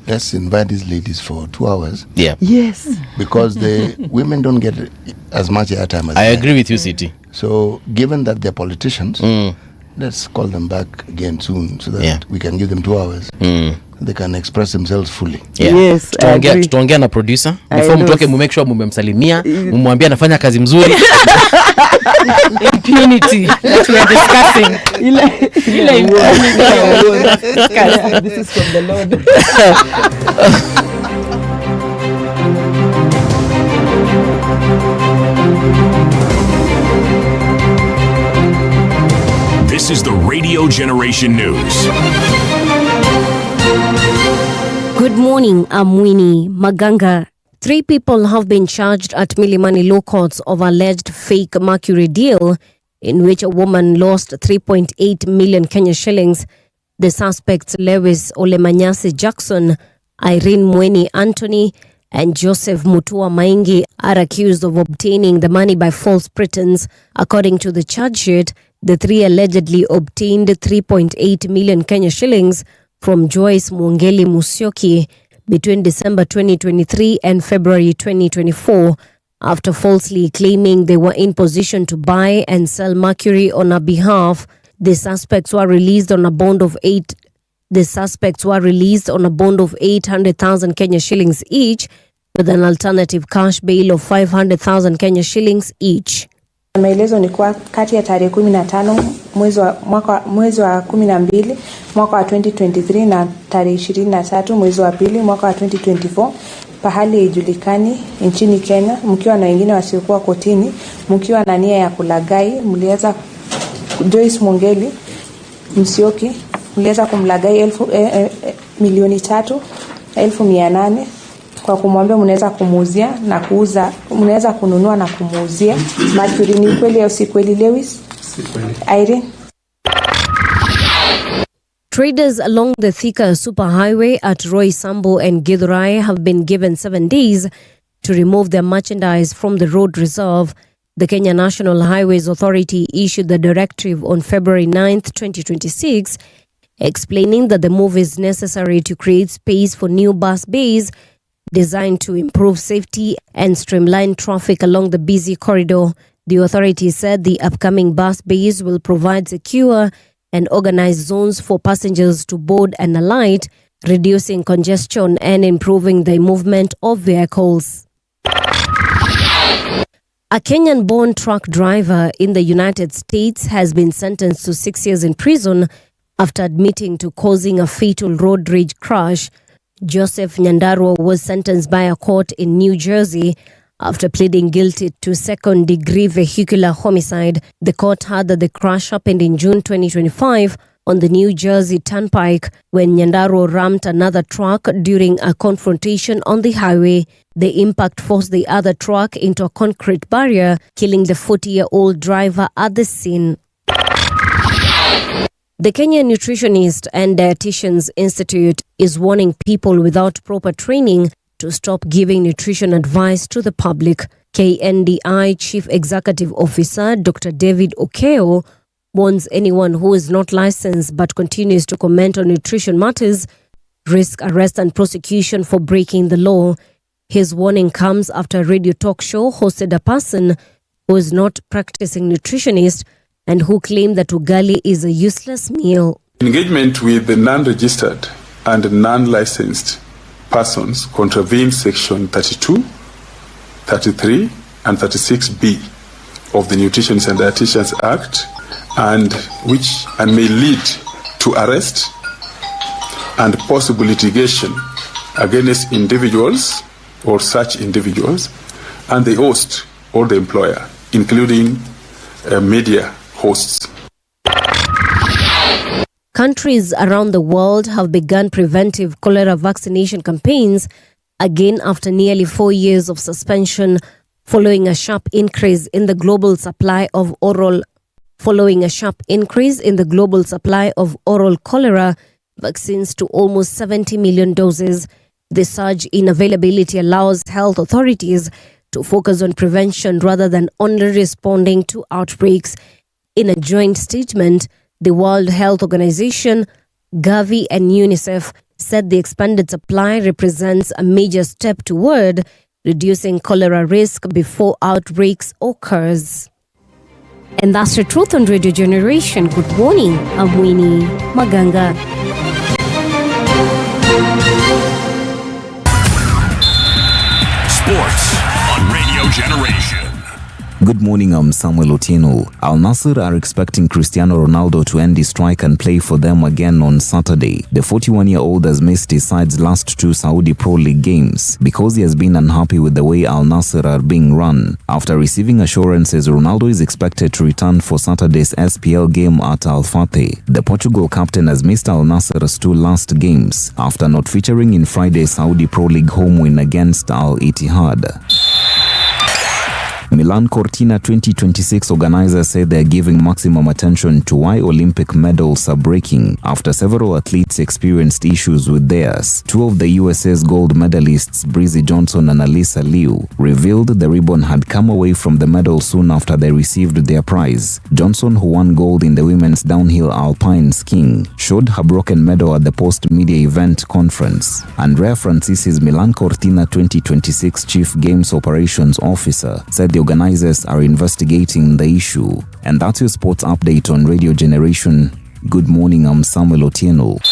Let's invite these ladies for 2 hours.
Yeah.
Yes.
Because the women don't get as much airtime as
I agree with you, City.
So given that they're politicians, let's call them back again soon so that we can give them 2 hours. They can express themselves fully.
Yes,
tutaongea na producer before mtoke, make sure mumemsalimia, mumwambia anafanya kazi mzuri.
Impunity that we are discussing.
This is from the Lord.
This is the Radio Generation News.
Good morning, I'm Winnie Maganga. 3 people have been charged at Milimani Law Courts of alleged fake mercury deal in which a woman lost 3.8 million Kenya shillings. The suspects Lewis Olemanyasi Jackson, Irene Mweni Anthony, and Joseph Mutua Maingi are accused of obtaining the money by false pretense. According to the charge sheet, the three allegedly obtained 3.8 million Kenya shillings from Joyce Mwongeli Musyoki between December 2023 and February 2024 after falsely claiming they were in position to buy and sell mercury on her behalf. The suspects were released on a bond of 800,000 Kenya shillings each, with an alternative cash bail of 500,000 Kenya shillings each.
Maelezo ni kwa kati ya tarehe 15 mwezi wa 12 mwaka wa 2023 na tarehe 23 mwezi wa 2 mwaka wa 2024 pahali haijulikani nchini Kenya, mkiwa na wengine wasiokuwa kotini, mkiwa na nia ya kulagai, mliweza Joyce Mwongeli Musyoki mliweza kumlagai milioni 3,800 kwa kumwambia mnaweza kumuuzia na kuuza, mnaweza kununua na kumuuzia mercury. Ni kweli au si kweli, Lewis? Si kweli. Irene?
Traders along the Thika superhighway at Roysambu and Githurai have been given 7 days to remove their merchandise from the road reserve. The Kenya National Highways Authority issued the directive on February 9th, 2026, explaining that the move is necessary to create space for new bus bays designed to improve safety and streamline traffic along the busy corridor. The authority said the upcoming bus bays will provide secure and organized zones for passengers to board and alight, reducing congestion and improving the movement of vehicles. A Kenyan-born truck driver in the United States has been sentenced to 6 years in prison after admitting to causing a fatal road rage crash. Joseph Nyandarua was sentenced by a court in New Jersey after pleading guilty to second-degree vehicular homicide. The court heard that the crash happened in June 2025 on the New Jersey Turnpike when Nyandarua rammed another truck during a confrontation on the highway. The impact forced the other truck into a concrete barrier, killing the 40-year-old driver at the scene. The Kenya Nutritionist and Dietitians Institute is warning people without proper training to stop giving nutrition advice to the public. KNDI Chief Executive Officer Dr. David Okeo warns anyone who is not licensed but continues to comment on nutrition matters risk arrest and prosecution for breaking the law. His warning comes after a radio talk show hosted a person who is not practicing nutritionist and who claimed that ugali is a useless meal.
Engagement with the non-registered and non-licensed persons contravenes Section 32, 33, and 36B of the Nutritionists and Dietitians Act, and may lead to arrest and possible litigation against individuals or such individuals and the host or the employer, including media hosts.
Countries around the world have begun preventive cholera vaccination campaigns again after nearly 4 years of suspension following a sharp increase in the global supply of oral cholera vaccines to almost 70 million doses. The surge in availability allows health authorities to focus on prevention rather than only responding to outbreaks. In a joint statement, the World Health Organization, Gavi, and UNICEF said the expanded supply represents a major step toward reducing cholera risk before outbreaks occurs. And that's the truth on Radio Generation. Good morning, I'm Winnie Maganga.
Sports on Radio Generation.
Good morning, I'm Samuel Otieno. Al Nassr are expecting Cristiano Ronaldo to end his strike and play for them again on Saturday. The 41-year-old has missed his side's last 2 Saudi Pro League games because he has been unhappy with the way Al Nassr are being run. After receiving assurances, Ronaldo is expected to return for Saturday's SPL game at Al Fateh. The Portugal captain has missed Al Nassr's 2 last games after not featuring in Friday's Saudi Pro League home win against Al Ittihad. Milan Cortina 2026 organizers say they're giving maximum attention to why Olympic medals are breaking after several athletes experienced issues with theirs. Two of the USA's gold medalists, Breezy Johnson and Alyssa Liu, revealed the ribbon had come away from the medal soon after they received their prize. Johnson, who won gold in the women's downhill alpine skiing, showed her broken medal at the post-media event conference. Andrea Francis's Milan Cortina 2026 Chief Games Operations Officer said the organizers are investigating the issue. And that's your sports update on Radio Generation. Good morning, I'm Samuel Otieno.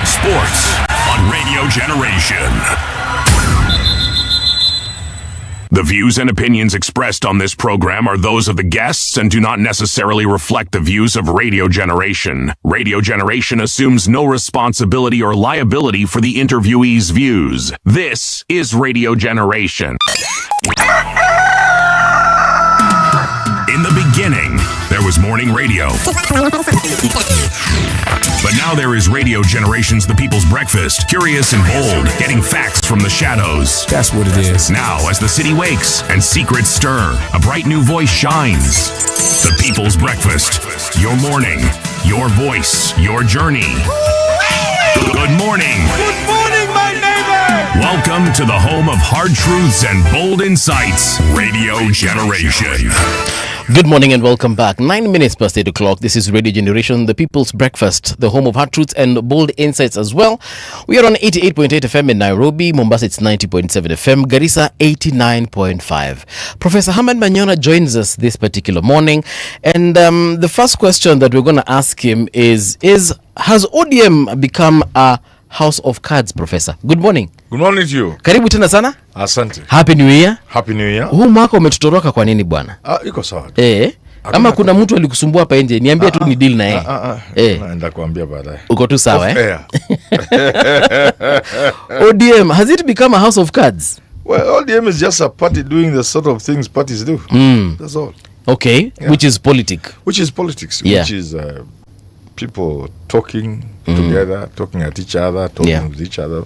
Sports on Radio Generation. The views and opinions expressed on this program are those of the guests and do not necessarily reflect the views of Radio Generation. Radio Generation assumes no responsibility or liability for the interviewee's views. This is Radio Generation. In the beginning, there was morning radio. But now there is Radio Generation's The People's Breakfast, curious and bold, getting facts from the shadows.
That's what it is.
Now, as the city wakes and secrets stir, a bright new voice shines. The People's Breakfast, your morning, your voice, your journey. Good morning.
Good morning, my neighbor.
Welcome to the home of hard truths and bold insights, Radio Generation.
Good morning and welcome back. 9 minutes past 8 o'clock. This is Radio Generation, the People's Breakfast, the home of hard truths and bold insights as well. We are on 88.8 FM in Nairobi. Mombasa, it's 90.7 FM. Garissa, 89.5. Professor Hamad Manyona joins us this particular morning. And the first question that we're going to ask him is has ODM become a house of cards, Professor? Good morning.
Good morning to you.
Karibu tena sana.
Asante.
Happy New Year.
Happy New Year.
Huu mwaka umetutoroka kwa nini bwana?
Iko sawa.
Ama kuna mtu alikusumbua hapa nje, niambie tu ni deal na yeye.
Naenda kuambia baadaye.
Uko tu sawa ODM, has it become a house of cards?
Well, ODM is just a party doing the sort of things parties do. That's all.
Okay, yeah. Which is politics.
Which is politics.
Yeah.
Which is people talking together, talking at each other, talking with each other.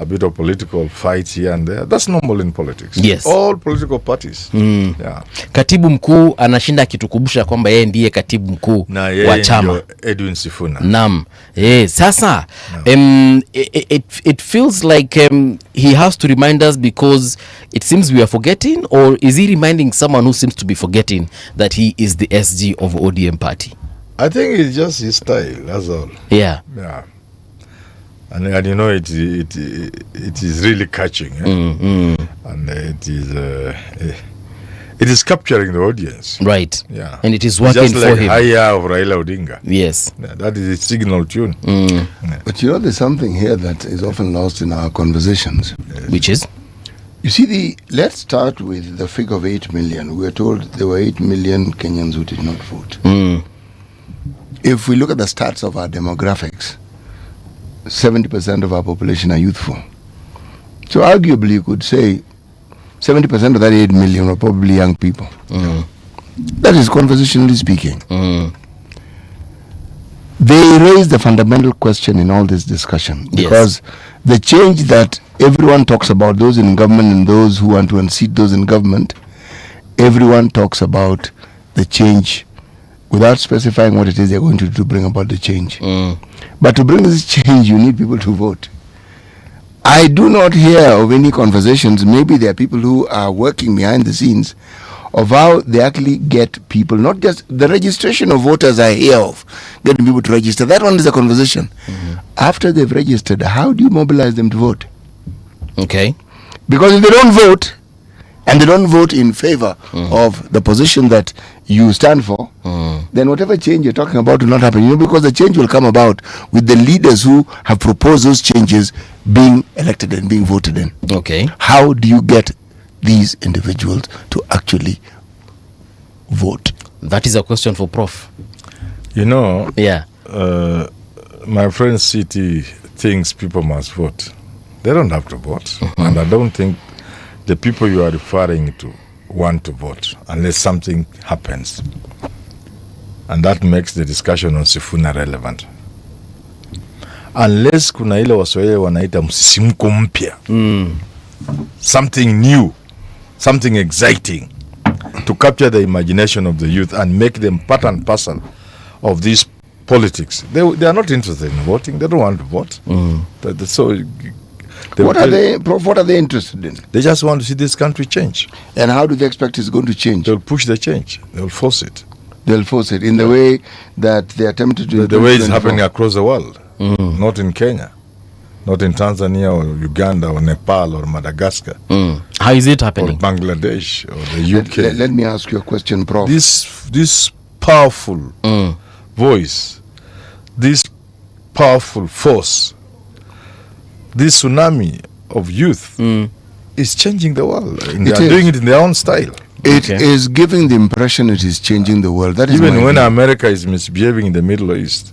A bit of political fight here and there. That's normal in politics.
Yes.
All political parties. Yeah.
Katibu mkuu anashinda akitukumbusha kwamba yeye ndiye katibu mkuu wa chama.
Edwin Sifuna.
Naam. Sasa it feels like he has to remind us because it seems we are forgetting, or is he reminding someone who seems to be forgetting that he is the SG of ODM party?
I think it's just his style, that's all.
Yeah.
Yeah. And you know it is really catching, and it is capturing the audience,
right?
Yeah,
and it is working
just
for
like
him.
Haya of Raila Odinga.
Yes,
that is a signal tune.
Yeah. But you know, there's something here that is often lost in our conversations,
which is,
you see, let's start with the figure of 8 million. We are told there were 8 million Kenyans who did not vote. If we look at the stats of our demographics, 70% of our population are youthful. So arguably you could say 70% of that 8 million are probably young people. That is conversationally speaking. They raise the fundamental question in all this discussion, because the change that everyone talks about, those in government and those who want to unseat those in government, everyone talks about the change without specifying what it is they're going to do to bring about the change. But to bring this change, you need people to vote. I do not hear of any conversations, maybe there are people who are working behind the scenes, of how they actually get people, not just the registration of voters I hear of, getting people to register. That one is a conversation. After they've registered, how do you mobilize them to vote?
Okay.
Because if they don't vote, and they don't vote in favor of the position that you stand for, then whatever change you're talking about will not happen. You know, because the change will come about with the leaders who have proposed those changes being elected and being voted in.
Okay.
How do you get these individuals to actually vote?
That is a question for Prof.
You know,
yeah.
My friend City thinks people must vote. They don't have to vote. And I don't think the people you are referring to want to vote unless something happens. And that makes the discussion on Sifuna relevant. Unless kuna ile Waswahili wanaita msisimko mpya. Something new something exciting to capture the imagination of the youth and make them part and parcel of these politics. They are not interested in voting. They don't want to vote.
What are they interested in?
They just want to see this country change.
And how do they expect it's going to change?
They'll push the change. They'll force it.
They'll force it in the way that they attempted to.
The way it's happening across the world, not in Kenya, not in Tanzania or Uganda or Nepal or Madagascar.
How is it happening?
Or Bangladesh or the UK.
Let me ask you a question, Prof.
This powerful voice, this powerful force, this tsunami of youth is changing the world. They are doing it in their own style.
It is giving the impression it is changing the world. That is
even when America is misbehaving in the Middle East,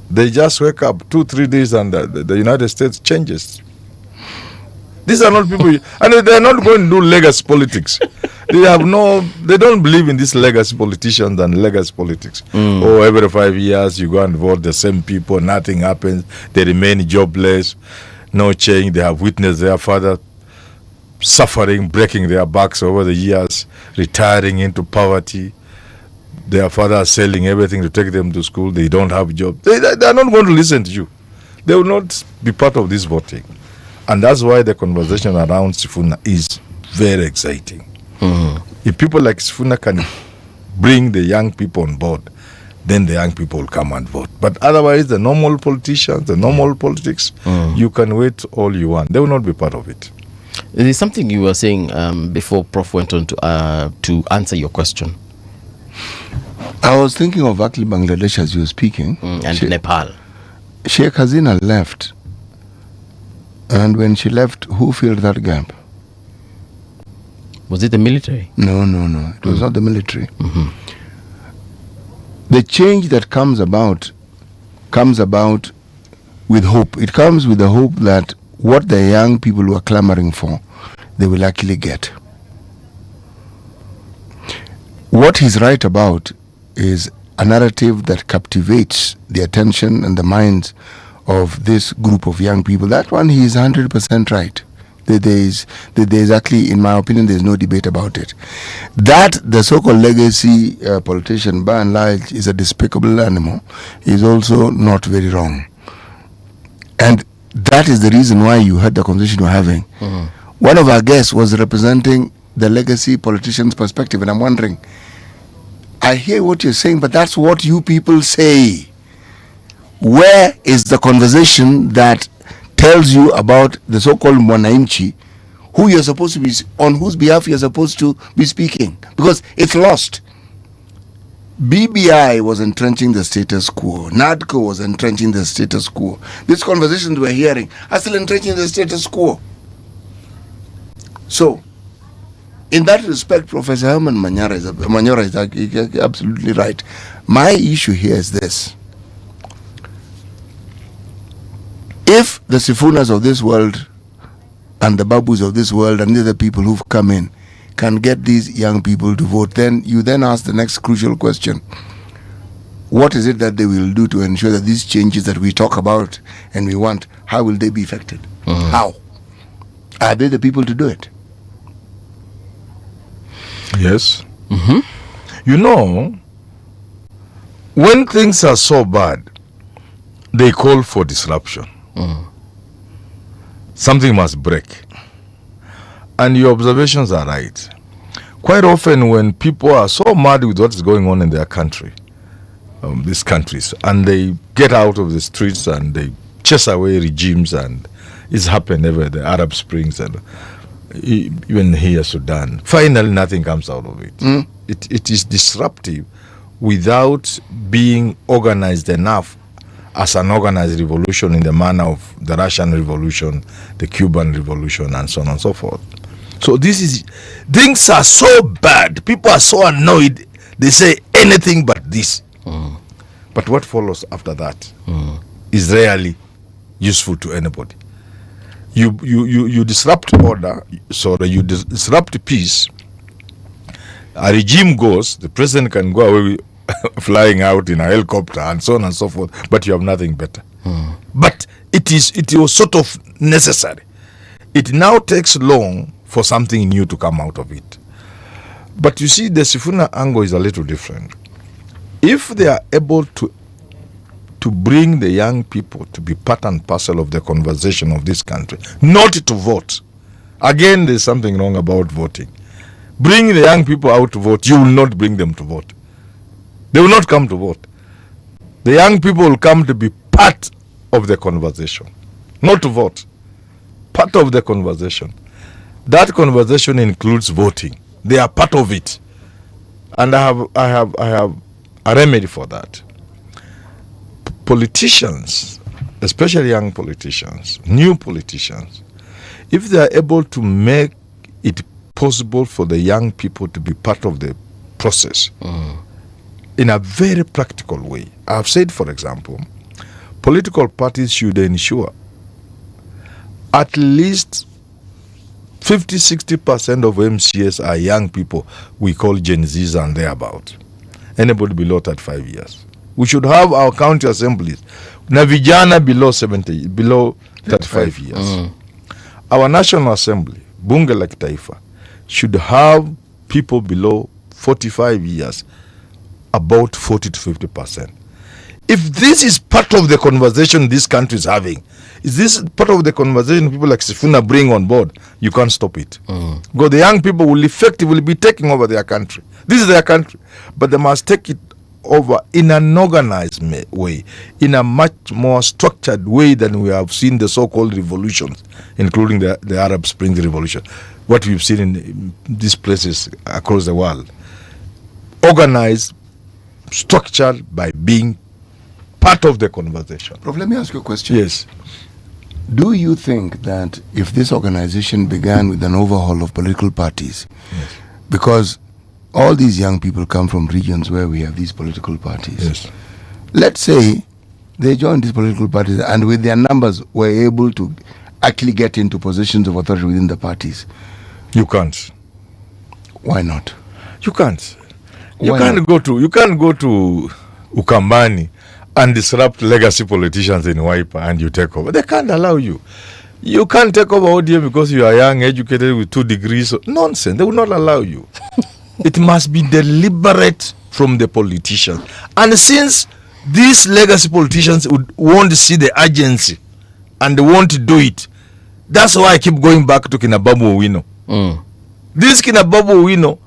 they just wake up 2-3 days and the United States changes. These are not people, and they are not going to do legacy politics. They don't believe in these legacy politicians and legacy politics. Oh, every 5 years you go and vote the same people, nothing happens, they remain jobless, no change. They have witnessed their father suffering, breaking their backs over the years, retiring into poverty. Their father is selling everything to take them to school. They don't have jobs. They are not going to listen to you. They will not be part of this voting. And that's why the conversation around Sifuna is very exciting. If people like Sifuna can bring the young people on board, then the young people will come and vote. But otherwise, the normal politicians, the normal politics, you can wait all you want. They will not be part of it.
There is something you were saying before Prof went on to answer your question.
I was thinking of actually Bangladesh as you were speaking.
And Nepal.
Sheikh Hasina left. And when she left, who filled that gap?
Was it the military?
No. It was not the military. The change that comes about with hope. It comes with the hope that what the young people were clamoring for, they will actually get. What he's right about is a narrative that captivates the attention and the minds of this group of young people. That one, he is 100% right. There is actually, in my opinion, there is no debate about it. That the so-called legacy politician, by and large, is a despicable animal, is also not very wrong. And that is the reason why you heard the conversation we're having. One of our guests was representing the legacy politician's perspective, and I'm wondering, I hear what you're saying, but that's what you people say. Where is the conversation that tells you about the so-called Mwananchi, who you're supposed to be, on whose behalf you're supposed to be speaking? Because it's lost. BBI was entrenching the status quo. NADCO was entrenching the status quo. These conversations we're hearing are still entrenching the status quo. So, in that respect, Professor Herman Manyora is absolutely right. My issue here is this. If the Sifunas of this world and the Babus of this world and the other people who've come in can get these young people to vote, then you then ask the next crucial question. What is it that they will do to ensure that these changes that we talk about and we want, how will they be effected? How? Are they the people to do it?
Yes. You know, when things are so bad, they call for disruption. Something must break. And your observations are right. Quite often when people are so mad with what is going on in their country, these countries, and they get out of the streets and they chase away regimes, and it's happened everywhere, the Arab Springs and even here Sudan. Finally nothing comes out of it. It is disruptive without being organized enough as an organized revolution in the manner of the Russian Revolution, the Cuban Revolution, and so on and so forth. So things are so bad, people are so annoyed, they say anything but this. But what follows after that is rarely useful to anybody. You disrupt order, so that you disrupt peace. A regime goes, the president can go away flying out in a helicopter and so on and so forth, but you have nothing better. But it was sort of necessary. It now takes long for something new to come out of it. But you see, the Sifuna angle is a little different. If they are able to bring the young people to be part and parcel of the conversation of this country, not to vote. Again, there's something wrong about voting. Bring the young people out to vote. You will not bring them to vote. They will not come to vote. The young people will come to be part of the conversation, not to vote. Part of the conversation. That conversation includes voting. They are part of it, and I have a remedy for that. Politicians, especially young politicians, new politicians, if they are able to make it possible for the young people to be part of the process in a very practical way. I've said, for example, political parties should ensure at least 50-60% of MCAs are young people we call Gen Zs and thereabout. Anybody below 35 years. We should have our county assemblies na vijana below 35 years. Our National Assembly, Bunge la Kitaifa, should have people below 45 years, about 40 to 50%. If this is part of the conversation this country is having, is this part of the conversation people like Sifuna bring on board, you can't stop it. Because the young people will effectively be taking over their country. This is their country. But they must take it over in an organized way, in a much more structured way than we have seen the so-called revolutions, including the Arab Spring Revolution, what we've seen in these places across the world. Organized, structured by being part of the conversation.
Prof, let me ask you a question.
Yes.
Do you think that if this organization began with an overhaul of political parties,
yes,
because all these young people come from regions where we have these political parties.
Yes.
Let's say they joined these political parties and with their numbers were able to actually get into positions of authority within the parties.
You can't.
Why not?
You can't. You
Why
can't
not?
go to Ukambani and disrupt legacy politicians in Wiper and you take over. They can't allow you. You can't take over ODM because you are young, educated with 2 degrees. Nonsense. They will not allow you. It must be deliberate from the politicians. And since these legacy politicians won't see the urgency and they won't do it, that's why I keep going back to Kinababu Owino. This Kinababu Owino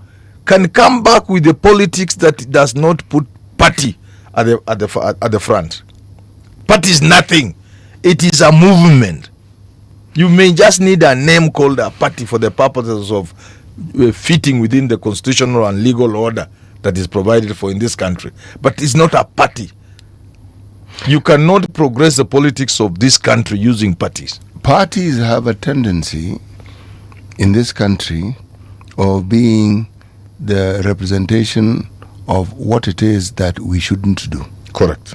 can come back with the politics that does not put party at the front. Party is nothing. It is a movement. You may just need a name called a party for the purposes of fitting within the constitutional and legal order that is provided for in this country. But it's not a party. You cannot progress the politics of this country using parties.
Parties have a tendency in this country of being the representation of what it is that we shouldn't do.
Correct.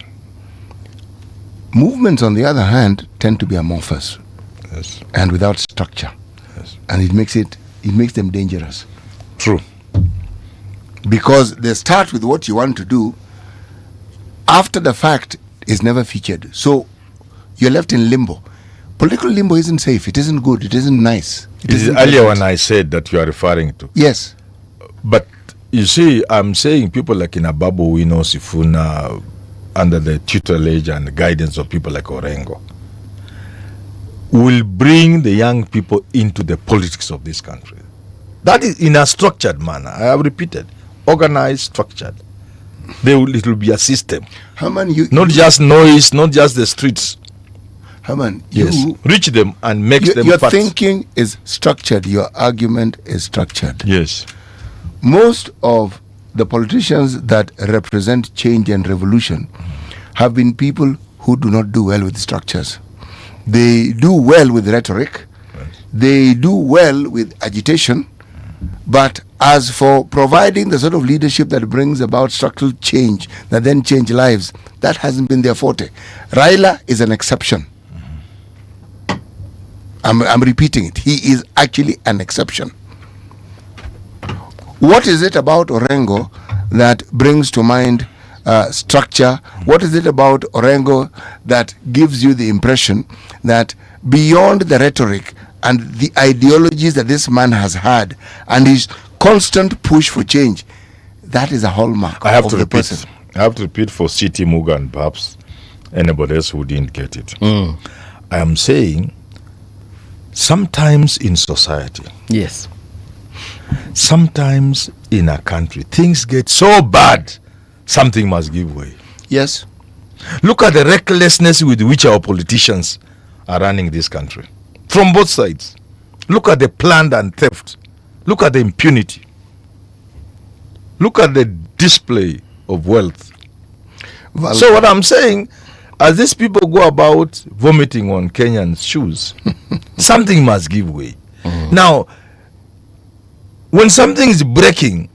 Movements, on the other hand, tend to be amorphous.
Yes.
And without structure.
Yes.
And it makes them dangerous.
True.
Because they start with what you want to do. After the fact is never featured. So you're left in limbo. Political limbo isn't safe. It isn't good. It isn't nice.
It is earlier when I said that you are referring to.
Yes.
But you see, I'm saying people like Inababu Owino, Sifuna, under the tutelage and the guidance of people like Orengo, will bring the young people into the politics of this country. That is in a structured manner. I have repeated, organized, structured. It will be a system. Not just noise, not just the streets.
Herman,
yes, reach them and make them
your
parts.
Thinking is structured. Your argument is structured.
Yes.
Most of the politicians that represent change and revolution have been people who do not do well with structures. They do well with rhetoric.
Right.
They do well with agitation. But as for providing the sort of leadership that brings about structural change, that then change lives, that hasn't been their forte. Raila is an exception. I'm repeating it. He is actually an exception. What is it about Orengo that brings to mind structure? What is it about Orengo that gives you the impression that beyond the rhetoric and the ideologies that this man has had and his constant push for change, that is a hallmark of the person.
I have to repeat for C.T. Muga and perhaps anybody else who didn't get it. I am saying sometimes in society,
yes,
sometimes in a country, things get so bad, something must give way.
Yes.
Look at the recklessness with which our politicians are running this country. From both sides. Look at the plunder and theft. Look at the impunity. Look at the display of wealth. So what I'm saying, as these people go about vomiting on Kenyans' shoes, something must give way. Now, when something is breaking,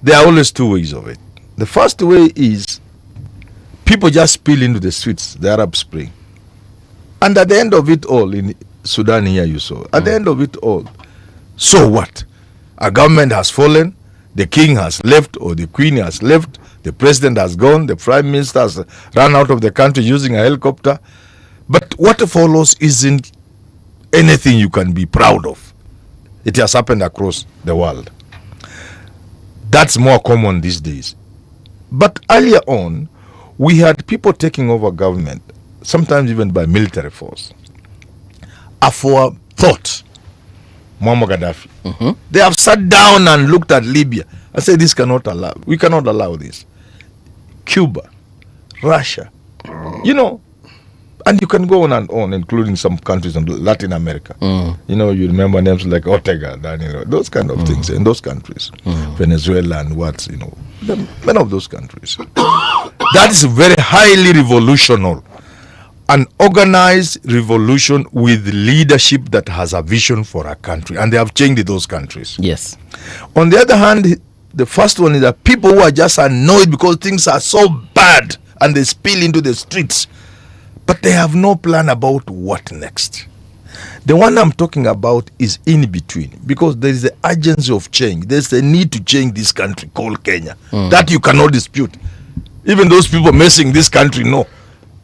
there are always two ways of it. The first way is people just spill into the streets, the Arab Spring. And at the end of it all, in Sudan here you saw, at the end of it all, so what? A government has fallen, the king has left or the queen has left, the president has gone, the prime minister has run out of the country using a helicopter. But what follows isn't anything you can be proud of. It has happened across the world. That's more common these days. But earlier on, we had people taking over government, sometimes even by military force, aforethought. Muammar Gaddafi. They have sat down and looked at Libya and said, we cannot allow this. Cuba, Russia, and you can go on and on, including some countries in Latin America. You remember names like Ortega, those kind of things in those countries. Venezuela and many of those countries. That is very highly revolutionary. An organized revolution with leadership that has a vision for a country, and they have changed those countries.
Yes.
On the other hand, the first one is that people who are just annoyed because things are so bad and they spill into the streets, but they have no plan about what next. The one I'm talking about is in between, because there is the urgency of change. There's the need to change this country called Kenya. That you cannot dispute. Even those people messing this country know.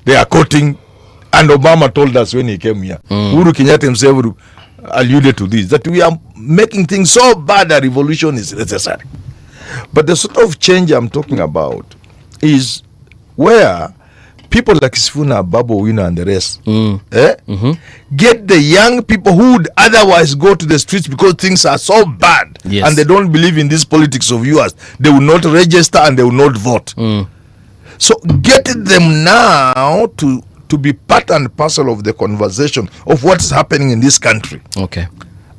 They are quoting, and Obama told us when he came here, Uhuru Kenyatta himself alluded to this, that we are making things so bad that revolution is necessary. But the sort of change I'm talking about is where people like Sifuna, Babu Owino and the rest get the young people who would otherwise go to the streets because things are so bad, and they don't believe in this politics of yours. They will not register and they will not vote. So get them now to be part and parcel of the conversation of what's happening in this country.
Okay.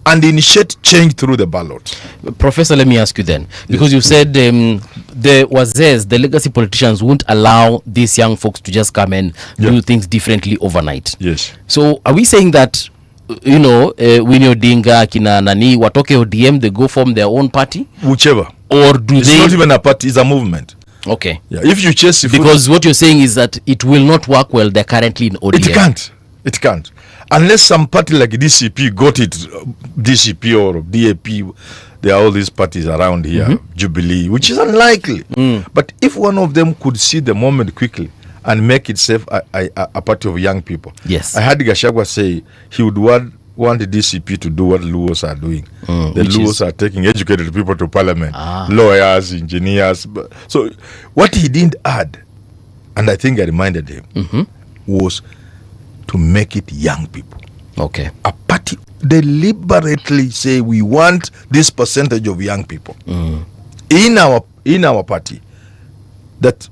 And initiate change through the ballot.
Professor, let me ask you then, because you said the Wazes, the legacy politicians, won't allow these young folks to just come and do things differently overnight.
Yes.
So are we saying that, Winnie Odinga, Kina Nani, Watoke ODM, they go form their own party?
Whichever.
Or do
it's not even a party, it's a movement.
Okay.
Yeah. If you chase
because what you're saying is that it will not work well. They're currently in ODM.
It can't. Unless some party like DCP got it, DCP or DAP, there are all these parties around here, Jubilee, which is unlikely. But if one of them could see the moment quickly and make itself a party of young people.
Yes.
I heard Gachagua say he would want the DCP to do what Luos are doing. The Luos are taking educated people to parliament, lawyers, engineers. So what he didn't add, and I think I reminded him, was to make it young people.
Okay.
A party deliberately say we want this percentage of young people in our party, that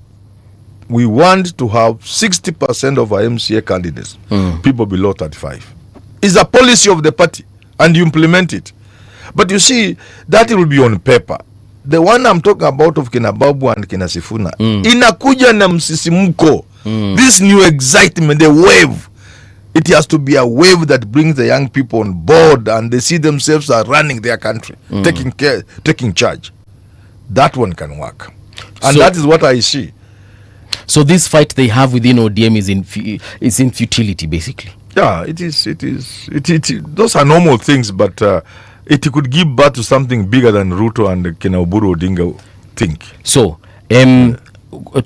we want to have 60% of our MCA candidates people below 35. It's a policy of the party, and you implement it. But you see, that will be on paper. The one I'm talking about of Kina Babu and Kina Sifuna, inakuja na msisimuko. This new excitement, the wave, it has to be a wave that brings the young people on board and they see themselves are running their country, taking charge. That one can work. And that is what I see.
So this fight they have within ODM is in futility, basically.
Yeah, it is. Those are normal things, but it could give birth to something bigger than Ruto and Kina Oburu Odinga think.
So,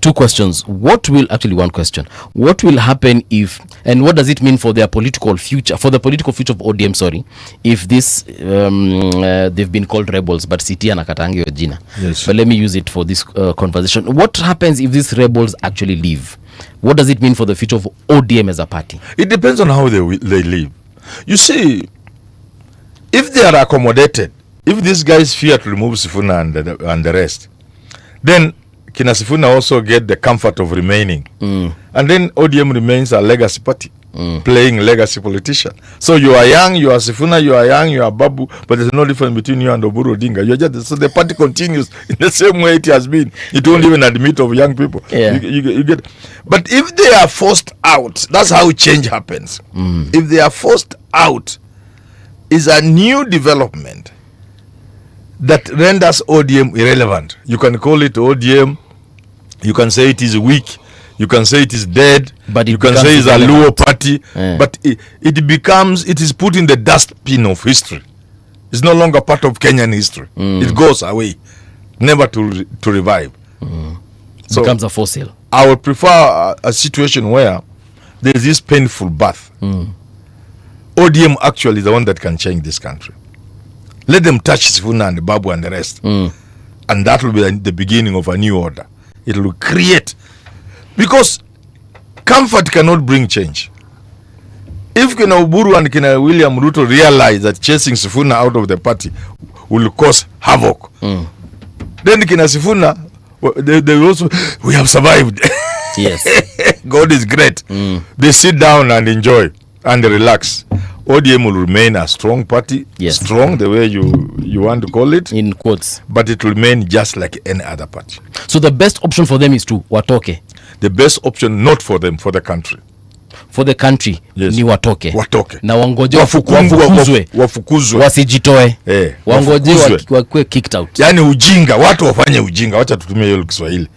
two questions. One question. What will happen if, and what does it mean for their political future, for the political future of ODM, sorry, if this, they've been called rebels, but Siti anakatangi yo jina.
Yes.
But let me use it for this conversation. What happens if these rebels actually leave? What does it mean for the future of ODM as a party?
It depends on how they live. You see, if they are accommodated, if these guys fear to remove Sifuna and the rest, then Kina Sifuna also get the comfort of remaining. And then ODM remains a legacy party, playing legacy politician. So you are young, you are Sifuna, you are young, you are Babu, but there's no difference between you and Oburu Odinga. You're just, so the party continues in the same way it has been. It won't even admit of young people.
Yeah.
You get. But if they are forced out, that's how change happens. If they are forced out, is a new development that renders ODM irrelevant. You can call it ODM, you can say it is weak, you can say it is dead,
but
you can say it's a Luo party, but it is put in the dustbin of history. It's no longer part of Kenyan history. It goes away, never to revive.
So becomes a fossil.
I would prefer a situation where there is this painful birth. ODM actually is the one that can change this country. Let them touch Sifuna and Babu and the rest. And that will be the beginning of a new order. It will create. Because comfort cannot bring change. If Kina Uburu and Kina William Ruto realize that chasing Sifuna out of the party will cause havoc, then Kina Sifuna, they also, we have survived.
Yes.
God is great. They sit down and enjoy and relax. ODM will remain a strong party, strong the way you want to call it,
in quotes,
but it will remain just like any other party.
So the best option for them is to watoke.
The best option not for them, for the country.
For the country, ni watoke.
Watoke.
Na wangoje wafukuzwe. Wasijitoe. Wangoje wakwe kicked out.
Yani ujinga, watu wafanye ujinga. Wacha tutumie hiyo Kiswahili.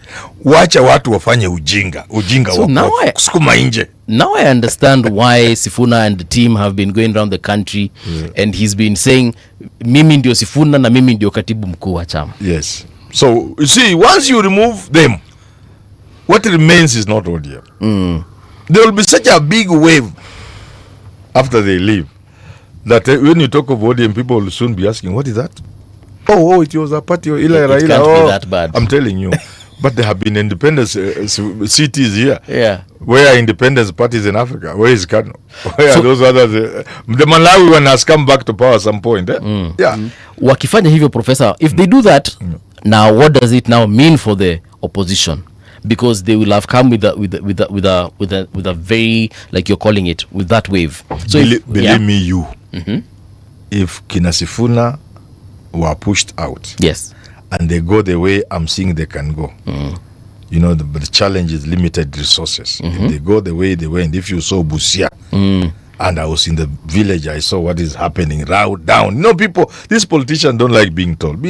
Wacha watu wafanye ujinga. Ujinga
so
kusukuma nje.
Now I understand why Sifuna and the team have been going around the country and he's been saying mimi ndio Sifuna na mimi ndio katibu mkuu wa chama.
Yes. So you see, once you remove them, what remains is not ODM. There will be such a big wave after they leave that when you talk of ODM, people will soon be asking, what is that? Oh, it was a party.
It can't be that bad.
I'm telling you. But there have been independence cities here.
Yeah.
Where are independence parties in Africa? Where is Kano? Where are those others? The Malawi one has come back to power at some point. Yeah.
Wakifanya hivyo, Professor, if they do that, now what does it now mean for the opposition? Because they will have come with a very, like you're calling it, with that wave. So
believe me, if Kina Sifuna were pushed out,
yes,
and they go the way I'm seeing they can go, you know, the challenge is limited resources. If they go the way they went, if you saw Busia, and I was in the village, I saw what is happening down. You know, people, these politicians don't like being told.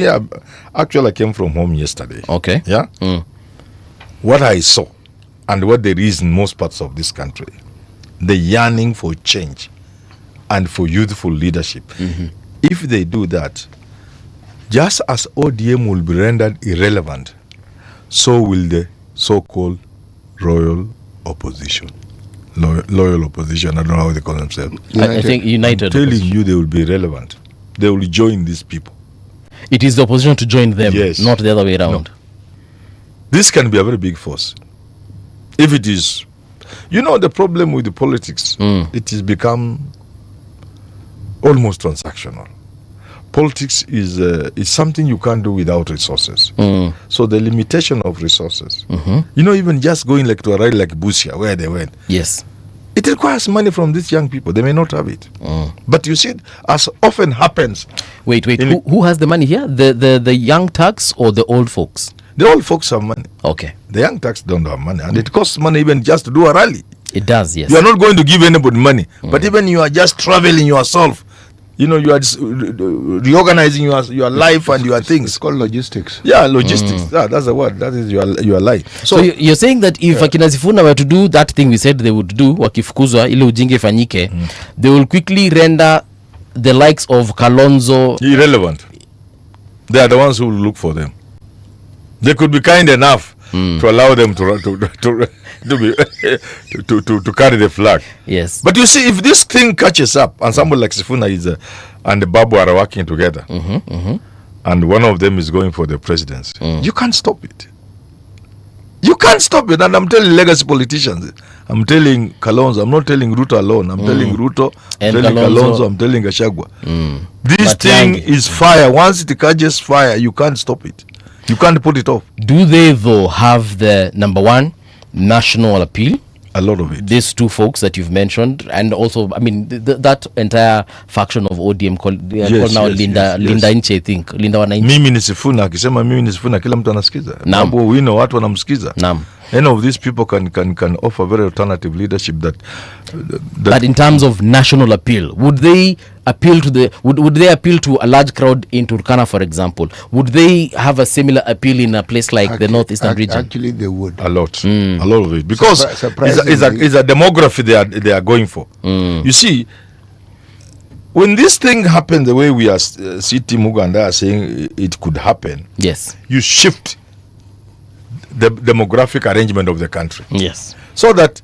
Actually, I came from home yesterday.
Okay.
Yeah. What I saw and what there is in most parts of this country, the yearning for change and for youthful leadership. If they do that, just as ODM will be rendered irrelevant, so will the so-called royal opposition. Loyal opposition, I don't know how they call themselves.
I think United.
I'm telling you, they will be irrelevant. They will join these people.
It is the opposition to join them, not the other way around.
No. This can be a very big force. If it is, you know, the problem with the politics, it has become almost transactional. Politics is something you can't do without resources. So the limitation of resources, you know, even just going like to a ride like Busia, where they went,
yes,
it requires money from these young people. They may not have it, but you see, as often happens.
Wait, who has the money here? The young thugs or the old folks?
The old folks have money.
Okay.
The young thugs don't have money, and it costs money even just to do a rally.
It does, yes.
You are not going to give anybody money, but even you are just traveling yourself. You know, you are reorganizing your life and your things.
It's called logistics.
Yeah, logistics. That's the word. That is your life.
So you're saying that if Akina Sifuna were to do that thing we said they would do, wakifukuzwa ile ujinga ifanyike, they will quickly render the likes of Kalonzo
irrelevant. They are the ones who will look for them. They could be kind enough to allow them to carry the flag.
Yes.
But you see, if this thing catches up, and someone like Sifuna and the Babu are working together, and one of them is going for the presidency, you can't stop it. You can't stop it. And I'm telling legacy politicians, I'm telling Kalonzo, I'm not telling Ruto alone. I'm telling Ruto, I'm telling Kalonzo, I'm telling Gachagua. This thing is fire. Once it catches fire, you can't stop it. You can't put it off.
Do they, though, have the number one national appeal?
A lot of it.
These two folks that you've mentioned, and also, I mean, that entire faction of ODM called now Linda Nchi, I think. Linda Wananchi.
Mimi ni Sifuna, akisema mimi ni Sifuna, kila mtu anasikiza.
Naam.
Babu Owino, watu wanamsikiza.
Naam.
Any of these people can offer very alternative leadership that
But in terms of national appeal, would they appeal to would they appeal to a large crowd in Turkana, for example? Would they have a similar appeal in a place like the northeastern region?
Actually, they would.
A lot of it, because it's a demography they are going for. You see, when this thing happened the way we are City Muganda are saying it could happen,
yes,
you shift the demographic arrangement of the country.
Yes.
So that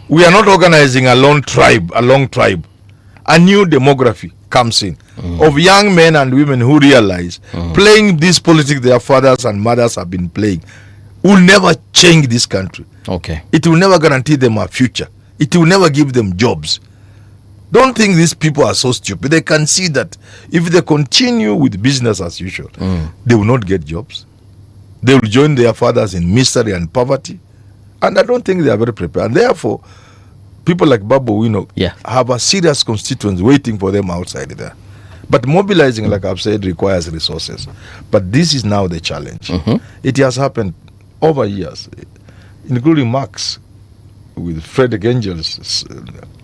we are not organizing a long tribe. A new demography comes in of young men and women who realize playing this politics their fathers and mothers have been playing will never change this country.
Okay.
It will never guarantee them a future. It will never give them jobs. Don't think these people are so stupid. They can see that if they continue with business as usual, they will not get jobs. They will join their fathers in misery and poverty. And I don't think they are very prepared. And therefore, people like Babu Owino have a serious constituents waiting for them outside there. But mobilizing, like I've said, requires resources. But this is now the challenge. It has happened over years, including Marx, with Frederick Engels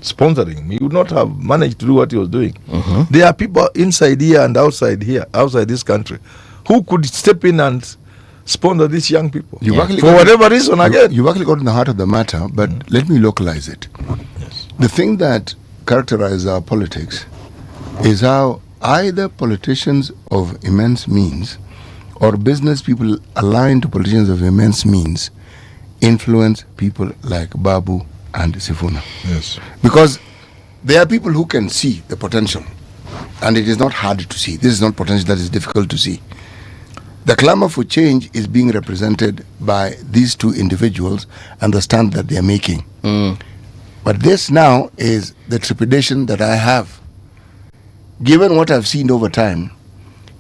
sponsoring. He would not have managed to do what he was doing. There are people inside here and outside this country, who could step in and sponsor these young people for whatever reason. Again,
you actually got in the heart of the matter, but let me localize it.
Yes.
The thing that characterizes our politics is how either politicians of immense means or business people aligned to politicians of immense means influence people like Babu and Sifuna.
Yes.
Because there are people who can see the potential, and it is not hard to see. This is not potential that is difficult to see. The clamor for change is being represented by these two individuals and the stand that they are making. But this now is the trepidation that I have. Given what I've seen over time,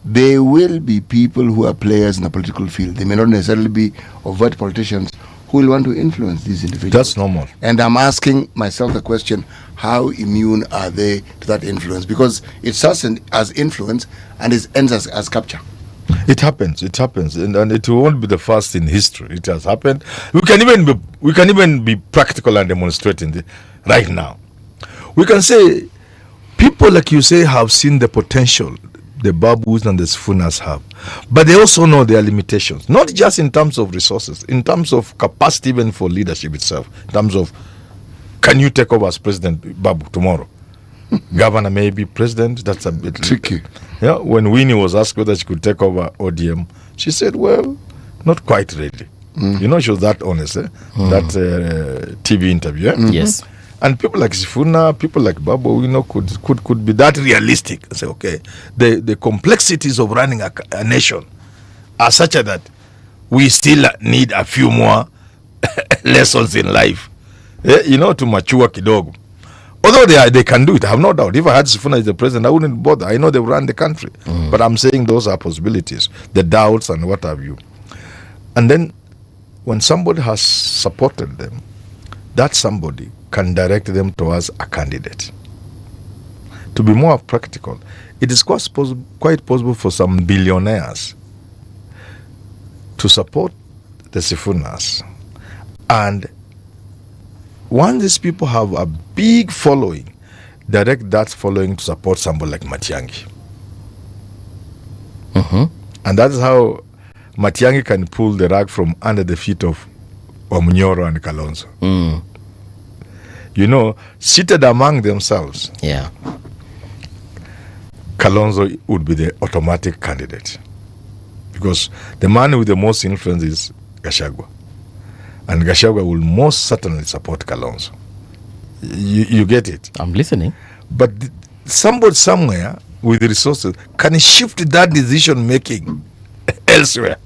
there will be people who are players in the political field. They may not necessarily be overt politicians who will want to influence these individuals.
That's normal.
And I'm asking myself the question, how immune are they to that influence? Because it starts as influence and it ends as capture.
It happens, and it won't be the first in history. It has happened. We can even be practical and demonstrating it right now. We can say people like you say have seen the potential the Babus and the Sifunas have, but they also know their limitations. Not just in terms of resources, in terms of capacity, even for leadership itself. In terms of, can you take over as President Babu tomorrow? Governor may be president. That's a bit
tricky.
Yeah, when Winnie was asked whether she could take over ODM, she said, well, not quite ready. You know, she was that honest, that TV interview.
Yes.
And people like Sifuna, people like Babu, could be that realistic and say, okay, the complexities of running a nation are such that we still need a few more lessons in life, to mature kidogo. Although they can do it, I have no doubt. If I had Sifuna as the president, I wouldn't bother. I know they run the country. But I'm saying those are possibilities, the doubts and what have you. And then when somebody has supported them, that somebody can direct them towards a candidate. To be more practical, it is quite possible for some billionaires to support the Sifunas. And once these people have a big following, direct that following to support somebody like Matiang'i. And that's how Matiang'i can pull the rug from under the feet of Omunyoro and Kalonzo. Seated among themselves, Kalonzo would be the automatic candidate. because the man with the most influence is Gachagua. And Gachagua will most certainly support Kalonzo. You get it?
I'm listening.
But somebody somewhere with the resources can shift that decision making elsewhere.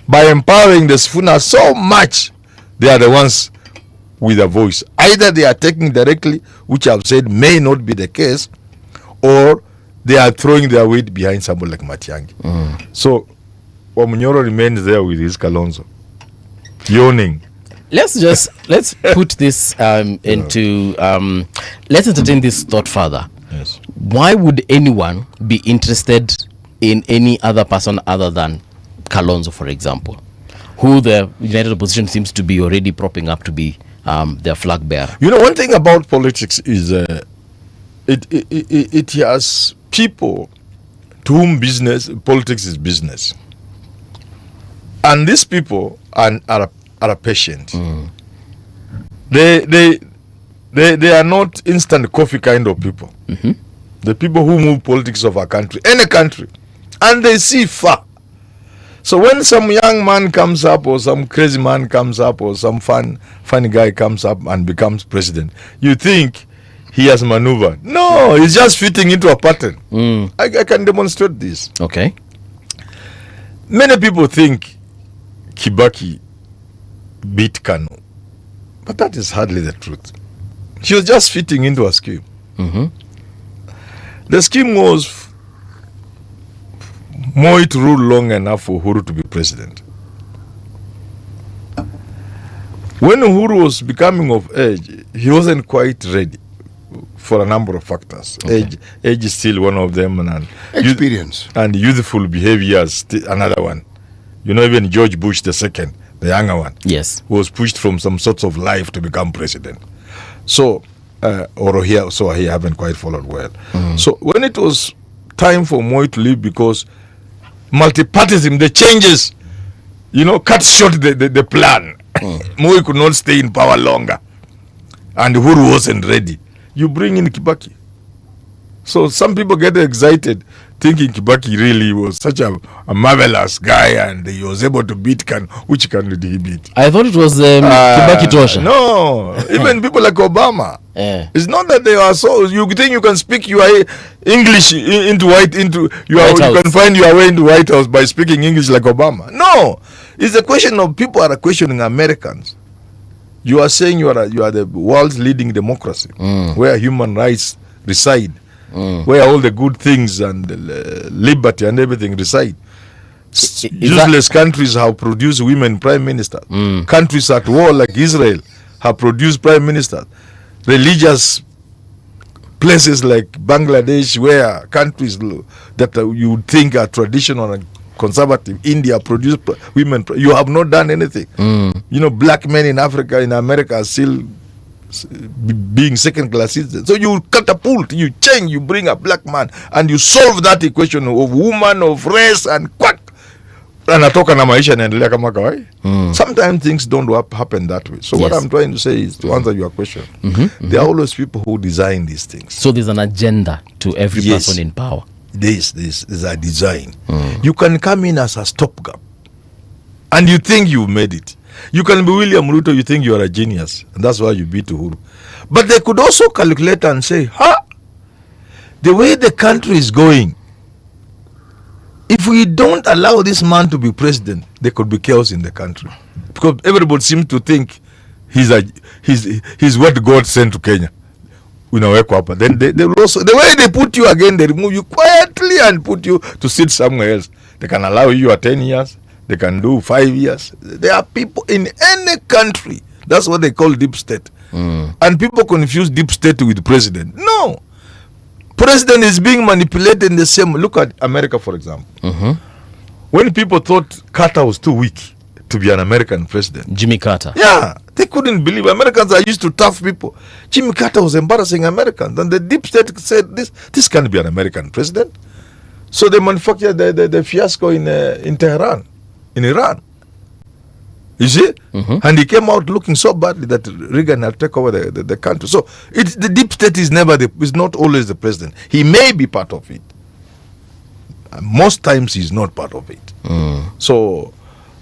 By empowering the Sifuna so much, they are the ones with a voice. Either they are taking directly, which I've said may not be the case, or they are throwing their weight behind somebody like Matiang'i. So Wamunyoro remains there with his Kalonzo, yawning.
Let's put this into let's entertain this thought further.
Yes.
Why would anyone be interested in any other person other than Kalonzo, for example, who the United Opposition seems to be already propping up to be their flag bearer?
You know, one thing about politics is it has people to whom politics is business, and these people are patient. They are not instant coffee kind of people. The people who move politics of a country, any country, and they see far. So when some young man comes up, or some crazy man comes up, or some funny guy comes up and becomes president, you think he has maneuvered. No, he's just fitting into a pattern. I can demonstrate this.
Okay.
Many people think Kibaki beat Kanu, but that is hardly the truth. He was just fitting into a scheme. The scheme was Moi to rule long enough for Uhuru to be president. When Uhuru was becoming of age, he wasn't quite ready for a number of factors. Okay. Age is still one of them, and
experience
and youthful behavior is another one. You know, even George Bush II, the younger one,
yes,
was pushed from some sorts of life to become president. So, he haven't quite followed well. So when it was time for Moi to leave, because multipartyism, the changes, cut short the plan. Moi could not stay in power longer, and Uhuru wasn't ready. You bring in Kibaki. So some people get excited thinking Kibaki really was such a marvelous guy, and he was able to beat which Kanu did he beat?
I thought it was Kibaki Tosha.
No, even people like Obama. It's not that they are so. You think you can speak your English you can find your way into White House by speaking English like Obama. No, it's a question of people are questioning Americans. You are saying you are the world's leading democracy, where human rights reside, where all the good things and liberty and everything reside. Useless countries have produced women prime ministers. Countries at war like Israel have produced prime ministers. Religious places like Bangladesh, where countries that you think are traditional and conservative, India, produce women. You have not done anything. Black men in Africa, in America, are still being second-class citizens. So you catapult, you change, you bring a black man, and you solve that equation of woman, of race, and quack. Anatoka na maisha naendelea kama kawaida. Sometimes things don't happen that way. So what I'm trying to say is, to answer your question, there are always people who design these things.
So there's an agenda to every person in power.
This is a design. You can come in as a stopgap, and you think you've made it. You can be William Ruto, you think you are a genius, and that's why you beat Uhuru. But they could also calculate and say, the way the country is going, if we don't allow this man to be president, there could be chaos in the country, because everybody seems to think he's what God sent to Kenya. Then they will also, the way they put you again, they remove you quietly and put you to sit somewhere else. They can allow you 10 years, they can do 5 years. There are people in any country, that's what they call deep state. And people confuse deep state with president. No, president is being manipulated in the same. Look at America, for example. When people thought Carter was too weak to be an American president,
Jimmy Carter,
they couldn't believe. Americans are used to tough people. Jimmy Carter was embarrassing Americans, and the deep state said this can't be an American president. So they manufactured the fiasco in Tehran, in Iran. You see? And he came out looking so badly that Reagan had taken over the country. So the deep state is not always the president. He may be part of it. Most times he's not part of it. So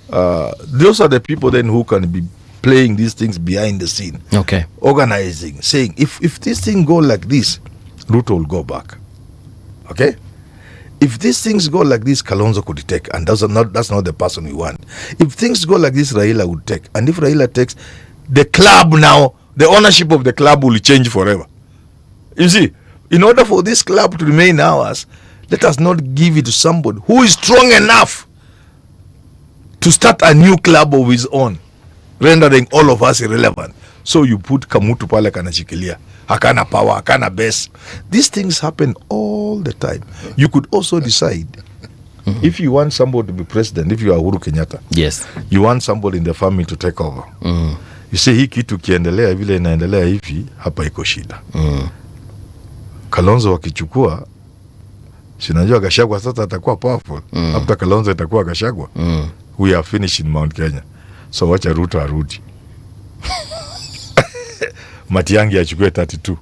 those are the people then who can be playing these things behind the scene.
Okay.
Organizing, saying, if this thing go like this, Ruto will go back. Okay? If these things go like this, Kalonzo could take, and that's not the person we want. If things go like this, Raila would take. And if Raila takes, the club now, the ownership of the club will change forever. You see, in order for this club to remain ours, let us not give it to somebody who is strong enough to start a new club of his own, rendering all of us irrelevant. So you put Kamutu pale kanashikilia, hakana power, hakana base. These things happen all the time. You could also decide if you want somebody to be president, if you are Uhuru Kenyatta,
yes,
you want somebody in the family to take over. You say hii kitu kiendelea vile inaendelea hivi, hapa iko shida. Kalonzo wakichukua, sinajua Gachagua sasa atakuwa powerful. After Kalonzo itakuwa Gachagua. We are finished in Mount Kenya. So wacha Ruto arudi. Matiang'i achukue 32.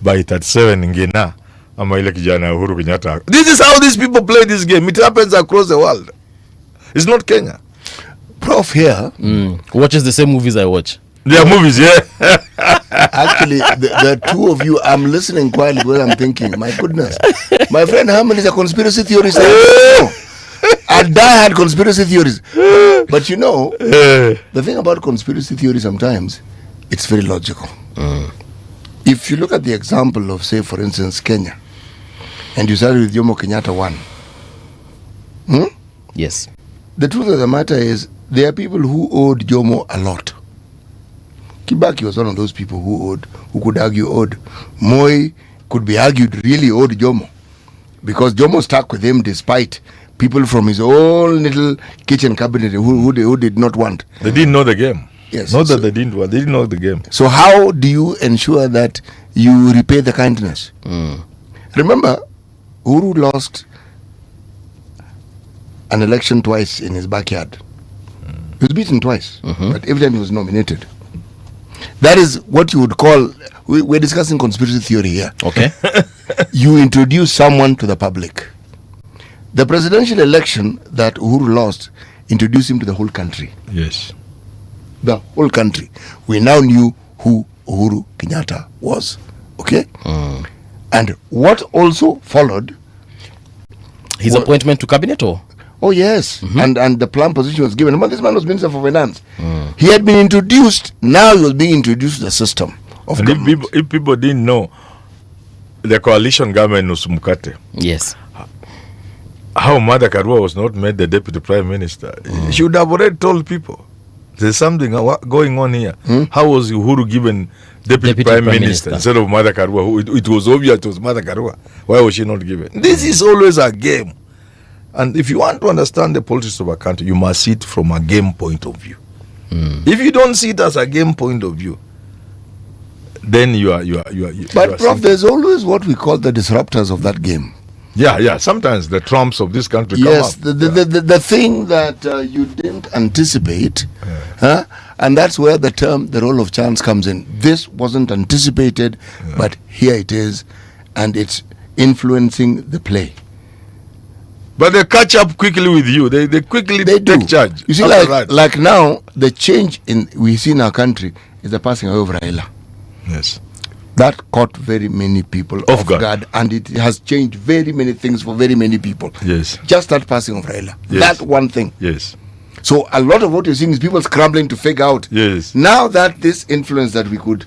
By 37 ngena ama ile kijana Uhuru Kenyatta. This is how these people play this game. It happens across the world. It's not Kenya.
Prof here
watches the same movies I watch.
Their movies, yeah.
Actually, the two of you, I'm listening quietly because I'm thinking, my goodness. My friend Herman is a conspiracy theorist. A die-hard conspiracy theories. But you know, the thing about conspiracy theory sometimes, it's very logical. If you look at the example of, say, for instance, Kenya, and you started with Jomo Kenyatta 1.
Yes.
The truth of the matter is, there are people who owed Jomo a lot. Kibaki was one of those people who could argue owed. Moi could be argued really owed Jomo, because Jomo stuck with him despite people from his own little kitchen cabinet who did not want.
They didn't know the game.
Yes.
Not that they didn't want, they didn't know the game.
So how do you ensure that you repay the kindness? Remember, Uhuru lost an election twice in his backyard. He was beaten twice, but every time he was nominated. That is what you would call, we're discussing conspiracy theory here.
Okay.
You introduce someone to the public. The presidential election that Uhuru lost introduced him to the whole country.
Yes.
The whole country. We now knew who Uhuru Kenyatta was. Okay? And what also followed,
his appointment to cabinet, or?
Oh yes, and the plum position was given. But this man was Minister for Finance. He had been introduced. Now he was being introduced to the system of
and if people didn't know, the coalition government was Mukate.
Yes.
How Mother Karua was not made the deputy prime minister. She would have already told people there's something going on here. How was Uhuru given deputy prime minister instead of Mother Karua? It was obvious it was Mother Karua. Why was she not given? This is always a game. And if you want to understand the politics of a country, you must see it from a game point of view. If you don't see it as a game point of view, then you are.
But Prof, there's always what we call the disruptors of that game.
Yeah. Sometimes the trumps of this country
yes,
come up.
The thing that you didn't anticipate, and that's where the role of chance comes in. This wasn't anticipated, but here it is, and it's influencing the play.
But they catch up quickly with you. They quickly take charge.
You see, like now, the change we see in our country is the passing away of Raila.
Yes.
That caught very many people off guard, and it has changed very many things for very many people.
Yes.
Just that passing of Raila.
Yes.
That one thing.
Yes.
So a lot of what you're seeing is people scrambling to figure out.
Yes.
Now that this influence that we could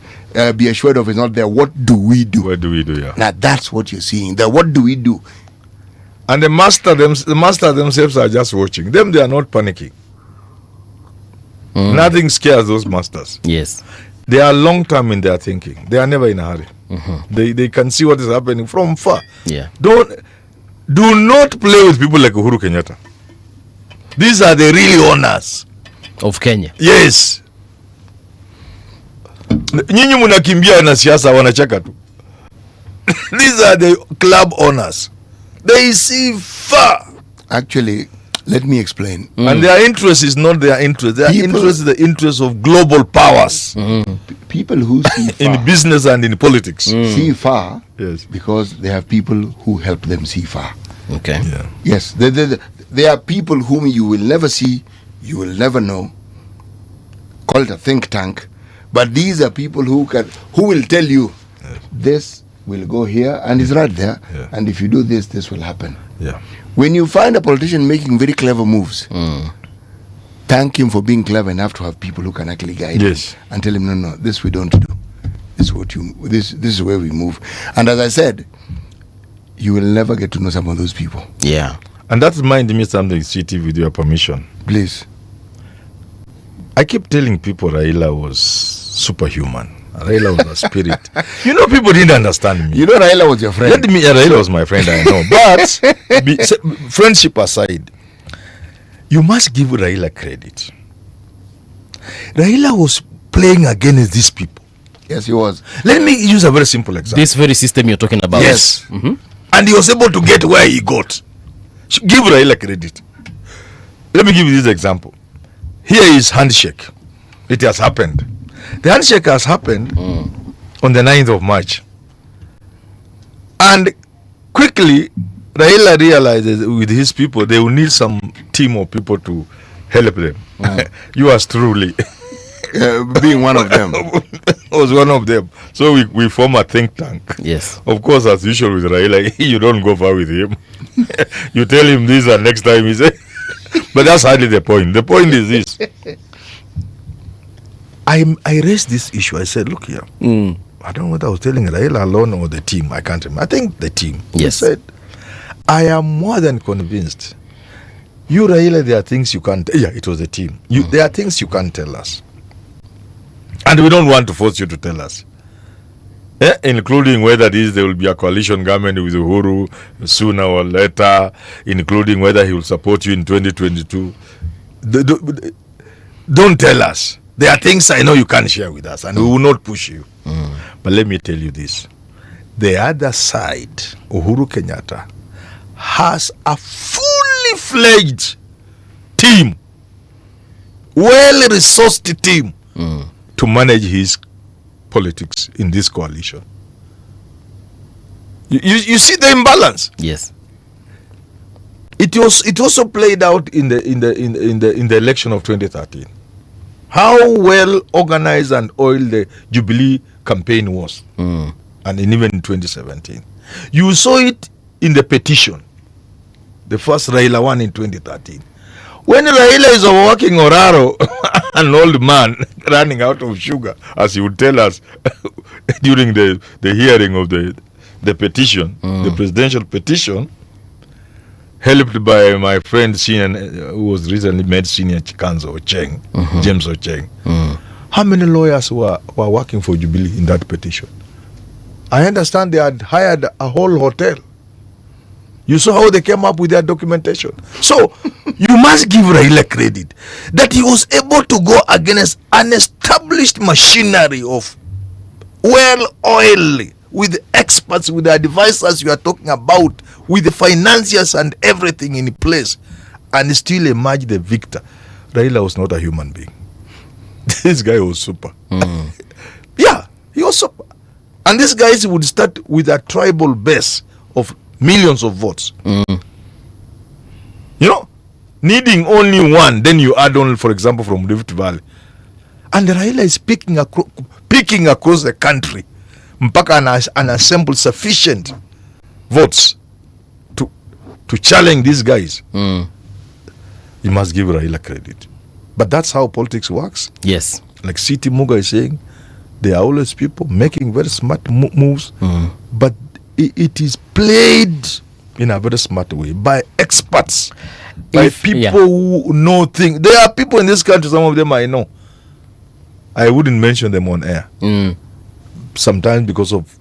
be assured of is not there, what do we do?
What do we do, yeah.
Now that's what you're seeing. What do we do?
And the master themselves are just watching. Them, they are not panicking. Nothing scares those masters.
Yes.
They are long term in their thinking. They are never in a hurry. They can see what is happening from far.
Yeah.
Do not play with people like Uhuru Kenyatta. These are the real owners
of Kenya.
Yes. Nyinyi munakimbia na siasa wanacheka tu. These are the club owners. They see far.
Actually, let me explain.
And their interest is not their interest. Their interest is the interest of global powers.
People who see far
in business and in politics.
see far,
yes,
because they have people who help them see far.
Okay.
Yeah.
Yes, there are people whom you will never see, you will never know. Call it a think tank, but these are people who will tell you this will go here and it's right there, and if you do this, this will happen.
Yeah.
When you find a politician making very clever moves, thank him for being clever enough to have people who can actually guide him and tell him, no, this we don't do. This is where we move. And as I said, you will never get to know some of those people.
Yeah.
And that reminds me something, City, with your permission.
Please.
I keep telling people Raila was superhuman. Raila was a spirit. You know, people didn't understand me.
You know, Raila was your friend.
Raila was my friend, I know. But friendship aside, you must give Raila credit. Raila was playing against these people.
Yes, he was.
Let me use a very simple example.
This very system you're talking about.
Yes. And he was able to get where he got. Give Raila credit. Let me give you this example. Here is handshake. It has happened. The handshake has happened on the 9th of March. And quickly, Raila realizes with his people, they will need some team of people to help them. You are truly
being one of them.
Was one of them. So we form a think tank.
Yes.
Of course, as usual with Raila, you don't go far with him. You tell him this and next time he says, but that's hardly the point. The point is this. I raised this issue. I said, look here. I don't know what I was telling Raila alone or the team. I can't remember. I think the team.
Yes.
I said, I am more than convinced. You, Raila, there are things you can't. Yeah, it was the team. There are things you can't tell us. And we don't want to force you to tell us. Including whether there will be a coalition government with Uhuru sooner or later, including whether he will support you in 2022. Don't tell us. There are things I know you can't share with us, and we will not push you. But let me tell you this. The other side, Uhuru Kenyatta, has a fully fledged team, well-resourced team to manage his politics in this coalition. You see the imbalance.
Yes.
It also played out in the election of 2013. How well organized and oiled the Jubilee campaign was, and even in 2017. You saw it in the petition, the first Raila one in 2013. When Raila is working Oraro, an old man running out of sugar, as he would tell us during the hearing of the petition, the presidential petition, helped by my friend who was recently made senior Chikanzo Ocheng, James Ocheng. How many lawyers were working for Jubilee in that petition? I understand they had hired a whole hotel. You saw how they came up with their documentation. So, you must give Raila credit that he was able to go against an established machinery of well-oiled, with experts, with the advisors you are talking about, with the financiers and everything in place, and still emerge the victor. Raila was not a human being. This guy was super. Yeah, he was super. And these guys would start with a tribal base of millions of votes. You know, needing only one, then you add on, for example, from Rift Valley. And Raila is picking across the country, mpaka and assemble sufficient votes to challenge these guys. You must give Raila credit. But that's how politics works.
Yes.
Like Siti Muga is saying, there are always people making very smart moves, but it is played in a very smart way by experts, by people who know things. There are people in this country, some of them I know. I wouldn't mention them on air. Sometimes because of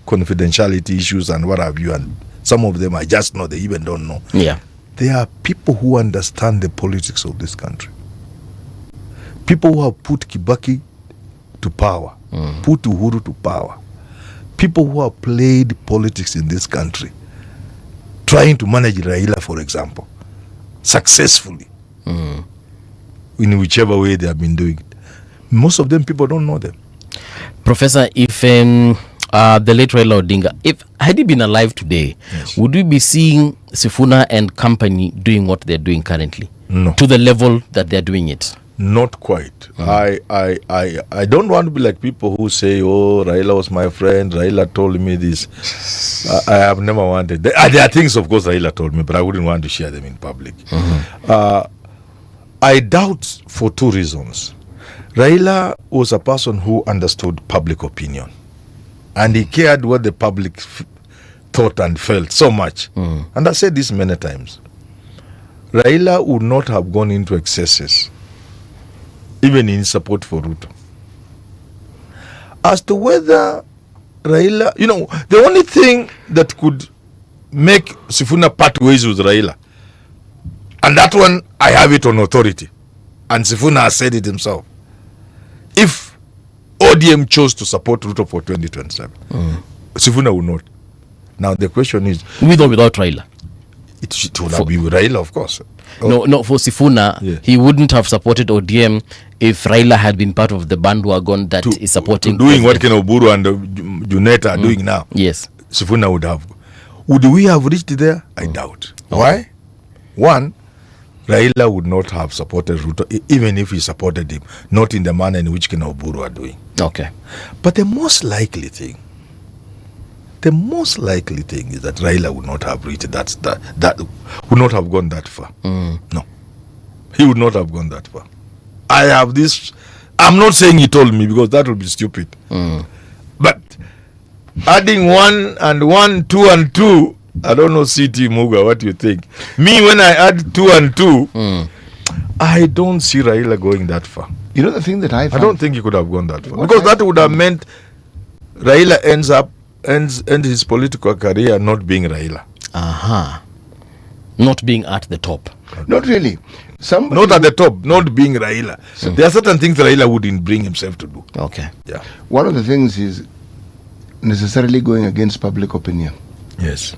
confidentiality issues and what have you, and some of them I just know, they even don't know.
Yeah.
There are people who understand the politics of this country. People who have put Kibaki to power, put Uhuru to power. People who have played politics in this country, trying to manage Raila, for example, successfully, in whichever way they have been doing it. Most of them, people don't know them.
Professor, if the late Raila Odinga. If had he been alive today, would we be seeing Sifuna and company doing what they're doing currently?
No.
To the level that they're doing it?
Not quite. I don't want to be like people who say, oh, Raila was my friend, Raila told me this. I have never wanted. There are things, of course, Raila told me, but I wouldn't want to share them in public. I doubt for two reasons. Raila was a person who understood public opinion, and he cared what the public thought and felt so much. And I said this many times. Raila would not have gone into excesses, even in support for Ruto. As to whether Raila, the only thing that could make Sifuna part ways with Raila, and that one I have it on authority, and Sifuna has said it himself, if ODM chose to support Ruto for 2027, Sifuna will not. Now the question is,
with or without Raila?
It would have been with Raila, of course.
No, for Sifuna, he wouldn't have supported ODM if Raila had been part of the bandwagon that is supporting
doing what Ken Oburu and Juneta are doing now.
Yes,
Sifuna would have. Would we have reached there? I doubt. Why? One, Raila would not have supported Ruto, even if he supported him, not in the manner in which Ken Oburu are doing.
Okay.
But the most likely thing is that Raila would not have reached that would not have gone that far. No, he would not have gone that far. I have this. I'm not saying he told me, because that would be stupid. But adding 1 and 1, 2 and 2, I don't know, CT Muga, what you think? Me, when I add 2 and 2, I don't see Raila going that far.
You know the thing that I
don't think he could have gone that far, because that would have meant Raila ends his political career not being Raila.
Not being at the top.
Not really.
Not at the top, not being Raila. There are certain things Raila wouldn't bring himself to do.
Okay.
Yeah.
One of the things is necessarily going against public opinion.
Yes.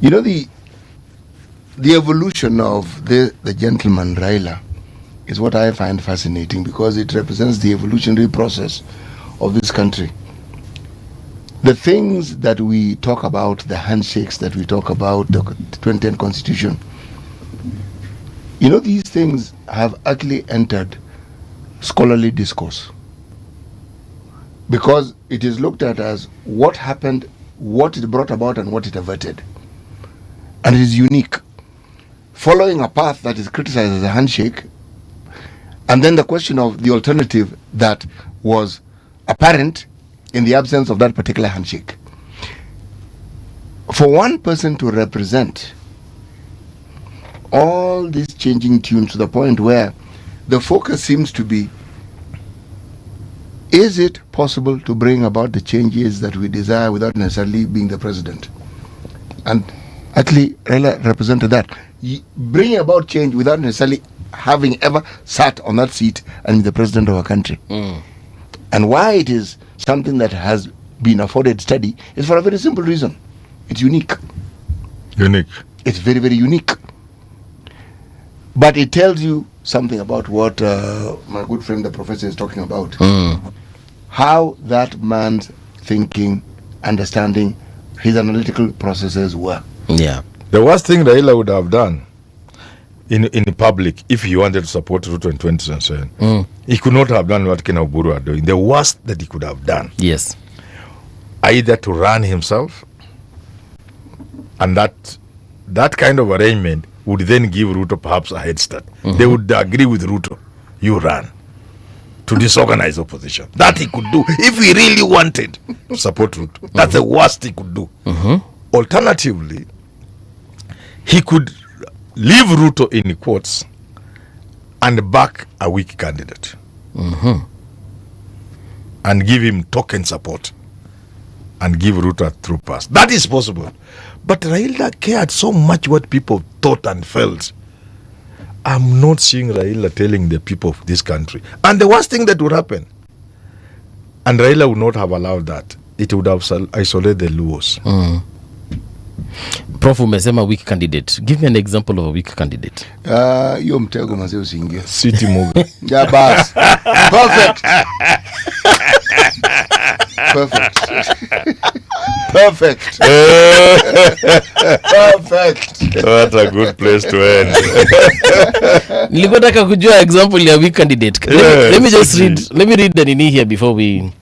You know, the evolution of the gentleman Raila is what I find fascinating, because it represents the evolutionary process of this country. The things that we talk about, the handshakes that we talk about, the 2010 constitution, these things have actually entered scholarly discourse, because it is looked at as what happened, what it brought about, and what it averted. And it is unique. Following a path that is criticized as a handshake, and then the question of the alternative that was apparent in the absence of that particular handshake. For one person to represent all these changing tunes to the point where the focus seems to be, is it possible to bring about the changes that we desire without necessarily being the president? And actually, Raila represented that. Bringing about change without necessarily having ever sat on that seat and be the president of a country. And why it is something that has been afforded study is for a very simple reason. It's unique. It's very, very unique. But it tells you something about what my good friend the professor is talking about. How that man's thinking, understanding, his analytical processes were.
Yeah.
The worst thing Raila would have done in public, if he wanted to support Ruto in 2027, he could not have done what Ken Oburu are doing. The worst that he could have done,
yes,
either to run himself, and that kind of arrangement would then give Ruto perhaps a head start. They would agree with Ruto, you run, to disorganize opposition. That he could do if he really wanted to support Ruto. That's the worst he could do. Alternatively, he could leave Ruto in quotes and back a weak candidate, and give him token support and give Ruto a through pass. That is possible. But Raila cared so much what people thought and felt. I'm not seeing Raila telling the people of this country. And the worst thing that would happen, and Raila would not have allowed that, it would have isolated the Luos.
Prof, umesema weak candidate. Give me an example of a weak candidate.
Hiyo mtego mazee usiingie.
City Muga.
Yeah, boss. Perfect. Perfect. Perfect. Perfect.
What a good place to end.
Nilikuwa nataka kujua example ya weak candidate. Let me read the nini here before we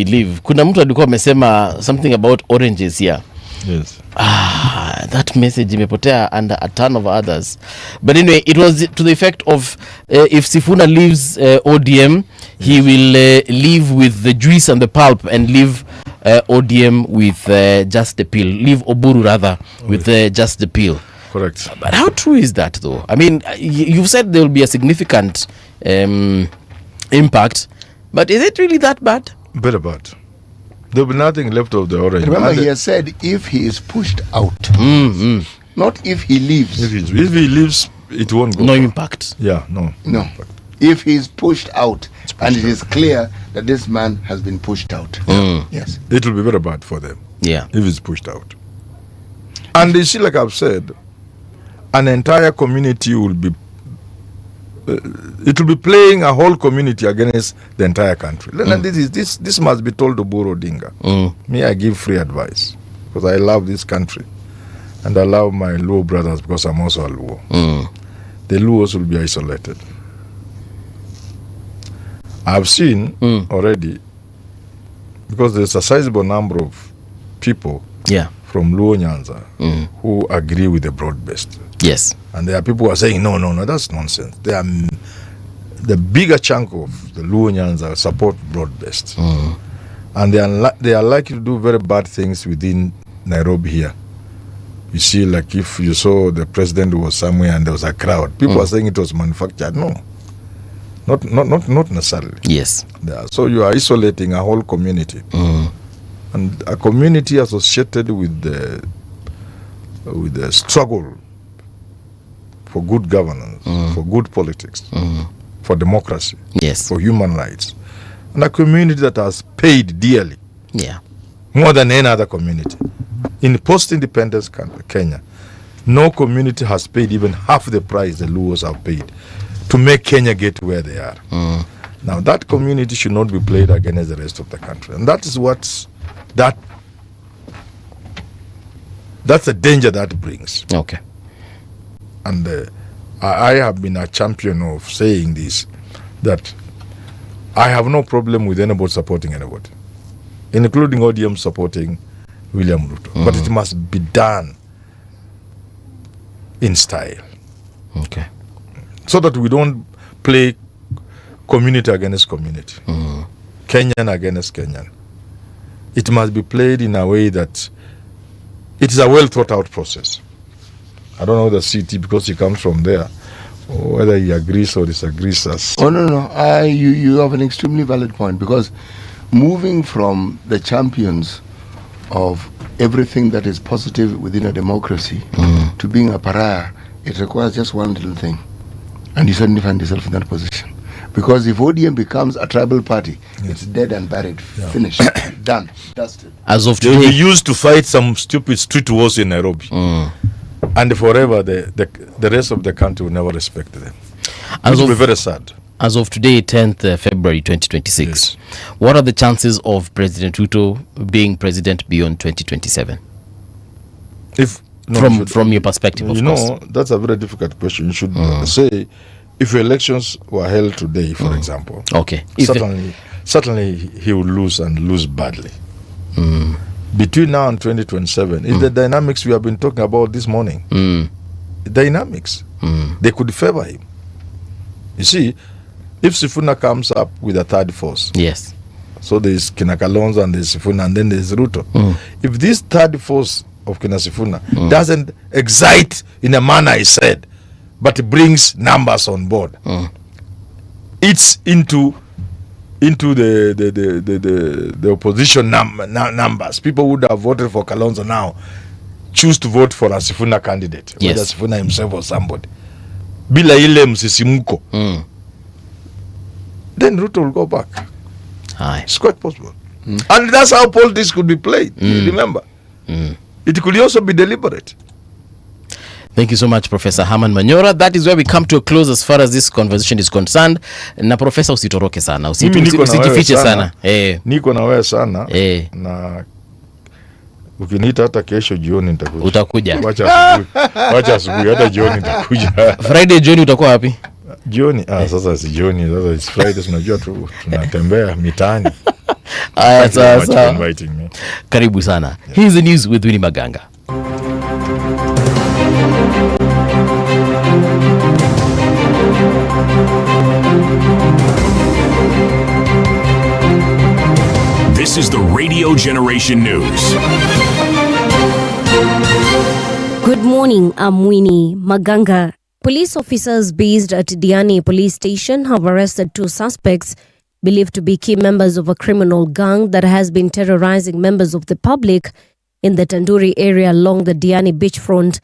leave. Kuna mtu alikuwa amesema something about oranges here.
Yes.
That message imepotea under a ton of others. But anyway, it was to the effect of if Sifuna leaves ODM, he will leave with the juice and the pulp and leave ODM with just the peel. Leave Oburu rather with just the peel.
Correct.
But how true is that though? I mean, you've said there will be a significant impact, but is it really that bad?
Very bad. There will be nothing left of the orange.
Remember, he has said if he is pushed out, not if he leaves.
If he leaves, it won't go.
No impact.
Yeah, no.
Impact. If he is pushed out, and it is clear that this man has been pushed out. Yes.
It will be very bad for them.
Yeah.
If he's pushed out. And you see, like I've said, an entire community will be it will be playing a whole community against the entire country. And this must be told to Oburu Odinga. Me, I give free advice because I love this country and I love my Luo brothers because I'm also a Luo. The Luos will be isolated. I've seen already, because there's a sizable number of people from Luo Nyanza who agree with the broad-based.
Yes.
And there are people who are saying, no, that's nonsense. They are the bigger chunk of the Luo Nyanza support broad-based. And they are likely to do very bad things within Nairobi here. You see, like if you saw the president was somewhere and there was a crowd, people are saying it was manufactured. No. Not necessarily.
Yes.
Yeah, so you are isolating a whole community. And a community associated with the struggle for good governance, for good politics, for democracy, for human rights, and a community that has paid dearly, more than any other community. In post-independence Kenya, no community has paid even half the price the Luos have paid to make Kenya get where they are. Now that community should not be played against the rest of the country, and that is that's the danger that brings.
Okay.
And I have been a champion of saying this, that I have no problem with anybody supporting anybody, including ODM supporting William Ruto. But it must be done in style.
Okay.
So that we don't play community against community, Kenyan against Kenyan. It must be played in a way that it is a well thought out process. I don't know the city because he comes from there, or whether he agrees or disagrees.
Oh no. You have an extremely valid point, because moving from the champions of everything that is positive within a democracy to being a pariah, it requires just one little thing, and you suddenly find yourself in that position. Because if ODM becomes a tribal party, it's dead and buried, finished, done, dusted.
As of
today,
today,
they used to fight some stupid street wars in Nairobi, and forever the rest of the country will never respect them. It will be very sad.
As of today, 10th February 2026, what are the chances of President Ruto being president beyond 2027? From your perspective, of course.
You know, that's a very difficult question. You should say, if elections were held today, for example, certainly he will lose, and lose badly. Between now and 2027 is the dynamics we have been talking about this morning. Dynamics. They could favor him. You see, if Sifuna comes up with a third force, so there's Kinakalonzo and there's Sifuna and then there's Ruto. If this third force of Sifuna doesn't excite in a manner I said, but it brings numbers on board, it's into the opposition numbers. People would have voted for Kalonzo now choose to vote for a Sifuna candidate, whether Sifuna himself or somebody. Bila ile msisimuko, then Ruto will go back. It's quite possible. And that's how politics could be played. Remember, it could also be deliberate.
Thank you so much, Professor Herman Manyora. That is where we come to a close as far as this conversation is concerned. Na Professor, usitoroke sana, usijifiche sana.
Niko na wewe sana. Na ukiniita hata kesho jioni nitakuja.
Utakuja.
Wacha asubuhi hata jioni nitakuja.
Friday jioni utakuwa wapi?
Jioni sasa si jioni, sasa it's Friday, tunajua tunatembea mitaani.
Sasa karibu sana. Here's the news with Winnie Maganga.
This is the Radio Generation News.
Good morning, I'm Winnie Maganga. Police officers based at Diani Police Station have arrested 2 suspects believed to be key members of a criminal gang that has been terrorizing members of the public in the Tanduri area along the Diani beachfront.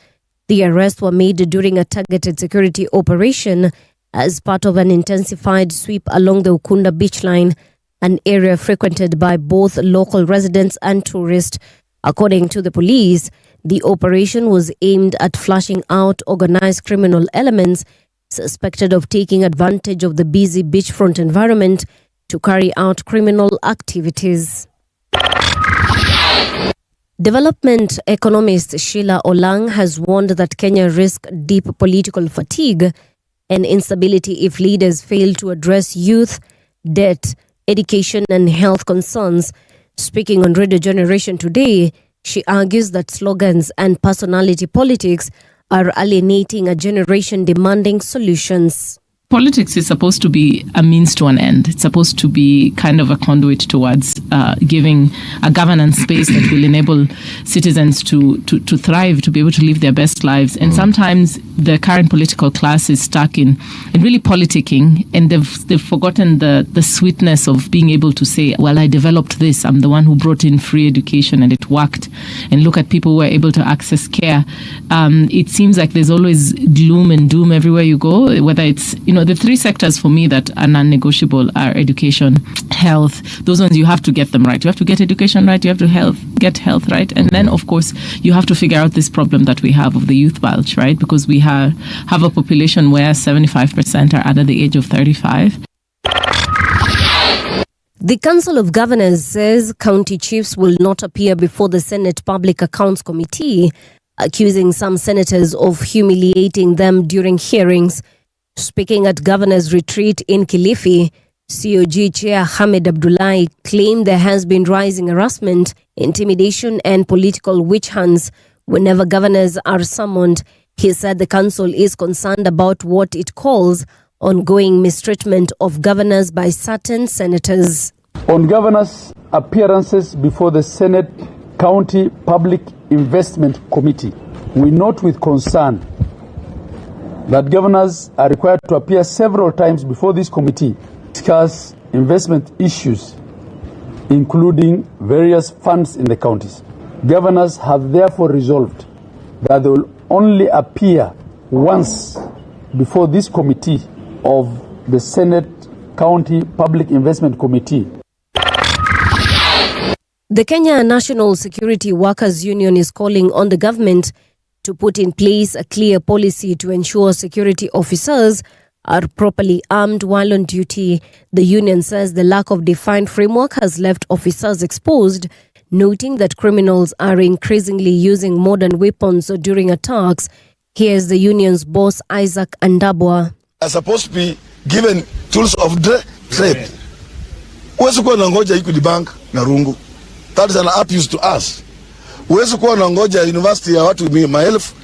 The arrests were made during a targeted security operation as part of an intensified sweep along the Ukunda beach line, an area frequented by both local residents and tourists. According to the police, the operation was aimed at flushing out organized criminal elements suspected of taking advantage of the busy beachfront environment to carry out criminal activities. Development economist Sheila Olang has warned that Kenya risks deep political fatigue and instability if leaders fail to address youth, debt, education and health concerns. Speaking on Radio Generation today, she argues that slogans and personality politics are alienating a generation demanding solutions.
Politics is supposed to be a means to an end. It's supposed to be kind of a conduit towards giving a governance space that will enable citizens to thrive, to be able to live their best lives. And sometimes the current political class is stuck in really politicking, and they've forgotten the sweetness of being able to say, well, I developed this. I'm the one who brought in free education and it worked. And look at people who are able to access care. It seems like there's always gloom and doom everywhere you go, whether it's, the 3 sectors for me that are non-negotiable are education, health. Those ones you have to get them right. You have to get education right. You have to get health right. And then, of course, you have to figure out this problem that we have of the youth bulge, right? Because we have a population where 75% are under the age of 35.
The Council of Governors says county chiefs will not appear before the Senate Public Accounts Committee, accusing some senators of humiliating them during hearings. Speaking at Governor's Retreat in Kilifi, COG Chair Hamed Abdullahi claimed there has been rising harassment, intimidation and political witch hunts whenever governors are summoned. He said the council is concerned about what it calls ongoing mistreatment of governors by certain senators.
On governors' appearances before the Senate County Public Investment Committee, we note with concern that governors are required to appear several times before this committee to discuss investment issues, including various funds in the counties. Governors have therefore resolved that they will only appear once before this committee of the Senate County Public Investment Committee.
The Kenya National Security Workers Union is calling on the government to put in place a clear policy to ensure security officers are properly armed while on duty. The union says the lack of defined framework has left officers exposed, noting that criminals are increasingly using modern weapons during attacks. Here's the union's boss, Isaac Andabwa.
Are supposed to be given tools of trade. Huwezi kuwa na ngoja Equity Bank na rungu. That is an abuse to us. Huwezi kuwa na ngoja university ya watu maelfu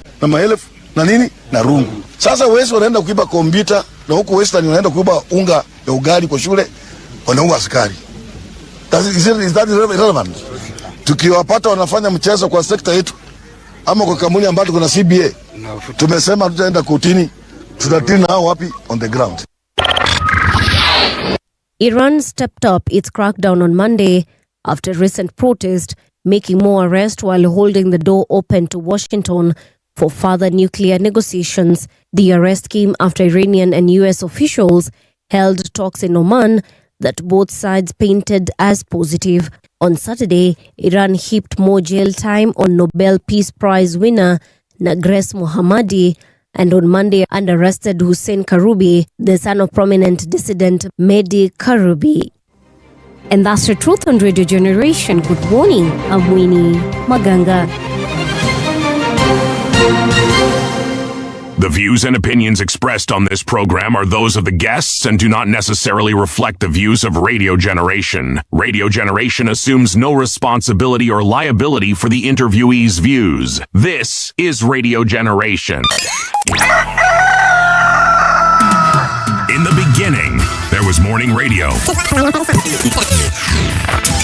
na nini na rungu. Sasa huwezi wanaenda kuiba kompyuta na huku Western wanaenda kuiba unga ya ugali kwa shule, wanaua askari. Is that irrelevant? Tukiwapata wanafanya mchezo kwa sekta yetu ama kwa kampuni ambayo kuna CBA, tumesema tutaenda kotini, tutatina hao wapi on the ground.
Iran stepped up its crackdown on Monday after recent protest, making more arrests while holding the door open to Washington for further nuclear negotiations. The arrest came after Iranian and US officials held talks in Oman that both sides painted as positive. On Saturday, Iran heaped more jail time on Nobel Peace Prize winner Nagres Mohammadi, and on Monday and arrested Hussein Karubi, the son of prominent dissident Mehdi Karubi. And that's the truth on Radio Generation. Good morning, I'm Winnie Maganga.
The views and opinions expressed on this program are those of the guests and do not necessarily reflect the views of Radio Generation. Radio Generation assumes no responsibility or liability for the interviewee's views. This is Radio Generation. In the beginning, there was morning radio.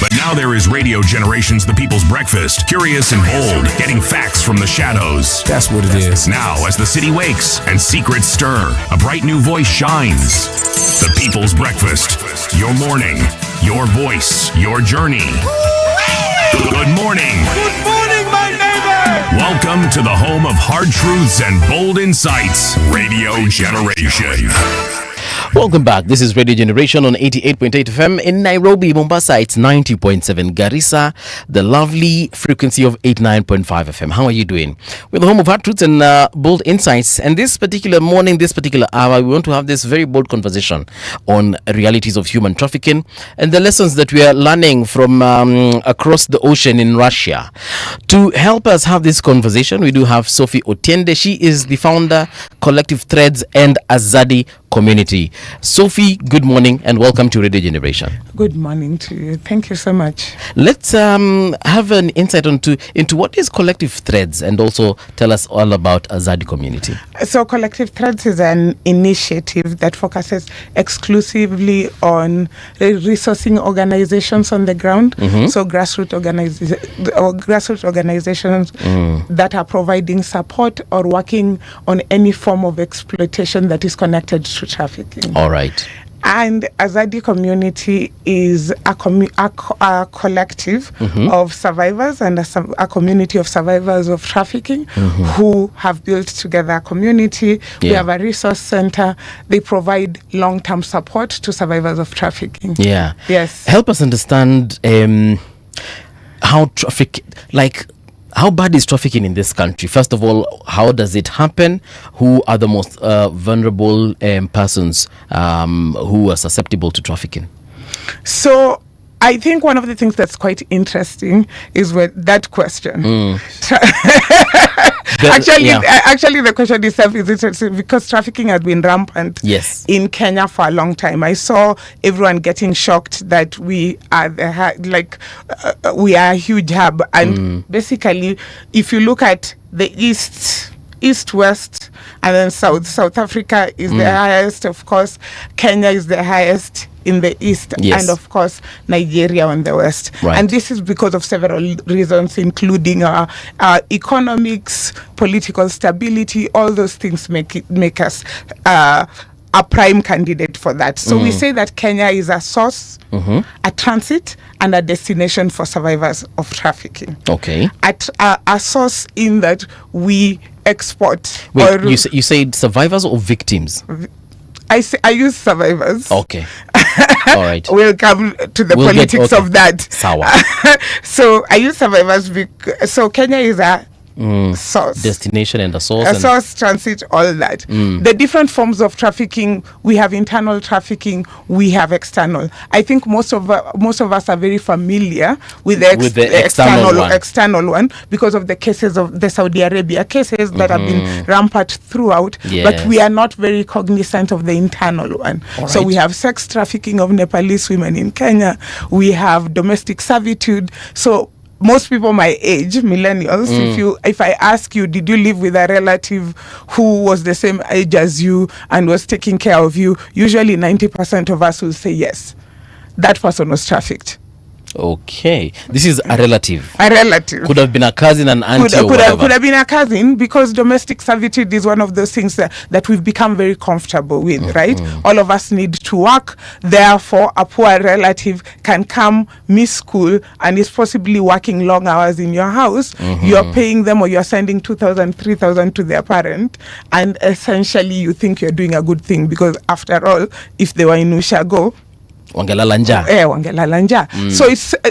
But now there is Radio Generation's The People's Breakfast, curious and bold, getting facts from the shadows.
That's what it is.
Now, as the city wakes and secrets stir, a bright new voice shines. The People's Breakfast, your morning, your voice, your journey. Good morning.
Good morning, my neighbor.
Welcome to the home of hard truths and bold insights, Radio Generation.
Welcome back. This is Radio Generation on 88.8 FM. In Nairobi, Mombasa, it's 90.7. Garissa, the lovely frequency of 89.5 FM. How are you doing? We're the home of hard truths and bold insights. And this particular morning, this particular hour, we want to have this very bold conversation on realities of human trafficking and the lessons that we are learning from across the ocean in Russia. To help us have this conversation, we do have Sophie Otiende. She is the founder, Collective Threads and Azadi Community. Sophie, good morning and welcome to Radio Generation.
Good morning to you. Thank you so much.
Let's have an insight into what is Collective Threads and also tell us all about Azadi Community.
So Collective Threads is an initiative that focuses exclusively on resourcing organizations on the ground. Mm-hmm. So grassroots organizations that are providing support or working on any form of exploitation that is connected to trafficking.
All right.
And Azadi Community is a collective of survivors and a community of survivors of trafficking who have built together a community. Yeah. We have a resource center. They provide long-term support to survivors of trafficking.
Yeah.
Yes.
Help us understand how how bad is trafficking in this country? First of all, how does it happen? Who are the most vulnerable persons who are susceptible to trafficking?
So I think one of the things that's quite interesting is with that question. Actually, the question itself is interesting because trafficking has been rampant in Kenya for a long time. I saw everyone getting shocked that we are we are a huge hub, and basically, if you look at the east, west, and then South Africa is the highest. Of course, Kenya is the highest in the east, and of course Nigeria on the west. Right. And this is because of several reasons, including economics, political stability. All those things make us a prime candidate for that. So we say that Kenya is a source, a transit, and a destination for survivors of trafficking.
Okay.
At a source in that we export.
Wait, you said survivors or victims?
I use survivors.
Okay. All right.
We'll come to the politics of that.
Sawa.
So I use survivors so Kenya is a source.
Destination and a source.
A source, transit, all that. The different forms of trafficking, we have internal trafficking, we have external. I think most of us are very familiar with the external one because of the cases of the Saudi Arabia cases that have been rampant throughout, but we are not very cognizant of the internal one. Right. So we have sex trafficking of Nepalese women in Kenya, we have domestic servitude. So most people my age, millennials, if I ask you, did you live with a relative who was the same age as you and was taking care of you, usually 90% of us will say yes. That person was trafficked.
Okay. This is a relative.
A relative.
Could have been a cousin, an auntie,
could have been a cousin, because domestic servitude is one of those things that we've become very comfortable with, right? All of us need to work. Therefore, a poor relative can come, miss school, and is possibly working long hours in your house. You're paying them, or you're sending 2,000, 3,000 to their parent, and essentially you think you're doing a good thing, because after all, if they were in Ushago,
wangelala njaa.
Wangelala njaa. So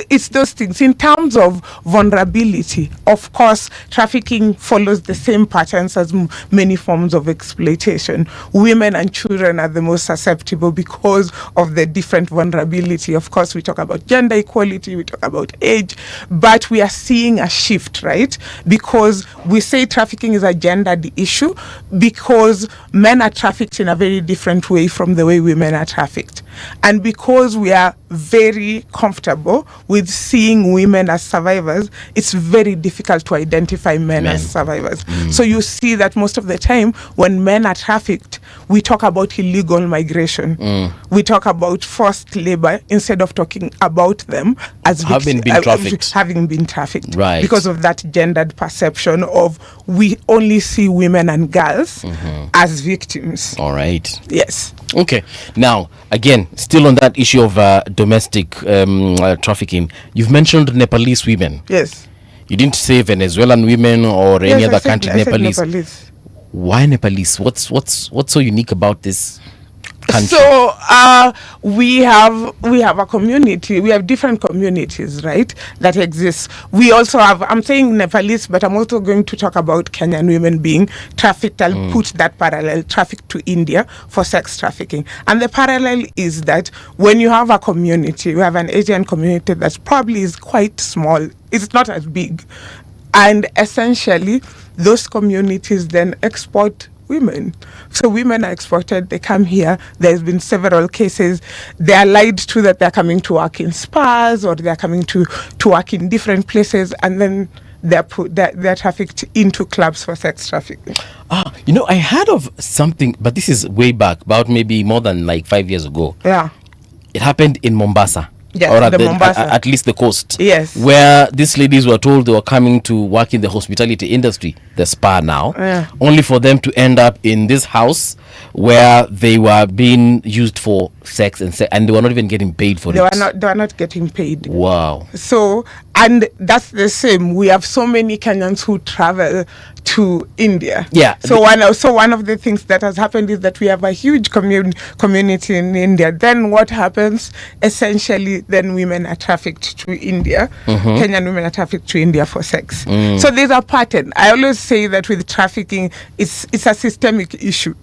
it's those things. In terms of vulnerability, of course, trafficking follows the same patterns as many forms of exploitation. Women and children are the most susceptible because of the different vulnerability. Of course, we talk about gender equality, we talk about age, but we are seeing a shift, right? Because we say trafficking is a gendered issue because men are trafficked in a very different way from the way women are trafficked. And because we are very comfortable with seeing women as survivors, it's very difficult to identify men as survivors. So you see that most of the time when men are trafficked, we talk about illegal migration. We talk about forced labor instead of talking about them as
having been trafficked. Right.
Because of that gendered perception of we only see women and girls as victims.
All right.
Yes.
Okay. Now, again, still on that issue of domestic trafficking, you've mentioned Nepalese women.
Yes.
You didn't say Venezuelan women or any other country.
I said
Nepalese. Why Nepalese? What's so unique about this country?
So we have a community. We have different communities, right, that exist. We also have, I'm saying Nepalese, but I'm also going to talk about Kenyan women being trafficked. I'll put that parallel, trafficked to India for sex trafficking. And the parallel is that when you have a community, we have an Asian community that probably is quite small. It's not as big. And essentially, those communities then export women. So women are exported, they come here. There's been several cases. They are lied to that they're coming to work in spas or they're coming to work in different places, and then they're trafficked into clubs for sex trafficking.
I heard of something, but this is way back, about maybe more than like 5 years ago.
Yeah.
It happened in Mombasa.
Yes,
or
Mombasa.
At least the coast.
Yes.
Where these ladies were told they were coming to work in the hospitality industry, the spa now, only for them to end up in this house where they were being used for sex and they were not even getting paid for it.
They were not getting paid.
Wow.
So, and that's the same. We have so many Kenyans who travel to India.
Yeah.
So one of the things that has happened is that we have a huge community in India. Then what happens? Essentially, then women are trafficked to India. Kenyan women are trafficked to India for sex. So there's a pattern. I always say that with trafficking, it's a systemic issue.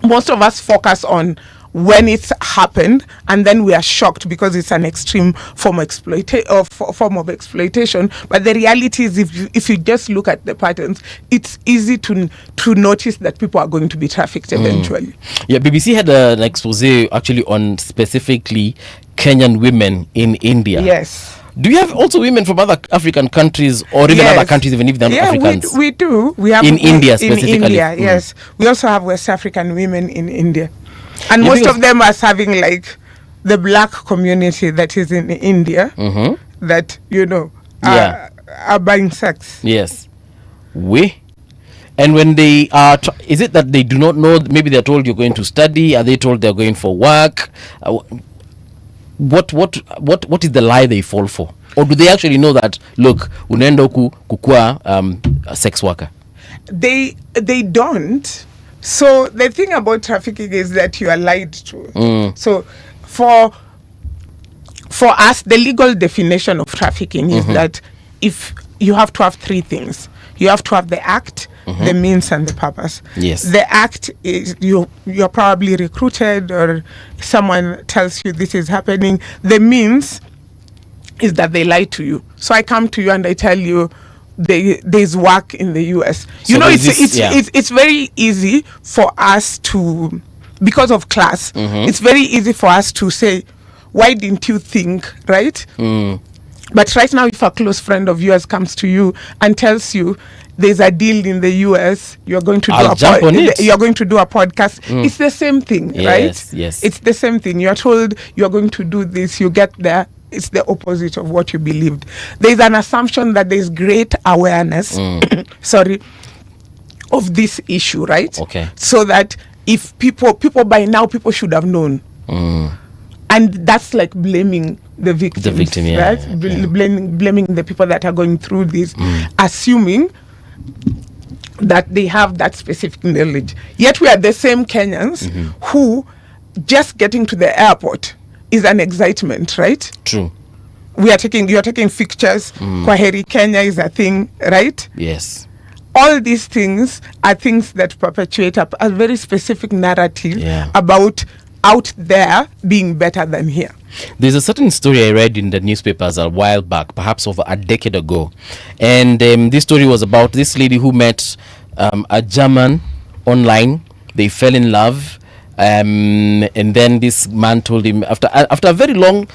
Most of us focus on when it's happened, and then we are shocked because it's an extreme form of exploitation. But the reality is, if you just look at the patterns, it's easy to notice that people are going to be trafficked eventually.
Yeah, BBC had an expose actually on specifically Kenyan women in India.
Yes.
Do you have also women from other African countries or even other countries, even if they're not Africans?
We do. We have
in India specifically.
In India, yes. We also have West African women in India. And most of them are serving like the black community that is in India that, are buying sex.
Yes. And when they are, is it that they do not know, maybe they're told you're going to study, are they told they're going for work? What is the lie they fall for? Or do they actually know that, look, unaenda kukua a sex worker?
They don't. So the thing about trafficking is that you are lied to. So for us, the legal definition of trafficking is that if you have to have three things. You have to have the act, the means, and the purpose.
Yes.
The act is you're probably recruited or someone tells you this is happening. The means is that they lie to you. So I come to you and I tell you there's work in the US.
So
it's very easy for us to, because of class, it's very easy for us to say, why didn't you think, right? But right now, if a close friend of yours comes to you and tells you there's a deal in the US, you're going to you're going to do a podcast. It's the same thing, right?
Yes.
It's the same thing. You're told you're going to do this. You get there. It's the opposite of what you believed. There's an assumption that there's great awareness, of this issue, right?
Okay.
So that if people by now, people should have known. And that's like blaming the victims, right? Blaming the people that are going through this, assuming that they have that specific knowledge. Yet we are the same Kenyans who, just getting to the airport, is an excitement, right?
True.
You're taking pictures. Kwaheri Kenya is a thing, right?
Yes.
All these things are things that perpetuate a very specific narrative about out there being better than here.
There's a certain story I read in the newspapers a while back, perhaps over a decade ago. And this story was about this lady who met a German online. They fell in love. And then this man told him after a very long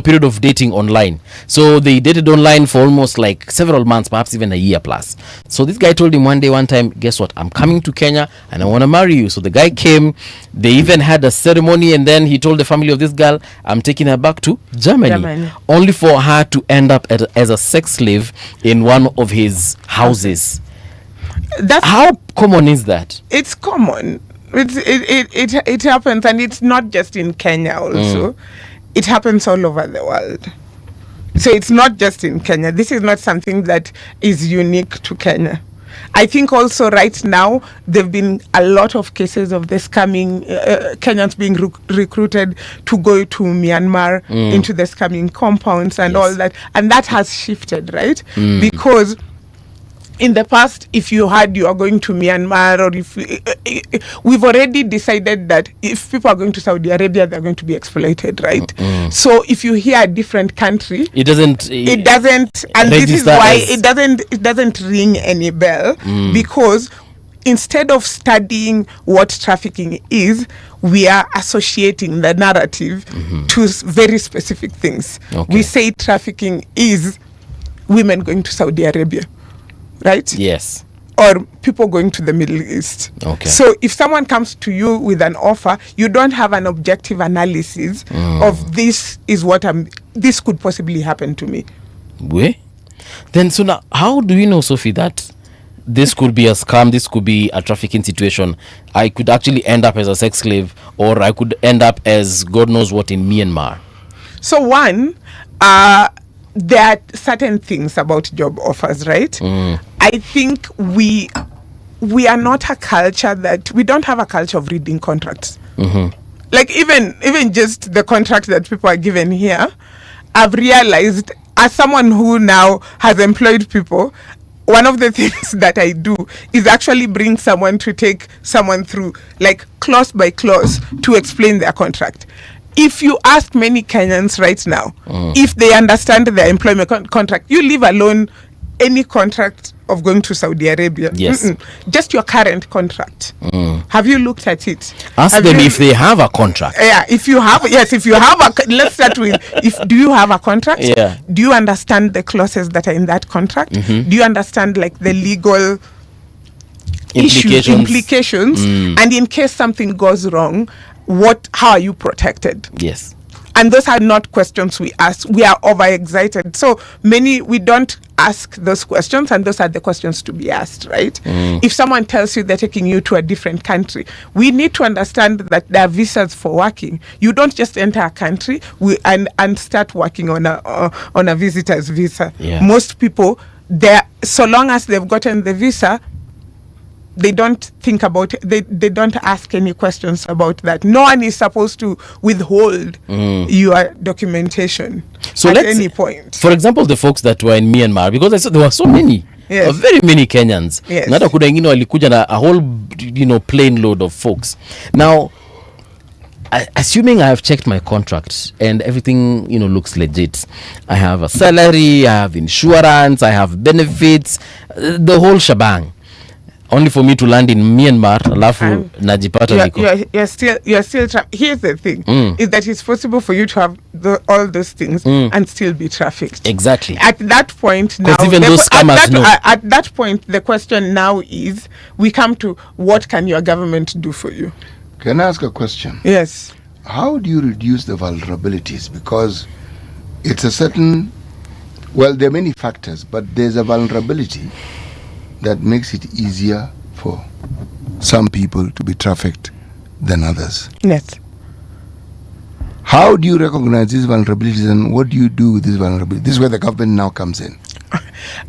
period of dating online. So they dated online for almost like several months, perhaps even a year plus. So this guy told him one time, guess what, I'm coming to Kenya and I want to marry you. So the guy came, they even had a ceremony, and then he told the family of this girl, I'm taking her back to Germany. Only for her to end up as a sex slave in one of his houses. How common is that?
It's common. It happens, and it's not just in Kenya also. It happens all over the world. So it's not just in Kenya. This is not something that is unique to Kenya. I think also right now there have been a lot of cases of this coming, Kenyans being recruited to go to Myanmar into the scamming compounds and all that. And that has shifted, right? Because in the past, if you are going to Myanmar, or if we've already decided that if people are going to Saudi Arabia, they're going to be exploited, right? So if you hear a different country, it doesn't, and this is why it doesn't ring any bell, because instead of studying what trafficking is, we are associating the narrative to very specific things. We say trafficking is women going to Saudi Arabia, right?
Yes.
Or people going to the Middle East.
Okay.
So if someone comes to you with an offer, you don't have an objective analysis of this could possibly happen to me.
Then so now, how do you know, Sophie, that this could be a scam, this could be a trafficking situation? I could actually end up as a sex slave, or I could end up as God knows what in Myanmar.
So one, there are certain things about job offers, right? I think we are not a culture that we don't have a culture of reading contracts. Like even just the contract that people are given here, I've realized as someone who now has employed people, one of the things that I do is actually bring someone to take someone through, like clause by clause, to explain their contract. If you ask many Kenyans right now if they understand their employment contract, you leave alone any contract of going to Saudi Arabia.
Yes.
Just your current contract. Have you looked at it?
Ask them if they have a contract.
Yeah, if you have let's start with, do you have a contract?
Yeah.
Do you understand the clauses that are in that contract? Do you understand like the legal implications? And in case something goes wrong, how are you protected?
Yes.
And those are not questions we ask. We are overexcited. So we don't ask those questions, and those are the questions to be asked, right? If someone tells you they're taking you to a different country, we need to understand that there are visas for working. You don't just enter a country and start working on a visitor's visa.
Yeah.
Most people, so long as they've gotten the visa, they don't think about it. They don't ask any questions about that. No one is supposed to withhold your documentation at any point.
For example, the folks that were in Myanmar, because I said there were so many, very many Kenyans.
Yes.
Nata kuda ingine walikuja na a whole plane load of folks. Now, assuming I have checked my contract and everything looks legit, I have a salary, I have insurance, I have benefits, the whole shebang. Only for me to land in Myanmar, alafu najipata niko.
You're still here's the thing, is that it's possible for you to have all those things and still be trafficked.
Exactly.
At that point now,
even those scammers know.
At that point, the question now is, we come to, what can your government do for you?
Can I ask a question?
Yes.
How do you reduce the vulnerabilities? Because it's a certain, there are many factors, but there's a vulnerability that makes it easier for some people to be trafficked than others.
Yes.
How do you recognize these vulnerabilities, and what do you do with these vulnerabilities? This is where the government now comes in.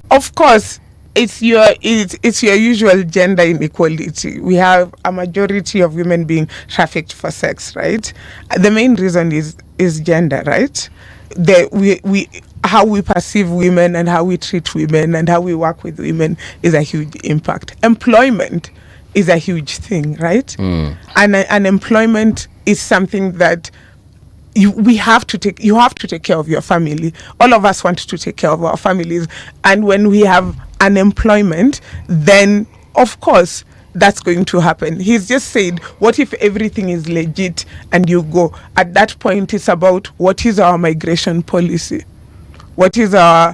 Of course, it's your usual gender inequality. We have a majority of women being trafficked for sex, right? The main reason is gender, right? We how we perceive women and how we treat women and how we work with women is a huge impact. Employment is a huge thing, right? And unemployment is something that you have to take care of your family. All of us want to take care of our families, and when we have unemployment, then of course that's going to happen. He's just said, what if everything is legit and you go? At that point, it's about what is our migration policy? What is our,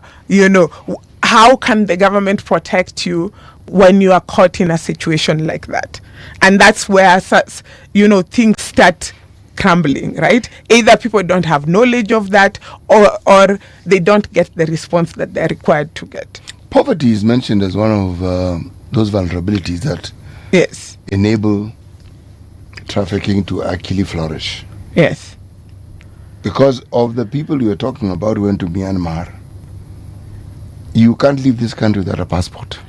how can the government protect you when you are caught in a situation like that? And that's where, things start crumbling, right? Either people don't have knowledge of that or they don't get the response that they're required to get.
Poverty is mentioned as one of those vulnerabilities that enable trafficking to actually flourish.
Yes.
Because of the people you were talking about who went to Myanmar, you can't leave this country without a passport.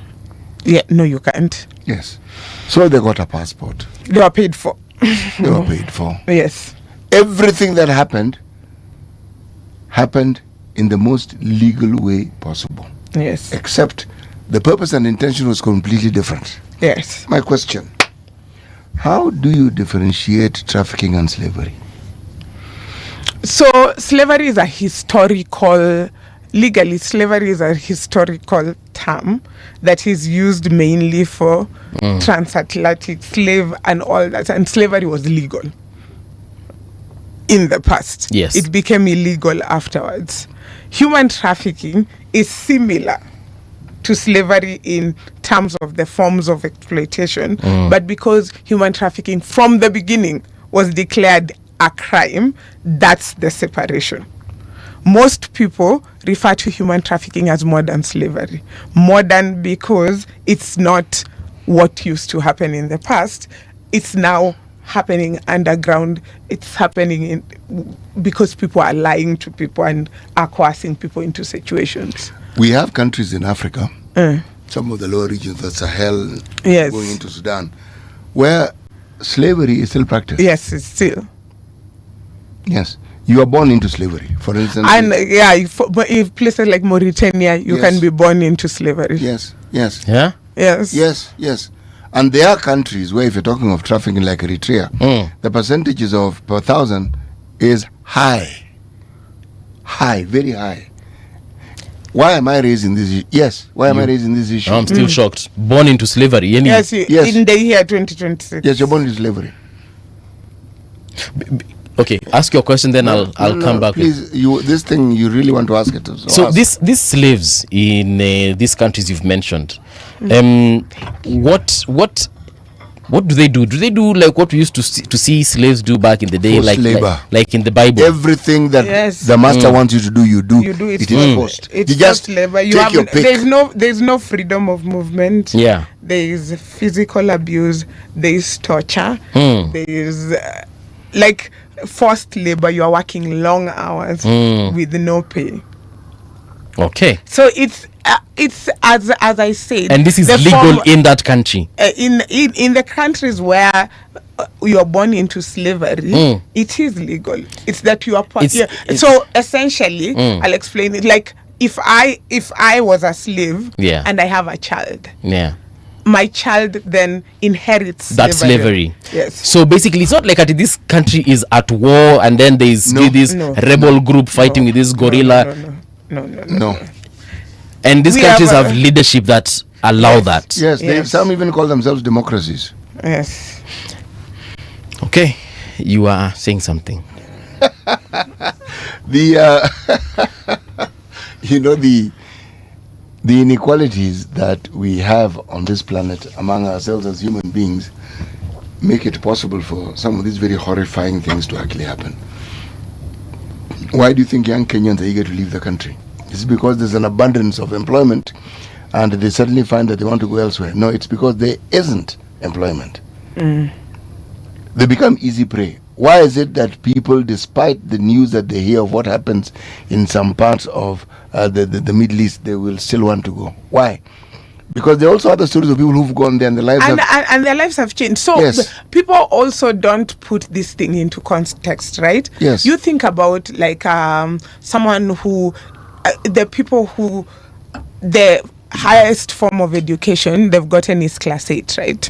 Yeah, no, you can't.
Yes. So they got a passport.
They were paid for.
They were paid for.
Yes.
Everything that happened in the most legal way possible.
Yes.
Except the purpose and intention was completely different.
Yes.
My question, how do you differentiate trafficking and slavery?
So slavery is legally slavery is a historical term that is used mainly for transatlantic slave and all that, and slavery was legal in the past.
Yes.
It became illegal afterwards. Human trafficking is similar to slavery in terms of the forms of exploitation, but because human trafficking from the beginning was declared a crime, that's the separation. Most people refer to human trafficking as modern slavery. Modern because it's not what used to happen in the past. It's now happening underground. It's happening because people are lying to people and are coercing people into situations.
We have countries in Africa, some of the lower regions, the Sahel, going into Sudan, where slavery is still practiced.
Yes, it's still.
Yes. You are born into slavery, for instance.
And but in places like Mauritania, you can be born into slavery.
Yes, yes.
Yeah?
Yes.
Yes, yes. And there are countries where if you're talking of trafficking like Eritrea, the percentages of per thousand is high. High, very high. Why am I raising this issue? Yes, why am I raising this issue?
I'm still shocked. Born into slavery.
Yes, in the year 2026.
Yes, you're born into slavery.
Okay, ask your question, then I'll come back.
Please, this thing you really want to ask it.
So these slaves in these countries you've mentioned, what do they do? Do they do like what we used to see slaves do back in the day,
forced labor.
Like in the Bible?
Everything that the master wants you to do, you do.
You do it.
It is forced.
It's
you just
labor.
take your pick.
There's no freedom of movement.
Yeah.
There is physical abuse. There is torture. There is like forced labor. You are working long hours with no pay.
Okay.
So it's as I said,
and this is legal in that country.
In the countries where you are born into slavery, it is legal. It's that you are so essentially, I'll explain it. Like if I was a slave and I have a child, my child then inherits
that slavery.
Yes.
So basically, it's not like this country is at war and then there's this rebel group fighting with this gorilla.
No.
And these countries have leadership that allow that.
Yes, some even call themselves democracies.
Yes.
Okay, you are saying something.
The inequalities that we have on this planet among ourselves as human beings make it possible for some of these very horrifying things to actually happen. Why do you think young Kenyans are eager to leave the country? It's because there's an abundance of employment and they suddenly find that they want to go elsewhere. No, it's because there isn't employment. They become easy prey. Why is it that people, despite the news that they hear of what happens in some parts of the Middle East, they will still want to go? Why? Because there are also other stories of people who've gone there and their lives
and their lives have changed. So
Yes.
people also don't put this thing into context, right?
Yes.
You think about like someone who, the people who, the highest form of education they've gotten is class 8, right?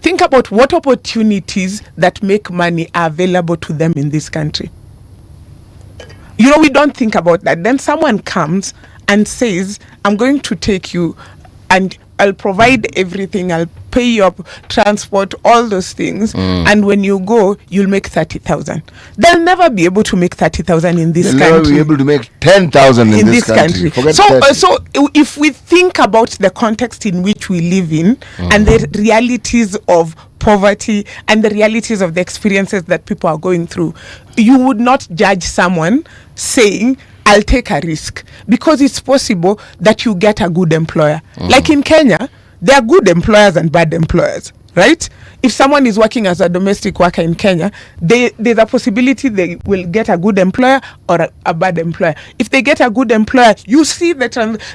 Think about what opportunities that make money are available to them in this country. You know, we don't think about that. Then someone comes and says, I'm going to take you and I'll provide everything. I'll pay your transport, all those things. And when you go, you'll make 30,000. They'll never be able to make 30,000 in this
They'll
country.
never be able to make 10,000 in this country. Forget
So,
30.
so if we think about the context in which we live in and the realities of poverty and the realities of the experiences that people are going through, you would not judge someone saying, I'll take a risk, because it's possible that you get a good employer. Like in Kenya, there are good employers and bad employers, right? If someone is working as a domestic worker in Kenya, there's a possibility they will get a good employer or a bad employer. If they get a good employer, you see the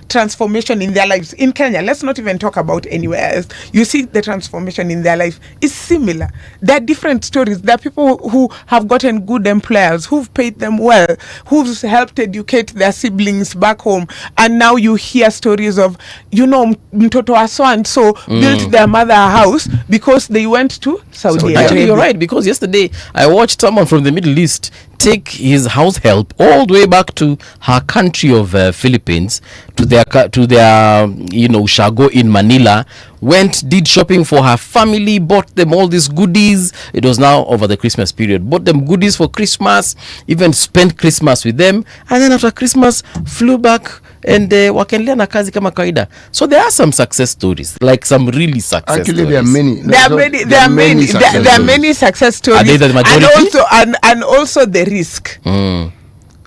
transformation in their lives. In Kenya, let's not even talk about anywhere else. You see the transformation in their life is similar. There are different stories. There are people who have gotten good employers, who've paid them well, who've helped educate their siblings back home. And now you hear stories of, you know, mtoto wa so and so built their mother a house because they went to Saudi Arabia.
Actually, you're right, because yesterday I watched someone from the Middle East take his house help all the way back to her country of Philippines, to their you know, Shago in Manila, did shopping for her family, bought them all these goodies. It was now over the Christmas period. Bought them goodies for Christmas, even spent Christmas with them, and then after Christmas flew back and wakaendelea na kazi kama kawaida. So there are some success stories, like some really success
Actually,
stories.
there are many.
There are many success stories.
Are they the majority?
And also the risk.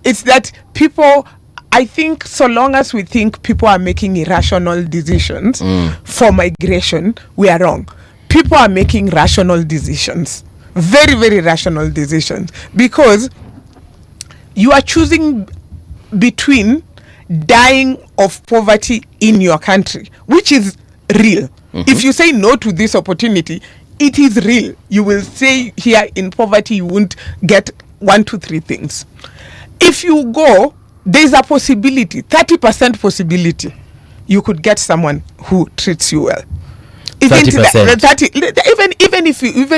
It's that people, I think, so long as we think people are making irrational decisions for migration, we are wrong. People are making rational decisions, very, very rational decisions, because you are choosing between dying of poverty in your country, which is real. If you say no to this opportunity, it is real. You will say here in poverty you won't get 1, 2, 3 things. If you go, there's a possibility, 30% possibility, you could get someone who treats you well.
30%.
Even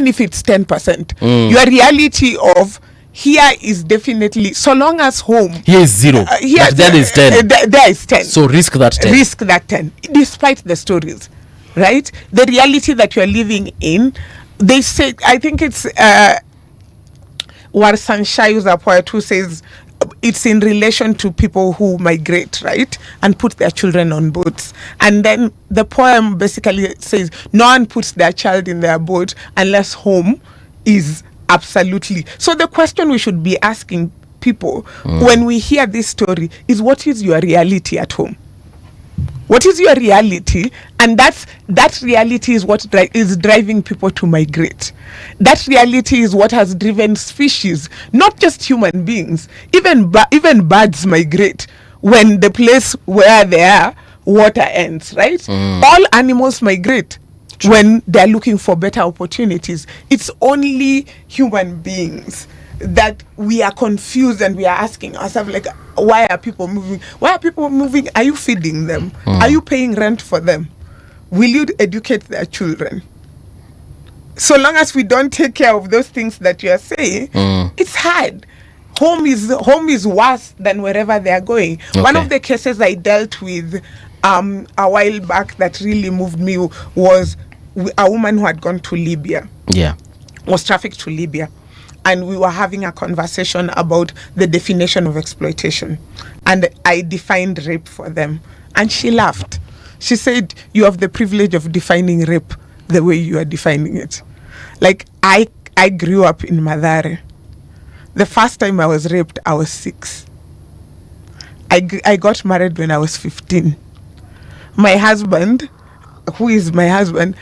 if it's 10%, your reality of here is definitely, so long as home.
Here is 0. But there is 10.
There is 10.
So risk that 10.
Risk that 10, despite the stories, right? The reality that you're living in, they say, I think it's Warsan Shayus, a poet, who says it's in relation to people who migrate, right? And put their children on boats. And then the poem basically says no one puts their child in their boat unless home is absolutely. So the question we should be asking people when we hear this story is, what is your reality at home? What is your reality? And that reality is what is driving people to migrate. That reality is what has driven species, not just human beings. Even birds migrate when the place where they are, water ends, right? All animals migrate when they're looking for better opportunities. It's only human beings that we are confused and we are asking ourselves, like, why are people moving? Why are people moving? Are you feeding them? Are you paying rent for them? Will you educate their children? So long as we don't take care of those things that you are saying, it's hard. Home is worse than wherever they are going. Okay. One of the cases I dealt with a while back that really moved me was a woman who had gone to Libya.
Yeah.
Was trafficked to Libya. And we were having a conversation about the definition of exploitation. And I defined rape for them. And she laughed. She said, you have the privilege of defining rape the way you are defining it. Like, I grew up in Madare. The first time I was raped, I was 6. I got married when I was 15. My husband, who is my husband,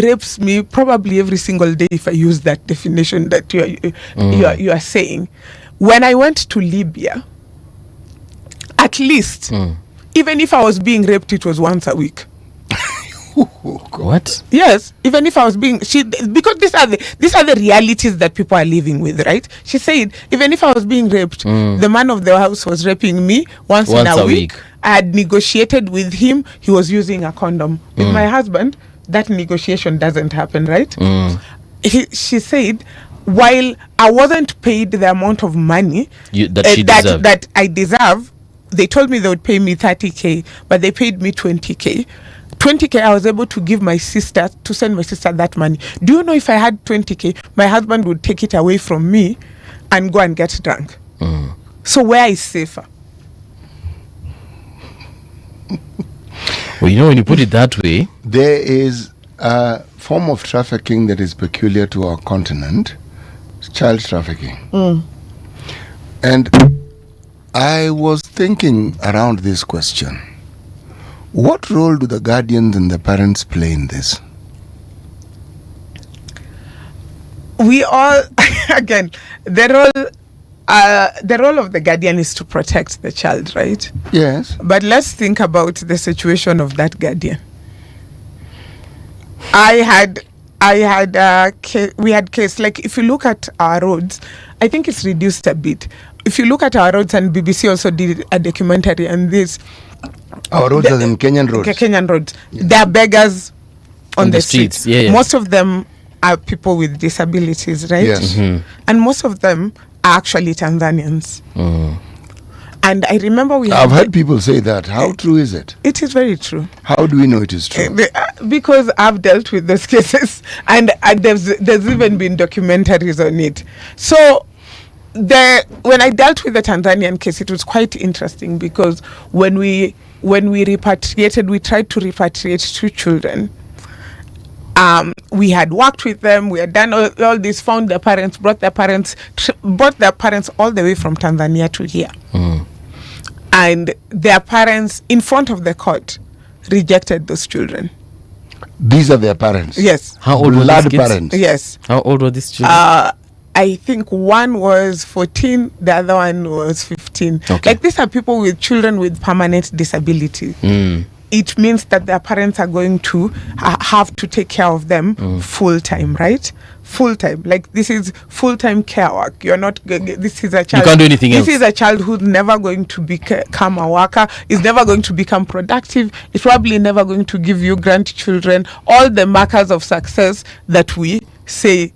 rapes me probably every single day if I use that definition that you are saying. When I went to Libya, at least even if I was being raped, it was once a week.
What?
Yes, even if I was being because these are the realities that people are living with, right? She said even if I was being raped, the man of the house was raping me once in a week. I had negotiated with him. He was using a condom. With my husband, that negotiation doesn't happen, right? She said, while I wasn't paid the amount of money that I deserve, they told me they would pay me 30K, but they paid me 20K. 20K, I was able to give my sister, to send my sister that money. Do you know if I had 20K, my husband would take it away from me and go and get drunk. So where is safer?
Well, you know, when you put it that way,
there is a form of trafficking that is peculiar to our continent, child trafficking. And I was thinking around this question. What role do the guardians and the parents play in this?
We all, again, the role of the guardian is to protect the child, right?
Yes.
But let's think about the situation of that guardian. We had case, like if you look at our roads, I think it's reduced a bit. If you look at our roads, and BBC also did a documentary on this.
Our roads are in Kenyan roads.
Kenyan roads. There are beggars on the streets.
Yeah.
Most of them are people with disabilities, right?
Yes.
And most of them are actually Tanzanians. And I remember
I've heard people say that. How true is it?
It is very true.
How do we know it is true?
Because I've dealt with those cases, and there's even been documentaries on it. So when I dealt with the Tanzanian case, it was quite interesting because when we repatriated, we tried to repatriate 2 children. We had worked with them, we had done all this, found their parents, brought their parents all the way from Tanzania to here. And their parents, in front of the court, rejected those children.
These are their parents?
Yes.
How old were these kids?
Parents? Yes.
How old were these children?
I think one was 14, the other one was 15.
Okay.
Like, these are people with children with permanent disability. It means that their parents are going to have to take care of them full time, right? Full time. Like, this is full time care work. You're not. This is a child.
You can't do anything else.
This is a child who's never going to become a worker. Is never going to become productive. It's probably never going to give you grandchildren. All the markers of success that we say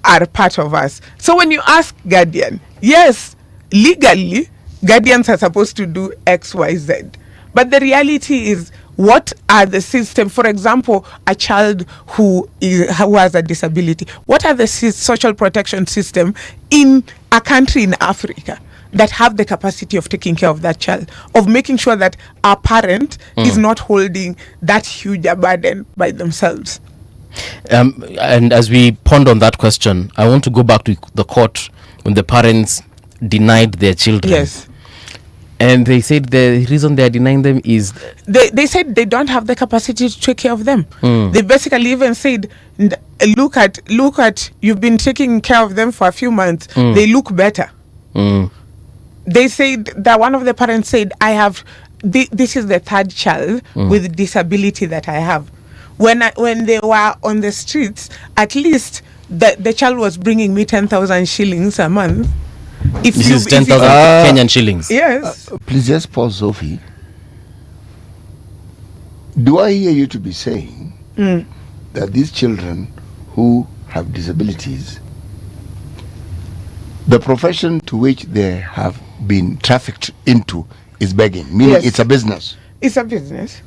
are part of us. So when you ask guardian, yes, legally, guardians are supposed to do X, Y, Z. But the reality is, what are the systems? For example, a child who has a disability, what are the social protection system in a country in Africa that have the capacity of taking care of that child, of making sure that our parent is not holding that huge a burden by themselves?
And as we ponder on that question, I want to go back to the court when the parents denied their children.
Yes.
And they said the reason they are denying them is
they said they don't have the capacity to take care of them. They basically even said, look at you've been taking care of them for a few months. They look better. They said that one of the parents said, I have this is the 3rd child with disability that I have. When they were on the streets, at least the child was bringing me 10,000 shillings a month.
This is 10,000 Kenyan shillings.
Yes.
Please just pause, Sophie. Do I hear you to be saying that these children who have disabilities, the profession to which they have been trafficked into is begging, meaning it's a business?
It's a business.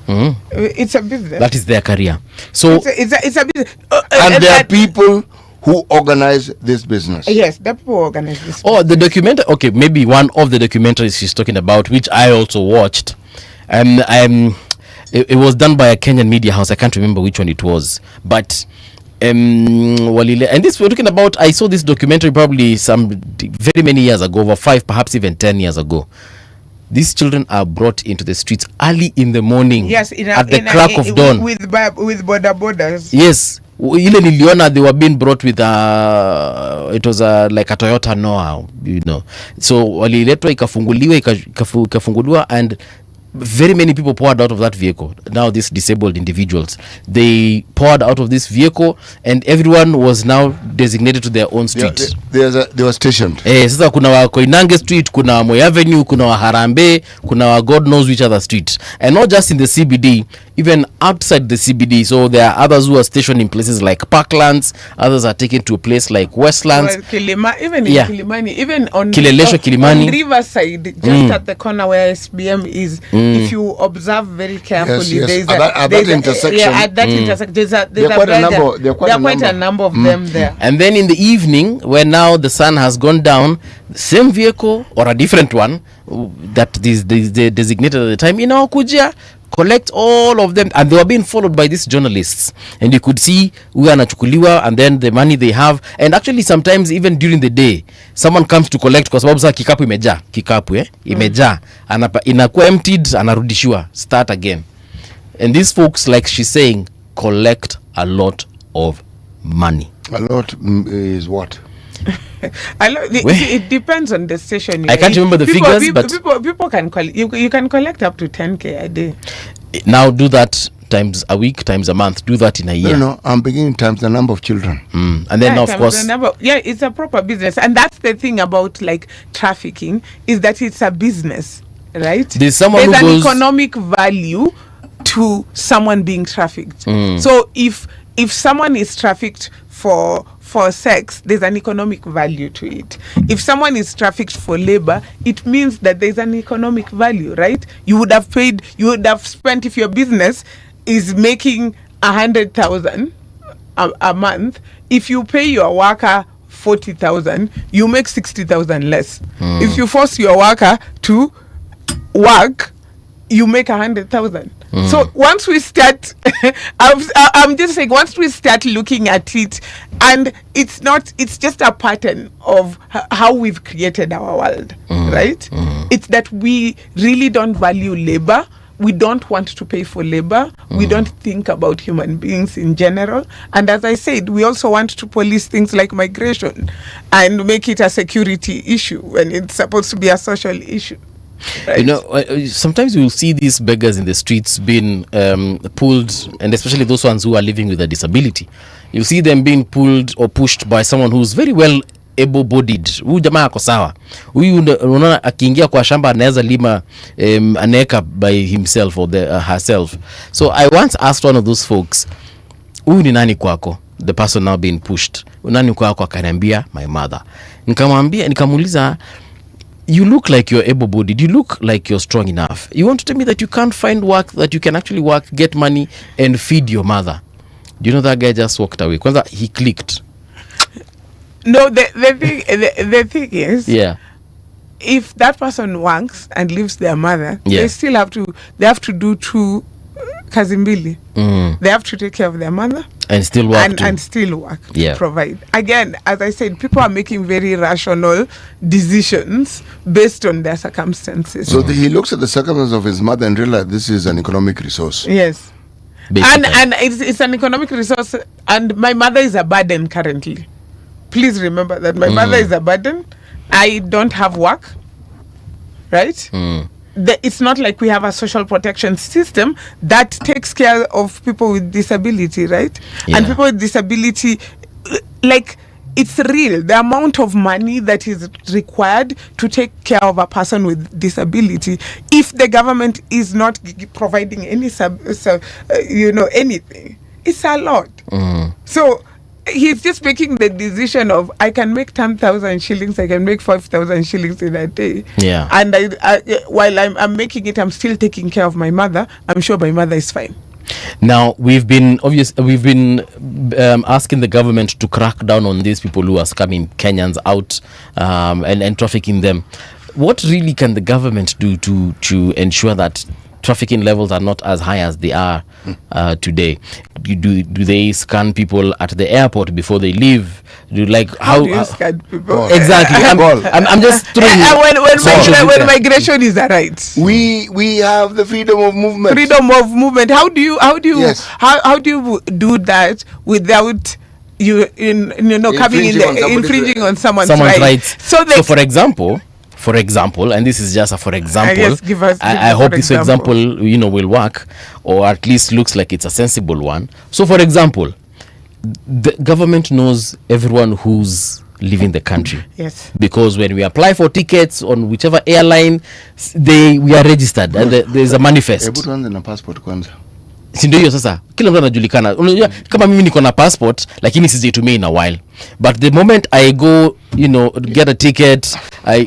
It's a business.
That is their career. So
it's a business.
And there are people who organize this business.
Yes, the people organize this.
Oh, the documentary. Okay, maybe one of the documentaries she's talking about, which I also watched. It was done by a Kenyan media house. I can't remember which one it was, but Walile, and this we're talking about. I saw this documentary probably very many years ago, over 5, perhaps even 10 years ago. These children are brought into the streets early in the morning.
Yes,
at the crack of dawn
with border borders.
Yes. Ile niliona they were being brought with it was like a Toyota Noah, so waliletwa ikafunguliwa and very many people poured out of that vehicle. Now these disabled individuals, they poured out of this vehicle and everyone was now designated to their own street.
They were stationed.
Sasa kuna wa Koinange Street, kuna wa Moi Avenue, kuna wa Harambe, kuna wa God knows which other street. And not just in the CBD, even outside the CBD. So there are others who are stationed in places like Parklands, others are taken to a place like Westlands.
Well, even in Kilimani, even on
Kilimani.
On Riverside, just at the corner where SBM is, if you observe very carefully,
yes. At that intersection,
there's quite a number of them there.
And then in the evening, when now the sun has gone down, the same vehicle or a different one that they designated at the time, Kujia, collect all of them, and they were being followed by these journalists, and you could see we are nachukuliwa, and then the money they have, and actually sometimes even during the day someone comes to collect kwa sababu kikapu imejaa inakuwa emptied, anarudishiwa, start again. And these folks, like she's saying, collect a lot of money.
A lot is what?
It depends on the station.
I can't remember the figures, but
people can you can collect up to 10K a day.
Now do that times a week, times a month. Do that in a year.
No, I'm beginning times the number of children.
And then of course,
it's a proper business, and that's the thing about like trafficking, is that it's a business, right?
There's an
economic value to someone being trafficked. So if someone is trafficked for sex, there's an economic value to it. If someone is trafficked for labor, it means that there's an economic value, right? You would have spent, if your business is making 100,000 a month, if you pay your worker 40,000, you make 60,000 less. If you force your worker to work, you make 100,000. So once we start, I'm just saying, once we start looking at it, and it's just a pattern of how we've created our world, right? It's that we really don't value labor. We don't want to pay for labor. We don't think about human beings in general. And as I said, we also want to police things like migration and make it a security issue when it's supposed to be a social issue. Right.
Sometimes we will see these beggars in the streets being pulled, and especially those ones who are living with a disability. You see them being pulled or pushed by someone who's very well able-bodied. Huyu jamaa ako sawa. Huyu unaona akiingia kwa shamba anaweza lima aneka by himself or herself. So I once asked one of those folks, huyu ni nani kwako? The person now being pushed. Nani kwako? Akaniambia, my mother. Nikamuuliza, you look like you're able-bodied. You look like you're strong enough. You want to tell me that you can't find work, that you can actually work, get money, and feed your mother? Do you know that guy just walked away? Kwanza, he clicked.
No, the thing is, if that person works and leaves their mother, they still have to do two kazimbili. They have to take care of their mother
and still work
to provide. Again, as I said, people are making very rational decisions based on their circumstances.
So he looks at the circumstances of his mother and realizes this is an economic resource.
Yes. And it's an economic resource, and my mother is a burden currently. Please remember that my mother is a burden. I don't have work, right? It's not like we have a social protection system that takes care of people with disability, right? And people with disability, like, it's real. The amount of money that is required to take care of a person with disability, if the government is not providing any anything, it's a lot. So he's just making the decision of, I can make 10,000 shillings, I can make 5,000 shillings in a day. And while I'm making it, I'm still taking care of my mother. I'm sure my mother is fine.
Now, we've been asking the government to crack down on these people who are scamming Kenyans out and trafficking them. What really can the government do to ensure that trafficking levels are not as high as they are today? Do they scan people at the airport before they leave?
How do you scan people?
Exactly. I'm just throwing.
When migration is a right,
we have the freedom of movement.
Freedom of movement. How do you do that without infringing on someone's
rights.
So
for example, and this is just a for example.
Yes, give us
I hope this example will work, or at least looks like it's a sensible one. So for example, the government knows everyone who's leaving the country.
Yes.
Because when we apply for tickets on whichever airline, we are registered and there's a manifest.
Passport kwanza.
Si ndio hiyo sasa, kila mtu anajulikana. Unajua kama mimi niko na passport lakini sizitumia in a while, but the moment I go get a ticket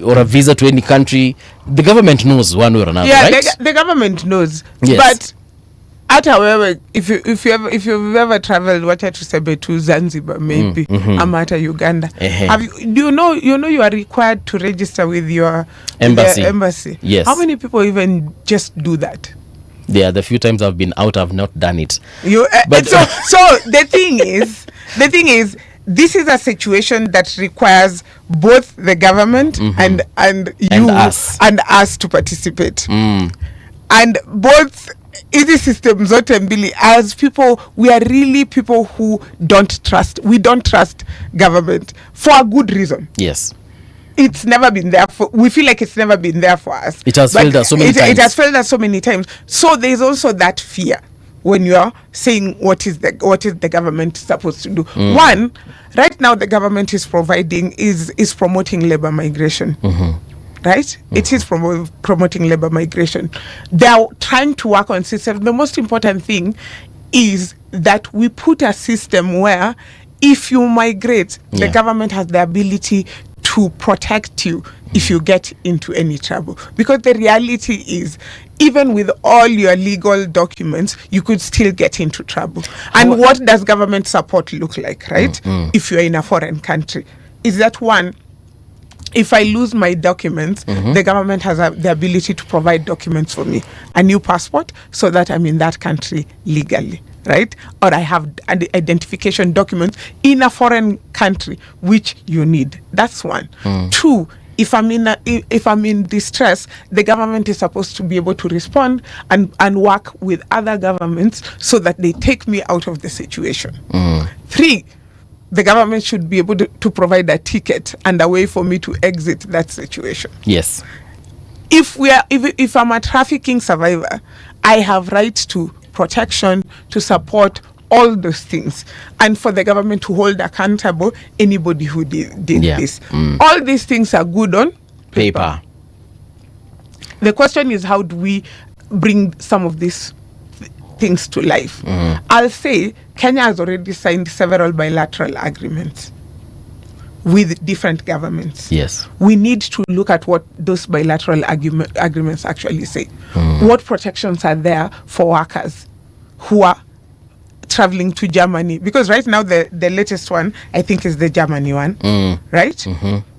or a visa to any country, the government knows one way or another, right?
The government knows.
Yes.
But hata wewe if you've ever traveled, wacha tuseme to Zanzibar maybe, ama hata Uganda, do you know you are required to register with your embassy?
Yes.
How many people even just do that?
Yeah, the few times I've been out, I've not done it.
But so the thing is, this is a situation that requires both the government and you and us to participate. And both hizi systems zote mbili, as people, we are really people who don't trust government for a good reason.
Yes.
It's never been there we feel like it's never been there for us.
It has failed us so many times.
It has failed us so many times. So there's also that fear when you are saying what is the government supposed to do. One, right now the government is promoting labor migration. Right? It is promoting labor migration. They are trying to work on systems. The most important thing is that we put a system where if you migrate, the government has the ability to protect you if you get into any trouble. Because the reality is, even with all your legal documents, you could still get into trouble. And what does government support look like, right? If you're in a foreign country, is that one, if I lose my documents, the government has the ability to provide documents for me, a new passport, so that I'm in that country legally, right? Or I have identification documents in a foreign country, which you need. That's one. Two, if I'm in distress, the government is supposed to be able to respond and work with other governments so that they take me out of the situation. Three, the government should be able to provide a ticket and a way for me to exit that situation.
Yes.
If I'm a trafficking survivor, I have rights to protection, to support, all those things, and for the government to hold accountable anybody who did this. All these things are good on
paper.
The question is, how do we bring some of these things to life? I'll say Kenya has already signed several bilateral agreements with different governments.
Yes.
We need to look at what those bilateral agreements actually say. What protections are there for workers who are traveling to Germany? Because right now the latest one, I think, is the Germany one, right?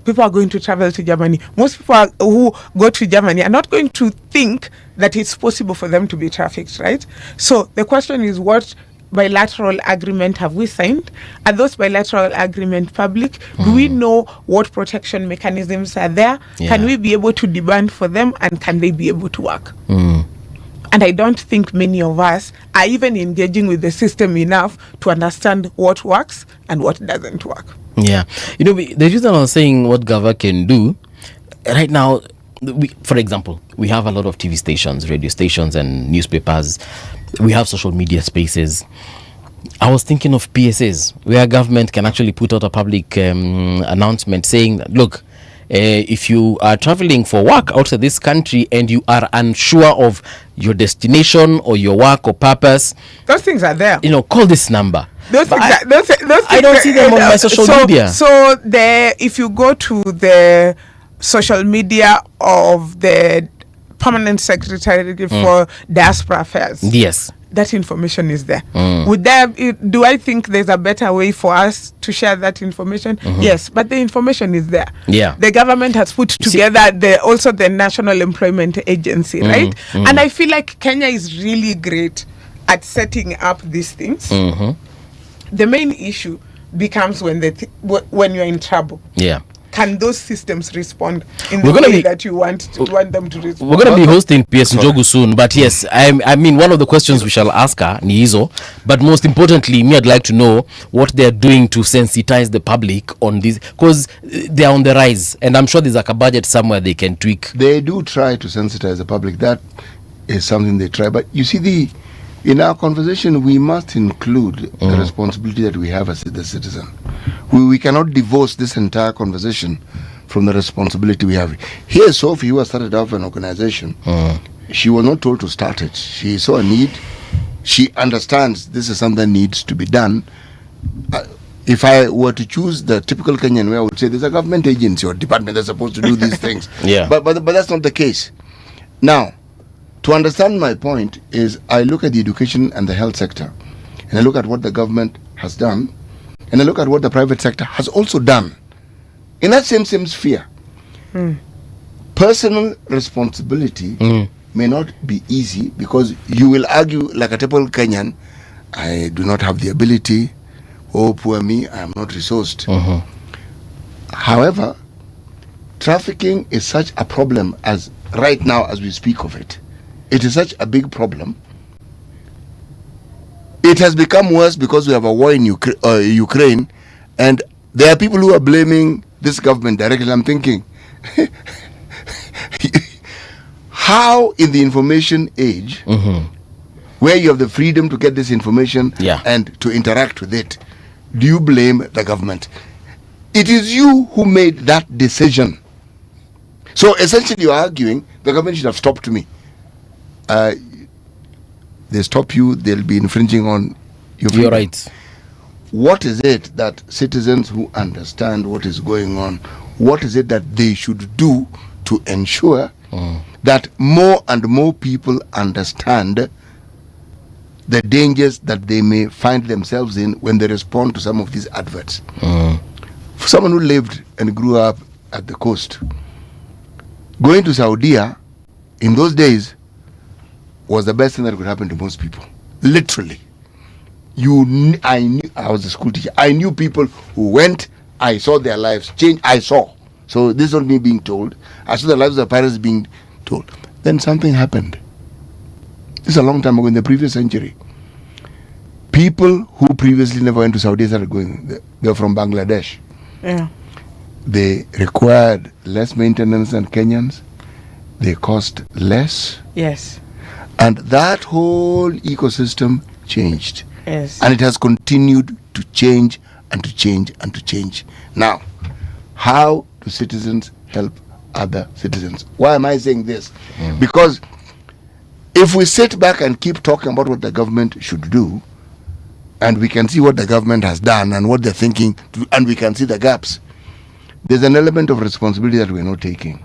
People are going to travel to Germany. Most people who go to Germany are not going to think that it's possible for them to be trafficked, right? So the question is, what bilateral agreement have we signed? Are those bilateral agreements public? Do we know what protection mechanisms are there? Can we be able to demand for them, and can they be able to work? And I don't think many of us are even engaging with the system enough to understand what works and what doesn't work.
Yeah. The reason I was saying what Gava can do, right now, for example, we have a lot of TV stations, radio stations, and newspapers. We have social media spaces. I was thinking of PSAs, where government can actually put out a public announcement saying that, look, if you are traveling for work outside this country and you are unsure of your destination or your work or purpose,
those things are there.
Call this number.
Those things
I don't see them on my social media.
So if you go to the social media of the Permanent Secretary for Diaspora Affairs,
yes,
that information is there. Do I think there's a better way for us to share that information? Yes, but the information is there.
Yeah.
The government has put together the National Employment Agency, right? And I feel like Kenya is really great at setting up these things. The main issue becomes when you're in trouble.
Yeah.
can those systems respond in
We're
the
gonna
way
be-
that you want them to respond?
We're going to be hosting PS Njogu soon, but yes, I mean, one of the questions we shall ask her, ni hizo, but most importantly, me, I'd like to know what they're doing to sensitize the public on this, because they're on the rise, and I'm sure there's like a budget somewhere they can tweak.
They do try to sensitize the public. That is something they try. But you see, in our conversation, we must include the responsibility that we have as the citizen. We cannot divorce this entire conversation from the responsibility we have. Here's Sophie, who has started off an organization. She was not told to start it. She saw a need. She understands this is something that needs to be done. If I were to choose the typical Kenyan way, I would say there's a government agency or department that's supposed to do these things.
Yeah.
But that's not the case. Now, to understand my point is I look at the education and the health sector, and I look at what the government has done, and I look at what the private sector has also done in that same sphere. Personal responsibility may not be easy, because you will argue like a typical Kenyan, I do not have the ability, oh poor me, I am not resourced. However, trafficking is such a problem as right now as we speak of it. It is such a big problem. It has become worse because we have a war in Ukraine, and there are people who are blaming this government directly. I'm thinking, how in the information age, where you have the freedom to get this information and to interact with it, do you blame the government? It is you who made that decision. So essentially you're arguing the government should have stopped me. They stop you, they'll be infringing on your
rights.
What is it that citizens who understand what is going on, what is it that they should do to ensure that more and more people understand the dangers that they may find themselves in when they respond to some of these adverts? For someone who lived and grew up at the coast, going to Saudi in those days was the best thing that could happen to most people. Literally. I was a school teacher. I knew people who went, I saw their lives change. I saw. So this is not me being told. I saw the lives of parents being told. Then something happened. This is a long time ago, in the previous century. People who previously never went to Saudi started going. They were from Bangladesh.
Yeah.
They required less maintenance than Kenyans. They cost less.
Yes.
And that whole ecosystem changed.
Yes.
And it has continued to change and to change and to change. Now, how do citizens help other citizens? Why am I saying this? Because if we sit back and keep talking about what the government should do, and we can see what the government has done and what they're thinking, and we can see the gaps, there's an element of responsibility that we're not taking.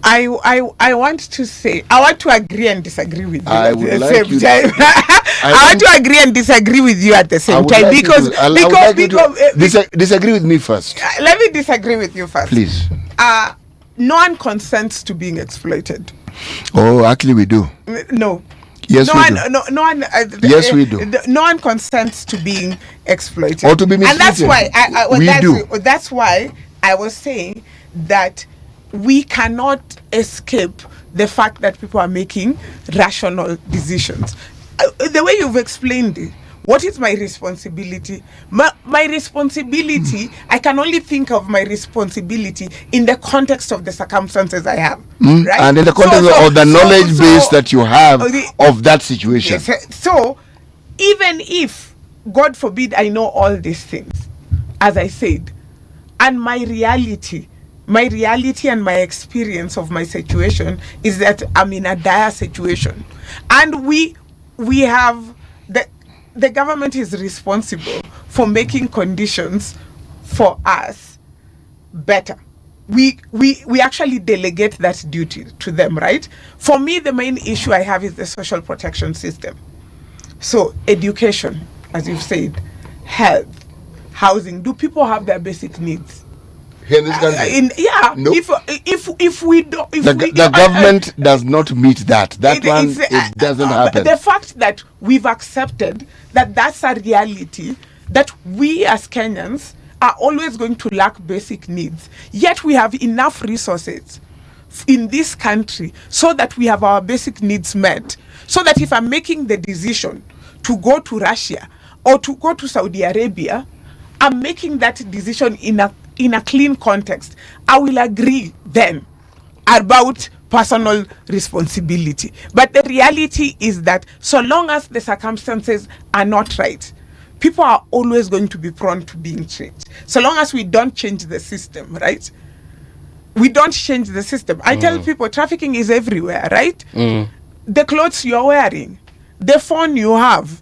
I want to say, I want to agree and disagree with you
I
at
would
the
like
same
you
time. I want to agree and disagree with you at the same time, because
disagree with me first.
Let me disagree with you first.
Please.
No one consents to being exploited.
Oh, actually we do.
No.
Yes, we do.
No one.
Yes, we do.
No one consents to being exploited.
Or to be mistreated.
And that's why
we do.
That's why I was saying that we cannot escape the fact that people are making rational decisions. The way you've explained it, what is my responsibility? My responsibility, I can only think of my responsibility in the context of the circumstances I have. Right?
And in the context of the knowledge base that you have of that situation.
Yes, so, even if, God forbid, I know all these things, as I said, and my reality and my experience of my situation is that I'm in a dire situation, and we have the government is responsible for making conditions for us better. We actually delegate that duty to them, right? For me, the main issue I have is the social protection system. So education, as you've said, health, housing. Do people have their basic needs?
Here in this country?
No. If we don't,
the government does not meet that. It doesn't happen.
The fact that we've accepted that that's a reality that we as Kenyans are always going to lack basic needs. Yet we have enough resources in this country so that we have our basic needs met. So that if I'm making the decision to go to Russia or to go to Saudi Arabia, I'm making that decision in a clean context. I will agree then about personal responsibility. But the reality is that so long as the circumstances are not right, people are always going to be prone to being tricked. So long as we don't change the system, right? We don't change the system. I tell people trafficking is everywhere, right? The clothes you're wearing, the phone you have,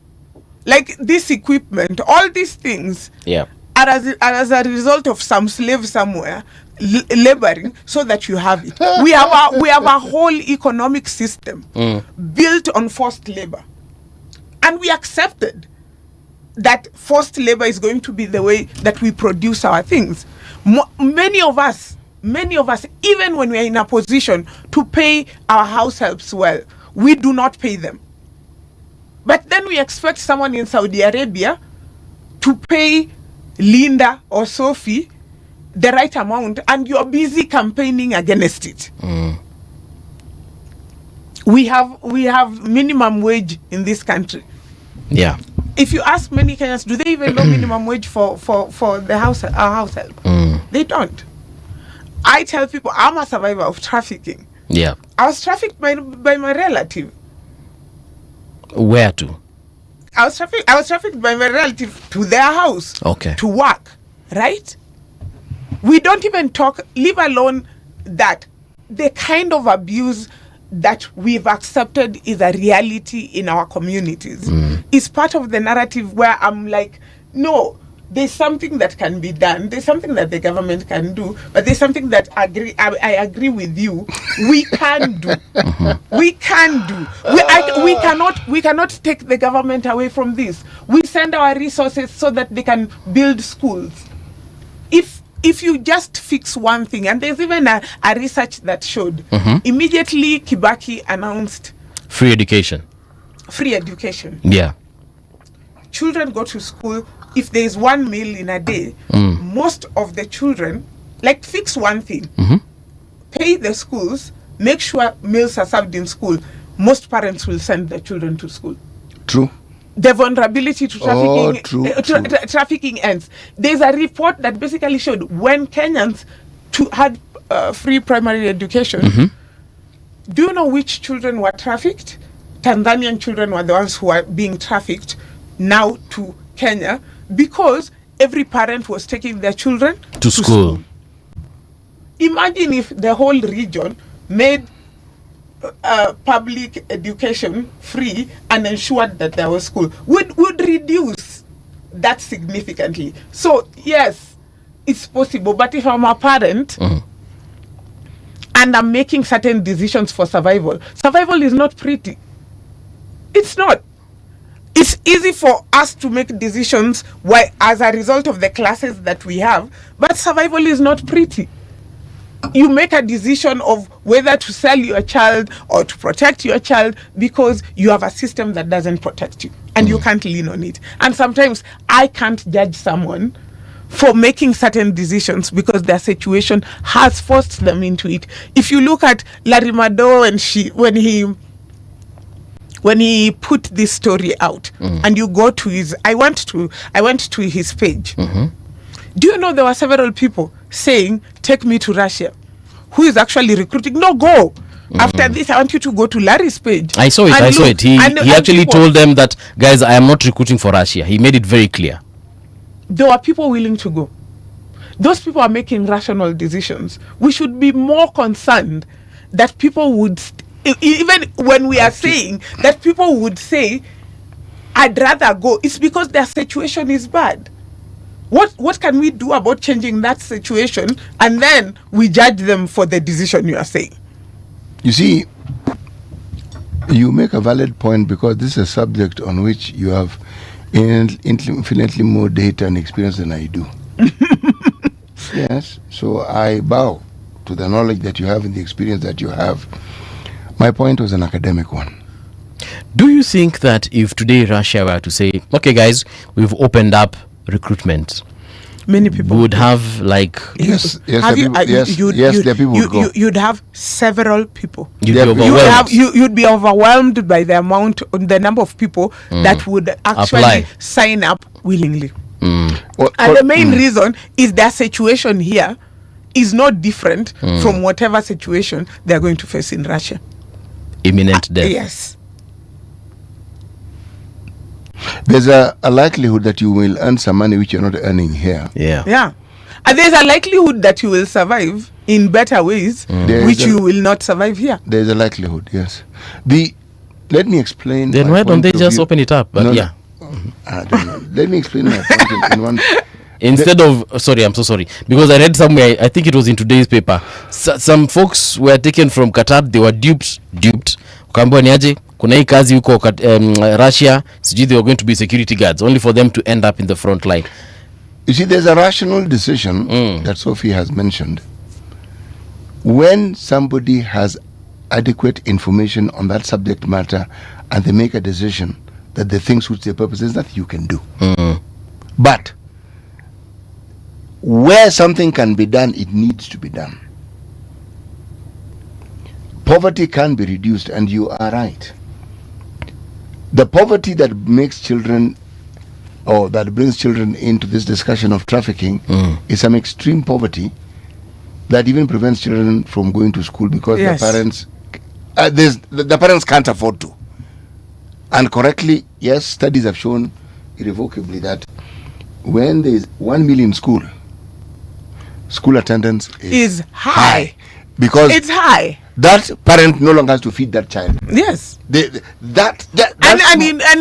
like this equipment, all these things are as a result of some slave somewhere laboring so that you have it. We have a whole economic system built on forced labor. And we accepted that forced labor is going to be the way that we produce our things. Many of us, even when we are in a position to pay our house helps well, we do not pay them. But then we expect someone in Saudi Arabia to pay Linda or Sophie the right amount, and you're busy campaigning against it. We have minimum wage in this country.
Yeah.
If you ask many Kenyans, do they even know minimum wage for the our house help? They don't. I tell people I'm a survivor of trafficking.
Yeah.
I was trafficked by my relative.
Where to?
I was trafficked by my relative to their house.
Okay.
To work, right? We don't even talk, leave alone that the kind of abuse that we've accepted is a reality in our communities. It's part of the narrative where I'm like, no, there's something that can be done. There's something that the government can do, but there's something that I agree with you. We can do. We can do. We cannot take the government away from this. We send our resources so that they can build schools. If you just fix one thing, and there's even a research that showed, immediately Kibaki announced
free education.
Free education.
Yeah.
Children go to school. If there is one meal in a day, most of the children, like, fix one thing, pay the schools, make sure meals are served in school. Most parents will send their children to school.
True.
The vulnerability to trafficking, trafficking ends. There's a report that basically showed when Kenyans had free primary education, do you know which children were trafficked? Tanzanian children were the ones who are being trafficked now to Kenya, because every parent was taking their children
to school.
Imagine if the whole region made public education free and ensured that there was school. Would reduce that significantly. So yes, it's possible, but if I'm a parent and I'm making certain decisions for survival is not pretty. It's not. It's easy for us to make decisions as a result of the classes that we have, but survival is not pretty. You make a decision of whether to sell your child or to protect your child because you have a system that doesn't protect you and you can't lean on it. And sometimes I can't judge someone for making certain decisions because their situation has forced them into it. If you look at Larry Mado when he put this story out, and you go to I went to his page. Do you know there were several people saying, take me to Russia, who is actually recruiting? No, go. After this, I want you to go to Larry's page.
I saw it. He actually told them that, guys, I am not recruiting for Russia. He made it very clear.
There were people willing to go. Those people are making rational decisions. We should be more concerned that people would, even when we are saying that people would say, I'd rather go, it's because their situation is bad. What can we do about changing that situation? And then we judge them for the decision you are saying.
You see, you make a valid point because this is a subject on which you have infinitely more data and experience than I do. Yes, so I bow to the knowledge that you have and the experience that you have. My point was an academic one.
Do you think that if today Russia were to say, okay guys, we've opened up recruitment,
many people
would have like
yes,
there are people would go. You'd have several people. You'd be overwhelmed by the number of people that would actually sign up willingly. And the main reason is their situation here is not different from whatever situation they're going to face in Russia.
Imminent death.
Yes.
There's a likelihood that you will earn some money which you're not earning here.
Yeah. And there's a likelihood that you will survive in better ways, which you will not survive here.
There's a likelihood, yes. Let me explain.
Then why don't they just open it up? But
I don't know. Let me explain my point in one.
Instead of, sorry, I'm so sorry, because I read somewhere, I think it was in today's paper, some folks were taken from Qatar, they were duped. Ukaambiwa ni aje, kuna hii kazi huko Russia, sijui they were going to be security guards, only for them to end up in the front line.
You see, there's a rational decision that Sophie has mentioned. When somebody has adequate information on that subject matter and they make a decision that they think suits their purposes, that you can do. But where something can be done, it needs to be done. Poverty can be reduced, and you are right. The poverty that makes children, or that brings children into this discussion of trafficking, is some extreme poverty that even prevents children from going to school because their parents, the parents can't afford to. And correctly, yes, studies have shown irrevocably that when there is 1 million school attendance is high. Because
it's high.
That parent no longer has to feed that child.
Yes.
And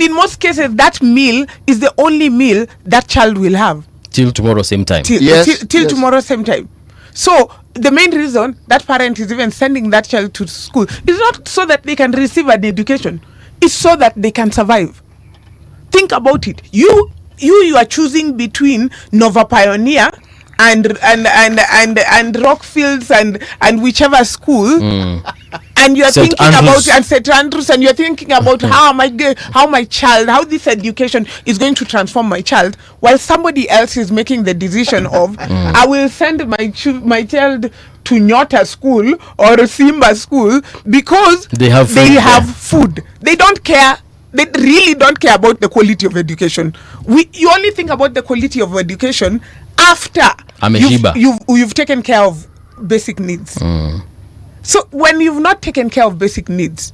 in most cases, that meal is the only meal that child will have.
Till tomorrow same time.
Till tomorrow same time. So the main reason that parent is even sending that child to school is not so that they can receive an education. It's so that they can survive. Think about it. You are choosing between Nova Pioneer and Rockfields and whichever school, and you are thinking about St. Andrews, and you are thinking about how this education is going to transform my child, while somebody else is making the decision of I will send my child to Nyota school or Simba school because they have food. They don't care. They really don't care about the quality of education. You only think about the quality of education after you've taken care of basic needs. So when you've not taken care of basic needs,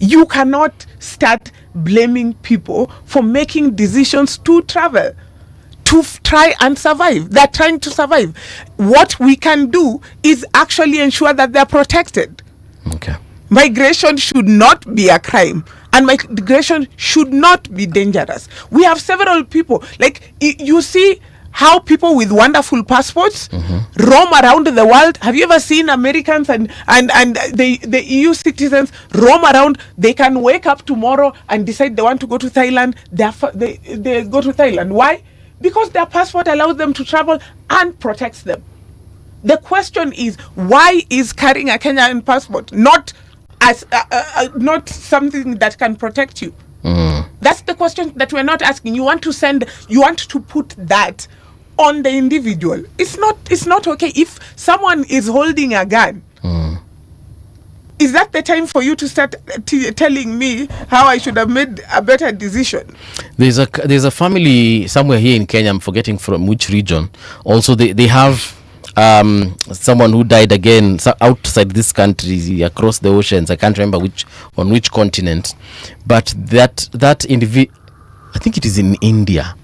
you cannot start blaming people for making decisions to travel, to try and survive. They're trying to survive. What we can do is actually ensure that they're protected.
Okay.
Migration should not be a crime, and migration should not be dangerous. We have several people, like you see how people with wonderful passports roam around the world. Have you ever seen Americans and the EU citizens roam around? They can wake up tomorrow and decide they want to go to Thailand. They go to Thailand. Why? Because their passport allows them to travel and protects them. The question is, why is carrying a Kenyan passport not as not something that can protect you? That's the question that we're not asking. You want to put that on the individual. It's not okay. If someone is holding a gun, is that the time for you to start telling me how I should have made a better decision?
There's a family somewhere here in Kenya, I'm forgetting from which region. Also, they have someone who died again outside this country, across the oceans. I can't remember on which continent, but that individual, I think it is in India.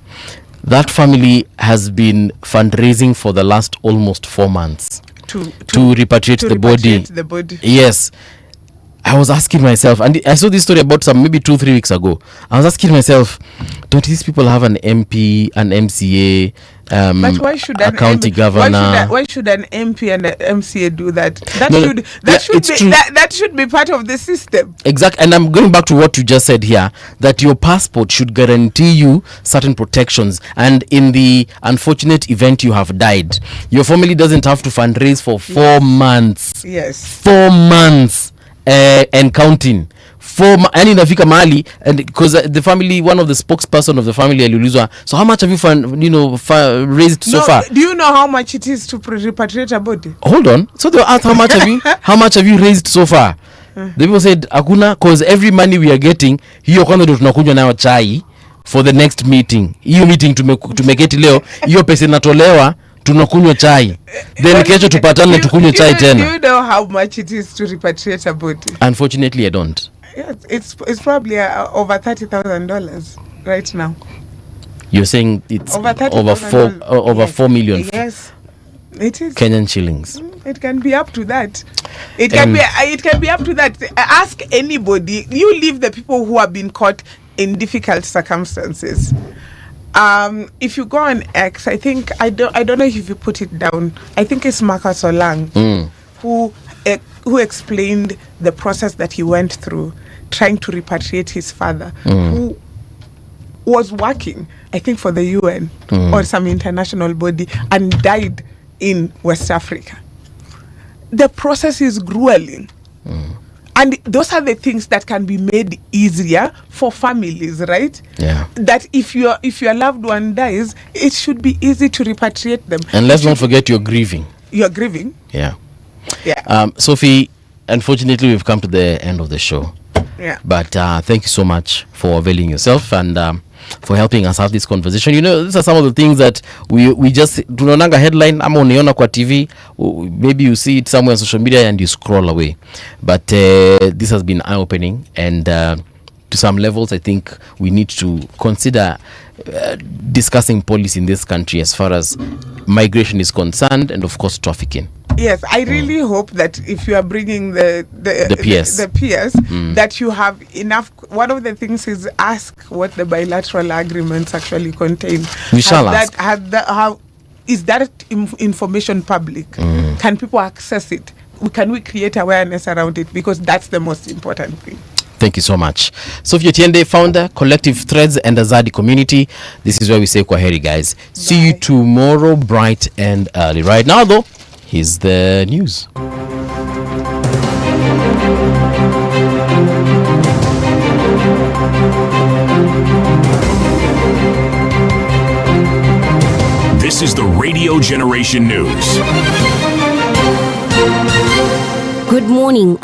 That family has been fundraising for the last almost 4 months to repatriate the body. Yes. I was asking myself, and I saw this story about maybe 2-3 weeks ago. I was asking myself, don't these people have an MP, an MCA,
but why should
a county governor?
Why should an MP and an MCA do that? That should be part of the system.
Exactly. And I'm going back to what you just said here, that your passport should guarantee you certain protections, and in the unfortunate event you have died, your family doesn't have to fundraise for 4 months.
Yes.
4 months and counting yani inafika mahali, and because the family, one of the spokesperson of the family aliulizwa, so how much have you raised so far?
Do you know how much it is to repatriate a body?
Hold on. So they were asked, how much have you raised so far? The people said hakuna, because every money we are getting, hiyo kwanza ndio tunakunywa nayo chai for the next meeting. Hiyo meeting tumeketi leo, hiyo pesa inatolewa tunakunywa chai, then kesho tupatane tukunywe chai tena.
Do you know how much it is to repatriate a body?
Unfortunately, I don't.
Yes, it's probably over $30,000 right now.
You're saying it's over 4 million.
Yes, it is.
Kenyan shillings.
It can be up to that. It can be up to that. Ask anybody. You leave the people who have been caught in difficult circumstances. If you go on X, I think I don't know if you put it down. I think it's Marcus Olang who explained the process that he went through trying to repatriate his father, who was working, I think, for the UN or some international body, and died in West Africa. The process is grueling. And those are the things that can be made easier for families, right?
Yeah.
That if your loved one dies, it should be easy to repatriate them.
And let's not forget you're grieving.
You're grieving.
Yeah.
Yeah.
Sophie, unfortunately, we've come to the end of the show.
Yeah.
But thank you so much for availing yourself and for helping us have this conversation. You know, these are some of the things that we just tunaonanga headline ama uniona kwa TV, maybe you see it somewhere on social media and you scroll away. But this has been eye-opening, and to some levels I think we need to consider discussing policy in this country as far as migration is concerned, and of course trafficking.
Yes, I really hope that if you are bringing the PS, that you have enough. One of the things is ask what the bilateral agreements actually contain.
We shall ask.
How is that information public? Can people access it? Can we create awareness around it? Because that's the most important thing.
Thank you so much. Sophia Tiende, founder, Collective Threads and Azadi Community. This is where we say kwaheri, guys. Bye. See you tomorrow bright and early. Right now, though, here's the news.
This is the Radio Generation News.
Good morning.